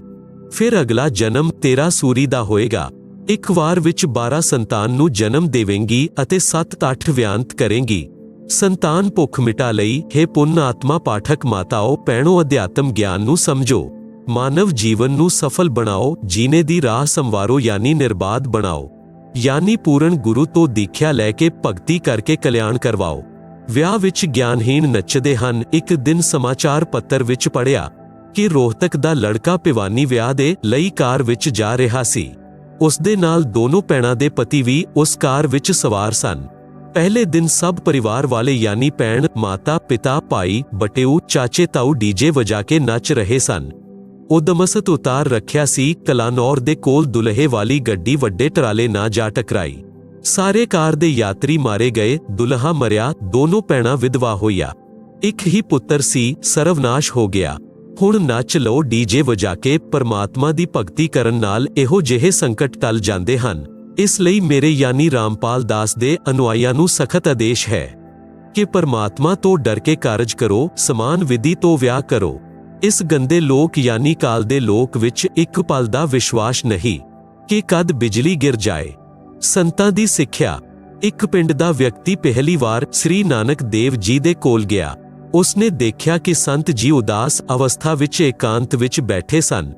ਫਿਰ ਅਗਲਾ ਜਨਮ ਤੇਰਾ ਸੂਰੀ ਦਾ ਹੋਏਗਾ। ਇੱਕ ਵਾਰ ਵਿੱਚ 12 ਸੰਤਾਨ ਨੂੰ ਜਨਮ ਦੇਵੇਂਗੀ ਅਤੇ 7-8 ਵਿਆਂਤ ਕਰੇਂਗੀ। ਸੰਤਾਨ ਭੁੱਖ ਮਿਟਾ ਲਈ। हे ਪੁੰਨ ਆਤਮਾ ਪਾਠਕ ਮਾਤਾਓ ਭੈਣੋ, ਅਧਿਆਤਮ ਗਿਆਨ ਨੂੰ ਸਮਝੋ। ਮਾਨਵ ਜੀਵਨ ਨੂੰ ਸਫਲ ਬਣਾਓ। ਜੀਣੇ ਦੀ ਰਾਹ ਸੰਵਾਰੋ ਯਾਨੀ ਨਿਰਬਾਧ ਬਣਾਓ। ਯਾਨੀ ਪੂਰਨ ਗੁਰੂ ਤੋਂ ਦੀਖਿਆ ਲੈ ਕੇ ਭਗਤੀ ਕਰਕੇ ਕਲਿਆਣ ਕਰਵਾਓ। ਵਿਆਹ ਵਿੱਚ ਗਿਆਨਹੀਣ ਨੱਚਦੇ ਹਨ। ਇੱਕ ਦਿਨ ਸਮਾਚਾਰ ਪੱਤਰ ਵਿੱਚ ਪੜ੍ਹਿਆ ਕਿ ਰੋਹਤਕ ਦਾ ਲੜਕਾ ਭਿਵਾਨੀ ਵਿਆਹ ਦੇ ਲਈ ਕਾਰ ਵਿੱਚ ਜਾ ਰਿਹਾ ਸੀ। ਉਸ ਦੇ ਨਾਲ ਦੋਨੋਂ ਭੈਣਾਂ ਦੇ ਪਤੀ ਵੀ ਉਸ ਕਾਰ ਵਿੱਚ ਸਵਾਰ ਸਨ। ਪਹਿਲੇ ਦਿਨ ਸਭ ਪਰਿਵਾਰ ਵਾਲੇ ਯਾਨੀ ਭੈਣ, ਮਾਤਾ, ਪਿਤਾ, ਭਾਈ, ਬਟੇਊ, ਚਾਚੇ, ਤਾਊ ਡੀਜੇ ਵਜਾ ਕੇ ਨੱਚ ਰਹੇ ਸਨ। ਉਦਮਸਤ ਉਤਾਰ ਰੱਖਿਆ ਸੀ। ਕਲਾਨੌਰ ਦੇ ਕੋਲ ਦੁਲਹੇ ਵਾਲੀ ਗੱਡੀ ਵੱਡੇ ਟਰਾਲੇ ਨਾਲ ਜਾ ਟਕਰਾਈ। ਸਾਰੇ ਕਾਰ ਦੇ ਯਾਤਰੀ ਮਾਰੇ ਗਏ। ਦੁਲਹਾ ਮਰਿਆ। ਦੋਨੋਂ ਭੈਣਾਂ ਵਿਧਵਾ ਹੋਈਆਂ। ਇੱਕ ਹੀ ਪੁੱਤਰ ਸੀ। ਸਰਵਨਾਸ਼ ਹੋ ਗਿਆ। ਹੁਣ ਨੱਚ ਲਓ ਡੀਜੇ ਵਜਾ ਕੇ। ਪਰਮਾਤਮਾ ਦੀ ਭਗਤੀ ਕਰਨ ਨਾਲ ਇਹੋ ਜਿਹੇ ਸੰਕਟ ਟਲ ਜਾਂਦੇ ਹਨ। ਇਸ ਲਈ ਮੇਰੇ ਯਾਨੀ ਰਾਮਪਾਲ ਦਾਸ ਦੇ ਅਨੁਆਈਆਂ ਨੂੰ ਸਖਤ ਆਦੇਸ਼ ਹੈ ਕਿ ਪਰਮਾਤਮਾ ਤੋਂ ਡਰ ਕੇ ਕਾਰਜ ਕਰੋ। ਸਮਾਨ ਵਿਧੀ ਤੋਂ ਵਿਆਹ ਕਰੋ। ਇਸ ਗੰਦੇ ਲੋਕ ਯਾਨੀ ਕਾਲ ਦੇ ਲੋਕ ਵਿੱਚ ਇੱਕ ਪਲ ਦਾ ਵਿਸ਼ਵਾਸ ਨਹੀਂ ਕਿ ਕਦ ਬਿਜਲੀ ਗਿਰ ਜਾਏ। ਸੰਤਾਂ ਦੀ ਸਿੱਖਿਆ। ਇੱਕ ਪਿੰਡ ਦਾ ਵਿਅਕਤੀ ਪਹਿਲੀ ਵਾਰ ਸ੍ਰੀ ਨਾਨਕ ਦੇਵ ਜੀ ਦੇ ਕੋਲ ਗਿਆ। ਉਸਨੇ ਦੇਖਿਆ ਕਿ ਸੰਤ ਜੀ ਉਦਾਸ ਅਵਸਥਾ ਵਿੱਚ ਇਕਾਂਤ ਵਿੱਚ ਬੈਠੇ ਸਨ,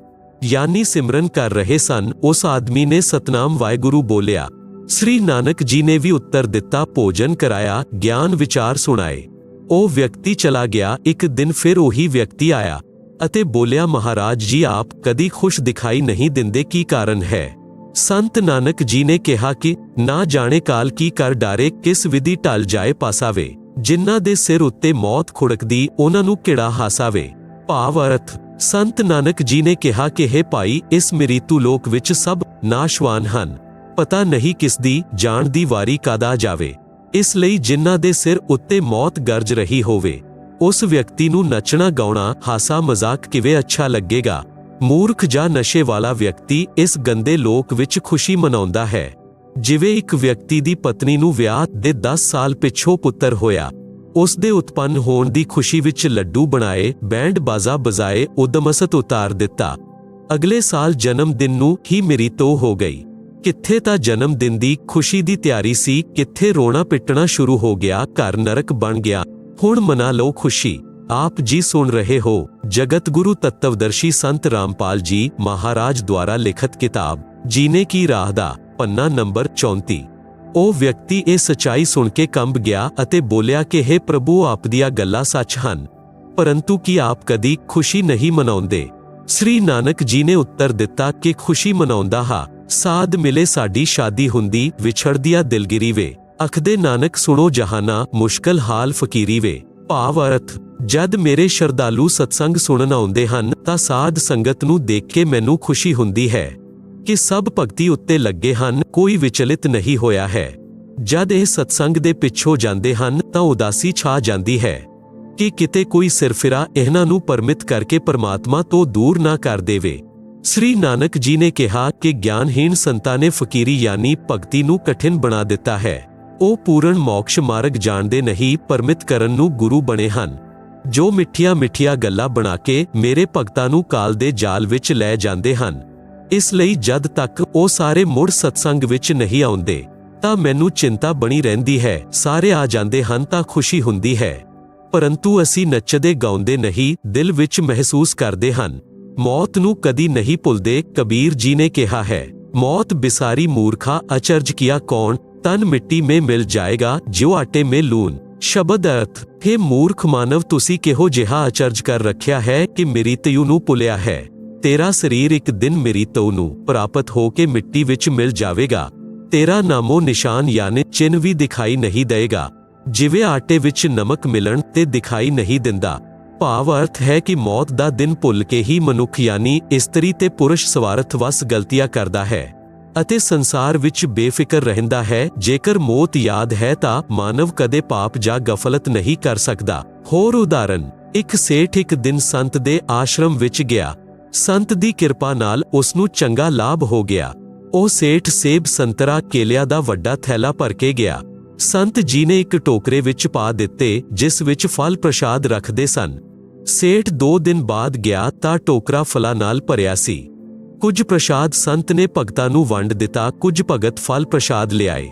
ਯਾਨੀ ਸਿਮਰਨ ਕਰ ਰਹੇ ਸਨ। ਉਸ ਆਦਮੀ ਨੇ ਸਤਨਾਮ ਵਾਹਿਗੁਰੂ ਬੋਲਿਆ। ਸ੍ਰੀ ਨਾਨਕ ਜੀ ਨੇ ਵੀ ਉੱਤਰ ਦਿੱਤਾ, ਭੋਜਨ ਕਰਾਇਆ, ਗਿਆਨ ਵਿਚਾਰ ਸੁਣਾਏ। ਉਹ ਵਿਅਕਤੀ ਚਲਾ ਗਿਆ। ਇੱਕ ਦਿਨ ਫਿਰ ਉਹੀ ਵਿਅਕਤੀ ਆਇਆ ਅਤੇ ਬੋਲਿਆ, ਮਹਾਰਾਜ ਜੀ ਆਪ ਕਦੀ ਖੁਸ਼ ਦਿਖਾਈ ਨਹੀਂ ਦਿੰਦੇ, ਕੀ ਕਾਰਨ ਹੈ? ਸੰਤ ਨਾਨਕ ਜੀ ਨੇ ਕਿਹਾ ਕਿ ਨਾ ਜਾਣੇ ਕਾਲ ਕੀ ਕਰ ਡਾਰੇ, ਕਿਸ ਵਿਧੀ ਢਲ ਜਾਏ ਪਾਸਾਵੇ। ਜਿਨ੍ਹਾਂ ਦੇ ਸਿਰ ਉੱਤੇ ਮੌਤ ਖੁੜਕਦੀ ਉਹਨਾਂ ਨੂੰ ਕਿਹੜਾ ਹਾਸਾਵੇ। ਭਾਵ ਅਰਥ। ਸੰਤ ਨਾਨਕ ਜੀ ਨੇ ਕਿਹਾ ਕਿ ਹੈ ਭਾਈ, ਇਸ ਮ੍ਰਿਤੂ ਲੋਕ ਵਿੱਚ ਸਭ ਨਾਸ਼ਵਾਨ ਹਨ। ਪਤਾ ਨਹੀਂ ਕਿਸ ਦੀ ਜਾਣ ਦੀ ਵਾਰੀ ਕਦ ਆ ਜਾਵੇ। ਇਸ ਲਈ ਜਿਨ੍ਹਾਂ ਦੇ ਸਿਰ ਉੱਤੇ ਮੌਤ ਗਰਜ ਰਹੀ ਹੋਵੇ, ਉਸ ਵਿਅਕਤੀ ਨੂੰ ਨੱਚਣਾ ਗਾਉਣਾ ਹਾਸਾ ਮਜ਼ਾਕ ਕਿਵੇਂ ਅੱਛਾ ਲੱਗੇਗਾ। ਮੂਰਖ ਜਾਂ ਨਸ਼ੇ ਵਾਲਾ ਵਿਅਕਤੀ ਇਸ ਗੰਦੇ ਲੋਕ ਵਿੱਚ ਖੁਸ਼ੀ ਮਨਾਉਂਦਾ ਹੈ। ਜਿਵੇਂ ਇੱਕ ਵਿਅਕਤੀ ਦੀ ਪਤਨੀ ਨੂੰ ਵਿਆਹ ਦੇ 10 ਸਾਲ ਪਿੱਛੋਂ ਪੁੱਤਰ ਹੋਇਆ। ਉਸ ਦੇ ਉਤਪੰਨ ਹੋਣ ਦੀ ਖੁਸ਼ੀ ਵਿੱਚ ਲੱਡੂ ਬਣਾਏ, ਬੈਂਡ ਬਾਜ਼ਾ ਬਜਾਏ, ਉਦਮਸਤ ਉਤਾਰ ਦਿੱਤਾ। ਅਗਲੇ ਸਾਲ ਜਨਮ ਦਿਨ ਨੂੰ ਹੀ ਮ੍ਰਿਤੂ ਹੋ ਗਈ। ਕਿੱਥੇ ਤਾਂ ਜਨਮ ਦਿਨ ਦੀ ਖੁਸ਼ੀ ਦੀ ਤਿਆਰੀ ਸੀ, ਕਿੱਥੇ ਰੋਣਾ ਪਿੱਟਣਾ ਸ਼ੁਰੂ ਹੋ ਗਿਆ। ਘਰ ਨਰਕ ਬਣ ਗਿਆ। ਹੁਣ ਮਨਾ ਲਓ ਖੁਸ਼ੀ। ਆਪ ਜੀ ਸੁਣ ਰਹੇ ਹੋ ਜਗਤ ਗੁਰੂ ਤੱਤਵਦਰਸ਼ੀ ਸੰਤ ਰਾਮਪਾਲ ਜੀ ਮਹਾਰਾਜ ਦੁਆਰਾ ਲਿਖਤ ਕਿਤਾਬ ਜੀਨੇ ਕੀ ਰਾਹ ਦਾ ਪੰਨਾ ਨੰਬਰ 34। ਉਹ ਵਿਅਕਤੀ ਇਹ ਸੱਚਾਈ ਸੁਣ ਕੇ ਕੰਬ ਗਿਆ ਅਤੇ ਬੋਲਿਆ ਕਿ हे ਪ੍ਰਭੂ, ਆਪ ਦੀਆਂ ਗੱਲਾਂ ਸੱਚ ਹਨ, ਪਰੰਤੂ ਕੀ ਆਪ ਕਦੀ ਖੁਸ਼ੀ ਨਹੀਂ ਮਨਾਉਂਦੇ? ਸ੍ਰੀ ਨਾਨਕ ਜੀ ਨੇ ਉੱਤਰ ਦਿੱਤਾ ਕਿ ਖੁਸ਼ੀ ਮਨਾਉਂਦਾ ਹਾਂ। ਸਾਧ ਮਿਲੇ ਸਾਡੀ ਸ਼ਾਦੀ ਹੁੰਦੀ, ਵਿਛੜਦਿਆ ਦਿਲਗਿਰੀ ਵੇ। ਅਖਦੇ ਨਾਨਕ ਸੁਣੋ ਜਹਾਨਾ, ਮੁਸ਼ਕਲ ਹਾਲ ਫਕੀਰੀ ਵੇ। ਭਾਵ ਅਰਥ। ਜਦ ਮੇਰੇ ਸ਼ਰਧਾਲੂ ਸਤਸੰਗ ਸੁਣਨ ਆਉਂਦੇ ਹਨ ਤਾਂ ਸਾਧ ਸੰਗਤ ਨੂੰ ਦੇਖ ਕੇ ਮੈਨੂੰ ਖੁਸ਼ੀ ਹੁੰਦੀ ਹੈ ਕਿ ਸਭ ਭਗਤੀ ਉੱਤੇ ਲੱਗੇ ਹਨ, ਕੋਈ ਵਿਚਲਿਤ ਨਹੀਂ ਹੋਇਆ ਹੈ। ਜਦ ਇਹ ਸਤਸੰਗ ਦੇ ਪਿੱਛੋਂ ਜਾਂਦੇ ਹਨ ਤਾਂ ਉਦਾਸੀ ਛਾ ਜਾਂਦੀ ਹੈ ਕਿ ਕਿਤੇ ਕੋਈ ਸਿਰਫਿਰਾ ਇਹਨਾਂ ਨੂੰ ਪਰਮਿਤ ਕਰਕੇ ਪਰਮਾਤਮਾ ਤੋਂ ਦੂਰ ਨਾ ਕਰ ਦੇਵੇ। ਸ੍ਰੀ ਨਾਨਕ ਜੀ ਨੇ ਕਿਹਾ ਕਿ ਗਿਆਨਹੀਣ ਸੰਤਾਂ ਨੇ ਫਕੀਰੀ ਯਾਨੀ ਭਗਤੀ ਨੂੰ ਕਠਿਨ ਬਣਾ ਦਿੱਤਾ ਹੈ। ਉਹ ਪੂਰਨ ਮੋਕਸ਼ ਮਾਰਗ ਜਾਣਦੇ ਨਹੀਂ, ਪਰਮਿਤ ਕਰਨ ਨੂੰ ਗੁਰੂ ਬਣੇ ਹਨ, ਜੋ ਮਿੱਠੀਆਂ ਗੱਲਾਂ ਬਣਾ ਕੇ ਮੇਰੇ ਭਗਤਾਂ ਨੂੰ ਕਾਲ ਦੇ ਜਾਲ ਵਿੱਚ ਲੈ ਜਾਂਦੇ ਹਨ। ਇਸ ਲਈ ਜਦ ਤੱਕ ਉਹ ਸਾਰੇ ਮੁੜ ਸਤਸੰਗ ਵਿੱਚ ਨਹੀਂ ਆਉਂਦੇ ਤਾਂ ਮੈਨੂੰ ਚਿੰਤਾ ਬਣੀ ਰਹਿੰਦੀ ਹੈ। ਸਾਰੇ ਆ ਜਾਂਦੇ ਹਨ ਤਾਂ ਖੁਸ਼ੀ ਹੁੰਦੀ ਹੈ, ਪਰੰਤੂ ਅਸੀਂ ਨੱਚਦੇ ਗਾਉਂਦੇ ਨਹੀਂ, ਦਿਲ ਵਿੱਚ ਮਹਿਸੂਸ ਕਰਦੇ ਹਨ। ਮੌਤ ਨੂੰ ਕਦੀ ਨਹੀਂ ਭੁੱਲਦੇ। ਕਬੀਰ ਜੀ ਨੇ ਕਿਹਾ ਹੈ, ਮੌਤ ਬਿਸਾਰੀ ਮੂਰਖਾ, ਅਚਰਜ ਕੀਆ ਕੌਣ, ਤਨ ਮਿੱਟੀ ਮੇਂ ਮਿਲ ਜਾਏਗਾ ਜਿਉ ਆਟੇ ਮੇਂ ਲੂਣ। ਸ਼ਬਦ ਅਰਥ। हे ਮੂਰਖ ਮਾਨਵ, ਤੁਸੀਂ ਕਿਹੋ ਜਿਹਾ ਅਚਰਜ ਕਰ ਰੱਖਿਆ ਹੈ ਕਿ ਮ੍ਰਿਤਯੂ ਨੂੰ ਭੁੱਲਿਆ ਹੈ। ਤੇਰਾ ਸਰੀਰ ਇੱਕ ਦਿਨ ਮ੍ਰਿਤਯੂ ਨੂੰ ਪ੍ਰਾਪਤ ਹੋ ਕੇ ਮਿੱਟੀ ਵਿੱਚ ਮਿਲ ਜਾਵੇਗਾ। ਤੇਰਾ ਨਾਮੋ ਨਿਸ਼ਾਨ ਯਾਨੀ ਚਿੰਨ੍ਹ ਵੀ ਦਿਖਾਈ ਨਹੀਂ ਦੇਗਾ, ਜਿਵੇਂ ਆਟੇ ਵਿੱਚ ਨਮਕ ਮਿਲਣ ਤੇ ਦਿਖਾਈ ਨਹੀਂ ਦਿੰਦਾ। ਭਾਵ ਅਰਥ ਹੈ ਕਿ ਮੌਤ ਦਾ ਦਿਨ ਭੁੱਲ ਕੇ ਹੀ ਮਨੁੱਖ ਯਾਨੀ ਇਸਤਰੀ ਤੇ ਪੁਰਸ਼ ਸਵਾਰਥ ਵਸ ਗਲਤੀਆਂ ਕਰਦਾ ਹੈ ਅਤੇ ਸੰਸਾਰ ਵਿੱਚ ਬੇਫਿਕਰ ਰਹਿੰਦਾ ਹੈ। ਜੇਕਰ ਮੌਤ ਯਾਦ ਹੈ ਤਾਂ ਮਾਨਵ ਕਦੇ ਪਾਪ ਜਾਂ ਗਫਲਤ ਨਹੀਂ ਕਰ ਸਕਦਾ। ਹੋਰ ਉਦਾਹਰਨ। ਇੱਕ ਸੇਠ ਇੱਕ ਦਿਨ ਸੰਤ ਦੇ ਆਸ਼ਰਮ ਵਿੱਚ ਗਿਆ। ਸੰਤ ਦੀ ਕਿਰਪਾ ਨਾਲ ਉਸ ਨੂੰ ਚੰਗਾ ਲਾਭ ਹੋ ਗਿਆ। ਉਹ ਸੇਠ ਸੇਬ, ਸੰਤਰਾ, ਕੇਲਿਆਂ ਦਾ ਵੱਡਾ ਥੈਲਾ ਭਰ ਕੇ ਗਿਆ। ਸੰਤ ਜੀ ਨੇ ਇੱਕ ਟੋਕਰੇ ਵਿੱਚ ਪਾ ਦਿੱਤੇ ਜਿਸ ਵਿੱਚ ਫਲ ਪ੍ਰਸ਼ਾਦ ਰੱਖਦੇ ਸਨ। ਸੇਠ 2 ਦਿਨ ਬਾਅਦ ਗਿਆ ਤਾਂ ਟੋਕਰਾ ਫਲਾਂ ਨਾਲ ਭਰਿਆ ਸੀ। ਕੁਝ ਪ੍ਰਸ਼ਾਦ ਸੰਤ ਨੇ ਭਗਤਾਂ ਨੂੰ ਵੰਡ ਦਿੱਤਾ। ਕੁਝ ਭਗਤ ਫਲ ਪ੍ਰਸ਼ਾਦ ਲਿਆਏ,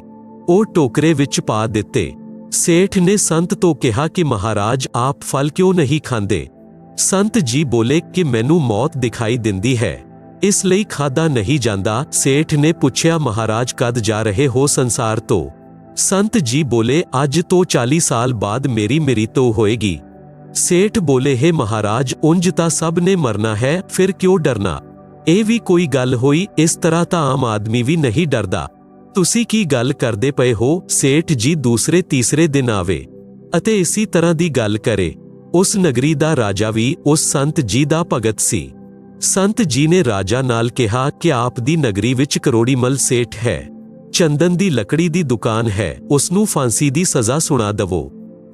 ਉਹ ਟੋਕਰੇ ਵਿੱਚ ਪਾ ਦਿੱਤੇ। ਸੇਠ ਨੇ ਸੰਤ ਤੋਂ ਕਿਹਾ ਕਿ ਮਹਾਰਾਜ ਆਪ ਫਲ ਕਿਉਂ ਨਹੀਂ ਖਾਂਦੇ? ਸੰਤ ਜੀ ਬੋਲੇ ਕਿ ਮੈਨੂੰ ਮੌਤ ਦਿਖਾਈ ਦਿੰਦੀ ਹੈ, ਇਸ ਲਈ ਖਾਧਾ ਨਹੀਂ ਜਾਂਦਾ। ਸੇਠ ਨੇ ਪੁੱਛਿਆ ਮਹਾਰਾਜ ਕਦ ਜਾ ਰਹੇ ਹੋ ਸੰਸਾਰ ਤੋਂ? ਸੰਤ ਜੀ ਬੋਲੇ ਅੱਜ ਤੋਂ 40 ਸਾਲ ਬਾਅਦ ਮੇਰੀ ਮ੍ਰਿਤੂ ਹੋਏਗੀ। ਸੇਠ ਬੋਲੇ ਹੈ ਮਹਾਰਾਜ ਉਂਝ ਤਾਂ ਸਭ ਨੇ ਮਰਨਾ ਹੈ, ਫਿਰ ਕਿਉਂ ਡਰਨਾ? ਇਹ ਵੀ ਕੋਈ ਗੱਲ ਹੋਈ? ਇਸ ਤਰ੍ਹਾਂ ਤਾਂ ਆਮ ਆਦਮੀ ਵੀ ਨਹੀਂ ਡਰਦਾ। ਤੁਸੀਂ ਕੀ ਗੱਲ ਕਰਦੇ ਪਏ ਹੋ? ਸੇਠ ਜੀ ਦੂਸਰੇ ਤੀਸਰੇ ਦਿਨ ਆਵੇ ਅਤੇ ਇਸੇ ਤਰ੍ਹਾਂ ਦੀ ਗੱਲ ਕਰੇ। ਉਸ ਨਗਰੀ ਦਾ ਰਾਜਾ ਵੀ ਉਸ ਸੰਤ ਜੀ ਦਾ ਭਗਤ ਸੀ। ਸੰਤ ਜੀ ਨੇ ਰਾਜਾ ਨਾਲ ਕਿਹਾ ਕਿ ਆਪ ਦੀ ਨਗਰੀ ਵਿੱਚ ਕਰੋੜੀਮਲ ਸੇਠ ਹੈ, ਚੰਦਨ ਦੀ ਲੱਕੜੀ ਦੀ ਦੁਕਾਨ ਹੈ, ਉਸ ਨੂੰ ਫਾਂਸੀ ਦੀ ਸਜ਼ਾ ਸੁਣਾ ਦਵੋ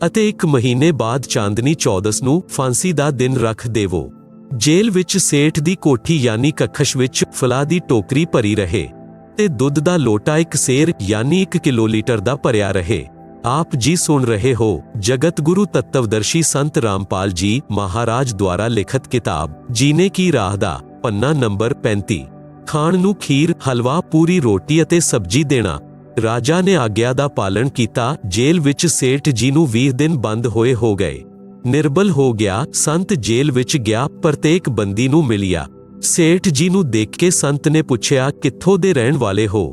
ਅਤੇ 1 ਮਹੀਨੇ ਬਾਅਦ ਚਾਂਦਨੀ ਚੌਦਸ ਨੂੰ ਫਾਂਸੀ ਦਾ ਦਿਨ ਰੱਖ ਦੇਵੋ। ਜੇਲ੍ਹ ਵਿੱਚ ਸੇਠ ਦੀ ਕੋਠੀ ਯਾਨੀ ਕਖਸ਼ ਵਿੱਚ ਫਲਾਂ ਦੀ ਟੋਕਰੀ ਭਰੀ ਰਹੇ ਤੇ ਦੁੱਧ ਦਾ ਲੋਟਾ 1 ਸੇਰ ਯਾਨੀ 1 ਕਿਲੋਲੀਟਰ ਦਾ ਭਰਿਆ ਰਹੇ। ਆਪ ਜੀ ਸੁਣ ਰਹੇ ਹੋ ਜਗਤ ਗੁਰੂ ਤੱਤਵਦਰਸ਼ੀ ਸੰਤ ਰਾਮਪਾਲ ਜੀ ਮਹਾਰਾਜ ਦੁਆਰਾ ਲਿਖਤ ਕਿਤਾਬ ਜੀਨੇ ਕੀ ਰਾਹ ਦਾ ਪੰਨਾ ਨੰਬਰ 35। ਖਾਣ ਨੂੰ ਖੀਰ, ਹਲਵਾ, ਪੂਰੀ ਰੋਟੀ ਅਤੇ ਸਬਜ਼ੀ ਦੇਣਾ। ਰਾਜਾ ਨੇ ਆਗਿਆ ਦਾ ਪਾਲਣ ਕੀਤਾ। ਜੇਲ੍ਹ ਵਿੱਚ ਸੇਠ ਜੀ ਨੂੰ 20 ਦਿਨ ਬੰਦ ਹੋਏ ਹੋ ਗਏ। ਨਿਰਬਲ ਹੋ ਗਿਆ। ਸੰਤ ਜੇਲ੍ਹ ਵਿੱਚ ਗਿਆ, ਪ੍ਰਤੇਕ ਬੰਦੀ ਨੂੰ ਮਿਲਿਆ। ਸੇਠ ਜੀ ਨੂੰ ਦੇਖ ਕੇ ਸੰਤ ਨੇ ਪੁੱਛਿਆ ਕਿੱਥੋਂ ਦੇ ਰਹਿਣ ਵਾਲੇ ਹੋ?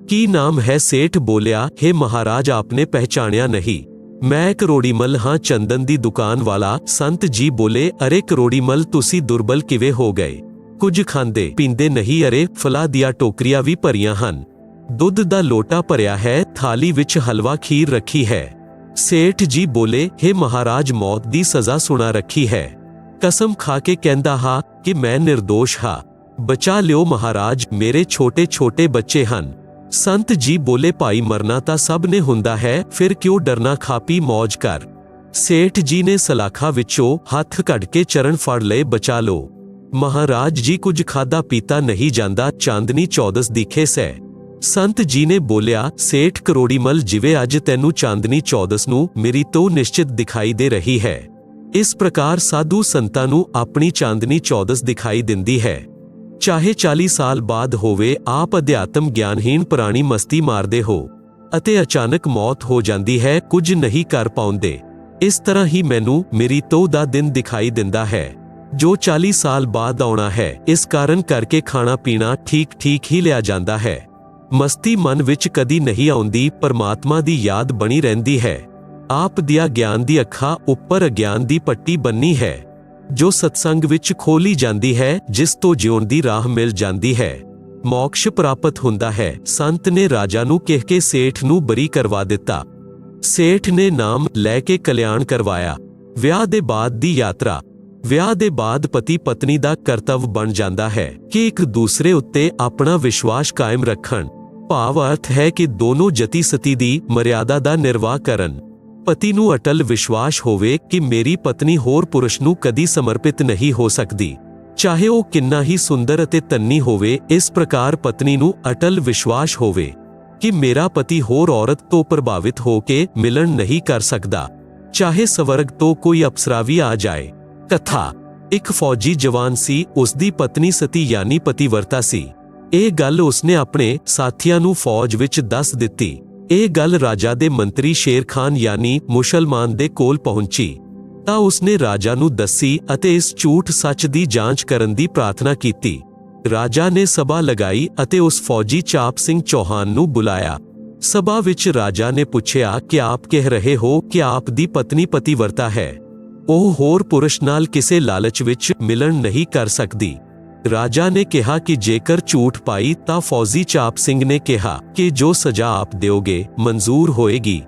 ਕੀ ਨਾਮ ਹੈ? ਸੇਠ ਬੋਲਿਆ ਹੈ ਮਹਾਰਾਜ ਆਪਨੇ ਪਹਿਚਾਣਿਆ ਨਹੀਂ, ਮੈਂ ਕਰੋੜੀਮਲ ਹਾਂ, ਚੰਦਨ ਦੀ ਦੁਕਾਨ ਵਾਲਾ। ਸੰਤ ਜੀ ਬੋਲੇ ਅਰੇ ਕਰੋੜੀਮਲ ਤੁਸੀਂ ਦੁਰਬਲ ਕਿਵੇਂ ਹੋ ਗਏ? ਕੁਝ ਖਾਂਦੇ ਪੀਂਦੇ ਨਹੀਂ? ਅਰੇ ਫਲਾਂ ਦੀਆਂ ਟੋਕਰੀਆਂ ਵੀ ਭਰੀਆਂ ਹਨ, ਦੁੱਧ ਦਾ ਲੋਟਾ ਭਰਿਆ ਹੈ, ਥਾਲੀ ਵਿੱਚ ਹਲਵਾ ਖੀਰ ਰੱਖੀ ਹੈ। ਸੇਠ ਜੀ ਬੋਲੇ ਹੈ ਮਹਾਰਾਜ ਮੌਤ ਦੀ ਸਜ਼ਾ ਸੁਣਾ ਰੱਖੀ ਹੈ। ਕਸਮ ਖਾ ਕੇ ਕਹਿੰਦਾ ਹਾਂ ਕਿ ਮੈਂ ਨਿਰਦੋਸ਼ ਹਾਂ, ਬਚਾ ਲਿਓ ਮਹਾਰਾਜ, ਮੇਰੇ ਛੋਟੇ ਛੋਟੇ ਬੱਚੇ ਹਨ। ਸੰਤ ਜੀ ਬੋਲੇ ਭਾਈ ਮਰਨਾ ਤਾਂ ਸਭ ਨੇ ਹੁੰਦਾ ਹੈ, ਫਿਰ ਕਿਉਂ ਡਰਨਾ? ਖਾ ਪੀ ਮੌਜ ਕਰ। ਸੇਠ ਜੀ ਨੇ ਸਲਾਖਾ ਵਿੱਚੋਂ ਹੱਥ ਕੱਢ ਕੇ ਚਰਨ ਫੜ ਲਏ, ਬਚਾ ਲਓ ਮਹਾਰਾਜ ਜੀ, ਕੁਝ ਖਾਦਾ ਪੀਤਾ ਨਹੀਂ ਜਾਂਦਾ, ਚਾਂਦਨੀ ਚੌਦਸ ਦੀ ਖੇਸ ਹੈ। ਸੰਤ ਜੀ ਨੇ ਬੋਲਿਆ ਸੇਠ ਕਰੋੜੀਮਲ ਜਿਵੇਂ ਅੱਜ ਤੈਨੂੰ ਚਾਂਦਨੀ ਚੌਦਸ ਨੂੰ ਮੇਰੀ ਤੋਂ ਨਿਸ਼ਚਿਤ ਦਿਖਾਈ ਦੇ ਰਹੀ ਹੈ, ਇਸ ਪ੍ਰਕਾਰ ਸਾਧੂ ਸੰਤਾਂ ਨੂੰ ਆਪਣੀ ਚਾਂਦਨੀ ਚੌਦਸ ਦਿਖਾਈ ਦਿੰਦੀ ਹੈ। ਚਾਹੇ 40 ਸਾਲ ਬਾਅਦ ਹੋਵੇ, ਆਪ ਅਧਿਆਤਮ ਗਿਆਨਹੀਣ ਪ੍ਰਾਣੀ ਮਸਤੀ ਮਾਰਦੇ ਹੋ ਅਤੇ ਅਚਾਨਕ ਮੌਤ ਹੋ ਜਾਂਦੀ ਹੈ, ਕੁਝ ਨਹੀਂ ਕਰ ਪਾਉਂਦੇ। ਇਸ ਤਰ੍ਹਾਂ ਹੀ ਮੈਨੂੰ ਮੇਰੀ ਤੋਂ ਦਾ ਦਿਨ ਦਿਖਾਈ ਦਿੰਦਾ ਹੈ ਜੋ 40 ਸਾਲ ਬਾਅਦ ਆਉਣਾ ਹੈ। ਇਸ ਕਾਰਨ ਕਰਕੇ ਖਾਣਾ ਪੀਣਾ ਠੀਕ ਠੀਕ ਹੀ ਲਿਆ ਜਾਂਦਾ ਹੈ। ਮਸਤੀ ਮਨ ਵਿੱਚ ਕਦੀ ਨਹੀਂ ਆਉਂਦੀ, ਪਰਮਾਤਮਾ ਦੀ ਯਾਦ ਬਣੀ ਰਹਿੰਦੀ ਹੈ। ਆਪ ਦੀਆਂ ਗਿਆਨ ਦੀ ਅੱਖਾਂ ਉੱਪਰ ਅਗਿਆਨ ਦੀ ਪੱਟੀ ਬੰਨੀ ਹੈ ਜੋ ਸਤਸੰਗ ਵਿੱਚ ਖੋਲੀ ਜਾਂਦੀ ਹੈ, ਜਿਸ ਤੋਂ ਜਿਉਣ ਦੀ ਰਾਹ ਮਿਲ ਜਾਂਦੀ ਹੈ, ਮੋਕਸ਼ ਪ੍ਰਾਪਤ ਹੁੰਦਾ ਹੈ। ਸੰਤ ਨੇ ਰਾਜਾ ਨੂੰ ਕਹਿ ਕੇ ਸੇਠ ਨੂੰ ਬਰੀ ਕਰਵਾ ਦਿੱਤਾ। ਸੇਠ ਨੇ ਨਾਮ ਲੈ ਕੇ ਕਲਿਆਣ ਕਰਵਾਇਆ। ਵਿਆਹ ਦੇ ਬਾਅਦ ਦੀ ਯਾਤਰਾ। ਵਿਆਹ ਦੇ ਬਾਅਦ ਪਤੀ ਪਤਨੀ ਦਾ ਕਰਤੱਵ ਬਣ ਜਾਂਦਾ ਹੈ ਕਿ ਇੱਕ ਦੂਸਰੇ ਉੱਤੇ ਆਪਣਾ ਵਿਸ਼ਵਾਸ ਕਾਇਮ ਰੱਖਣ। ਭਾਵ ਅਰਥ ਹੈ ਕਿ ਦੋਨੋਂ ਜਤੀ ਸਤੀ ਦੀ ਮਰਿਆਦਾ ਦਾ ਨਿਰਵਾਹ ਕਰਨ। ਪਤੀ ਨੂੰ ਅਟਲ ਵਿਸ਼ਵਾਸ ਹੋਵੇ ਕਿ ਮੇਰੀ ਪਤਨੀ ਹੋਰ ਪੁਰਸ਼ ਨੂੰ ਕਦੀ ਸਮਰਪਿਤ ਨਹੀਂ ਹੋ ਸਕਦੀ, ਚਾਹੇ ਉਹ ਕਿੰਨਾ ਹੀ ਸੁੰਦਰ ਅਤੇ ਧੰਨੀ ਹੋਵੇ। ਇਸ ਪ੍ਰਕਾਰ ਪਤਨੀ ਨੂੰ ਅਟਲ ਵਿਸ਼ਵਾਸ ਹੋਵੇ ਕਿ ਮੇਰਾ ਪਤੀ ਹੋਰ ਔਰਤ ਤੋਂ ਪ੍ਰਭਾਵਿਤ ਹੋ ਕੇ ਮਿਲਣ ਨਹੀਂ ਕਰ ਸਕਦਾ, ਚਾਹੇ ਸਵਰਗ ਤੋਂ ਕੋਈ ਅਪਸਰਾ ਵੀ ਆ ਜਾਏ। ਕਥਾ। ਇੱਕ ਫੌਜੀ ਜਵਾਨ ਸੀ, ਉਸਦੀ ਪਤਨੀ ਸਤੀ ਯਾਨੀ ਪਤੀਵਰਤਾ ਸੀ। ਇਹ ਗੱਲ ਉਸਨੇ ਆਪਣੇ ਸਾਥੀਆਂ ਨੂੰ ਫੌਜ ਵਿੱਚ ਦੱਸ ਦਿੱਤੀ। ਇਹ ਗੱਲ ਰਾਜਾ ਦੇ ਮੰਤਰੀ ਸ਼ੇਰ ਖਾਨ ਯਾਨੀ ਮੁਸਲਮਾਨ ਦੇ ਕੋਲ ਪਹੁੰਚੀ ਤਾਂ ਉਸਨੇ ਰਾਜਾ ਨੂੰ ਦੱਸੀ ਅਤੇ ਇਸ ਝੂਠ ਸੱਚ ਦੀ ਜਾਂਚ ਕਰਨ ਦੀ ਪ੍ਰਾਰਥਨਾ ਕੀਤੀ। ਰਾਜਾ ਨੇ ਸਭਾ ਲਗਾਈ ਅਤੇ ਉਸ ਫੌਜੀ ਚਾਪ ਸਿੰਘ ਚੌਹਾਨ ਨੂੰ ਬੁਲਾਇਆ। ਸਭਾ ਵਿੱਚ ਰਾਜਾ ਨੇ ਪੁੱਛਿਆ ਕਿ ਆਪ ਕਹਿ ਰਹੇ ਹੋ ਕਿ ਆਪ ਦੀ ਪਤਨੀ ਪਤੀਵਰਤਾ ਹੈ, ਉਹ ਹੋਰ ਪੁਰਸ਼ ਨਾਲ ਕਿਸੇ ਲਾਲਚ ਵਿੱਚ ਮਿਲਣ ਨਹੀਂ ਕਰ ਸਕਦੀ। ਰਾਜਾ ਨੇ ਕਿਹਾ ਕਿ ਜੇਕਰ ਝੂਠ ਪਾਈ ਤਾਂ ਫੌਜੀ ਚਾਪ ਸਿੰਘ ਨੇ ਕਿਹਾ ਕਿ ਜੋ ਸਜ਼ਾ ਆਪ ਦਿਓਗੇ ਮਨਜ਼ੂਰ ਹੋਏਗੀ।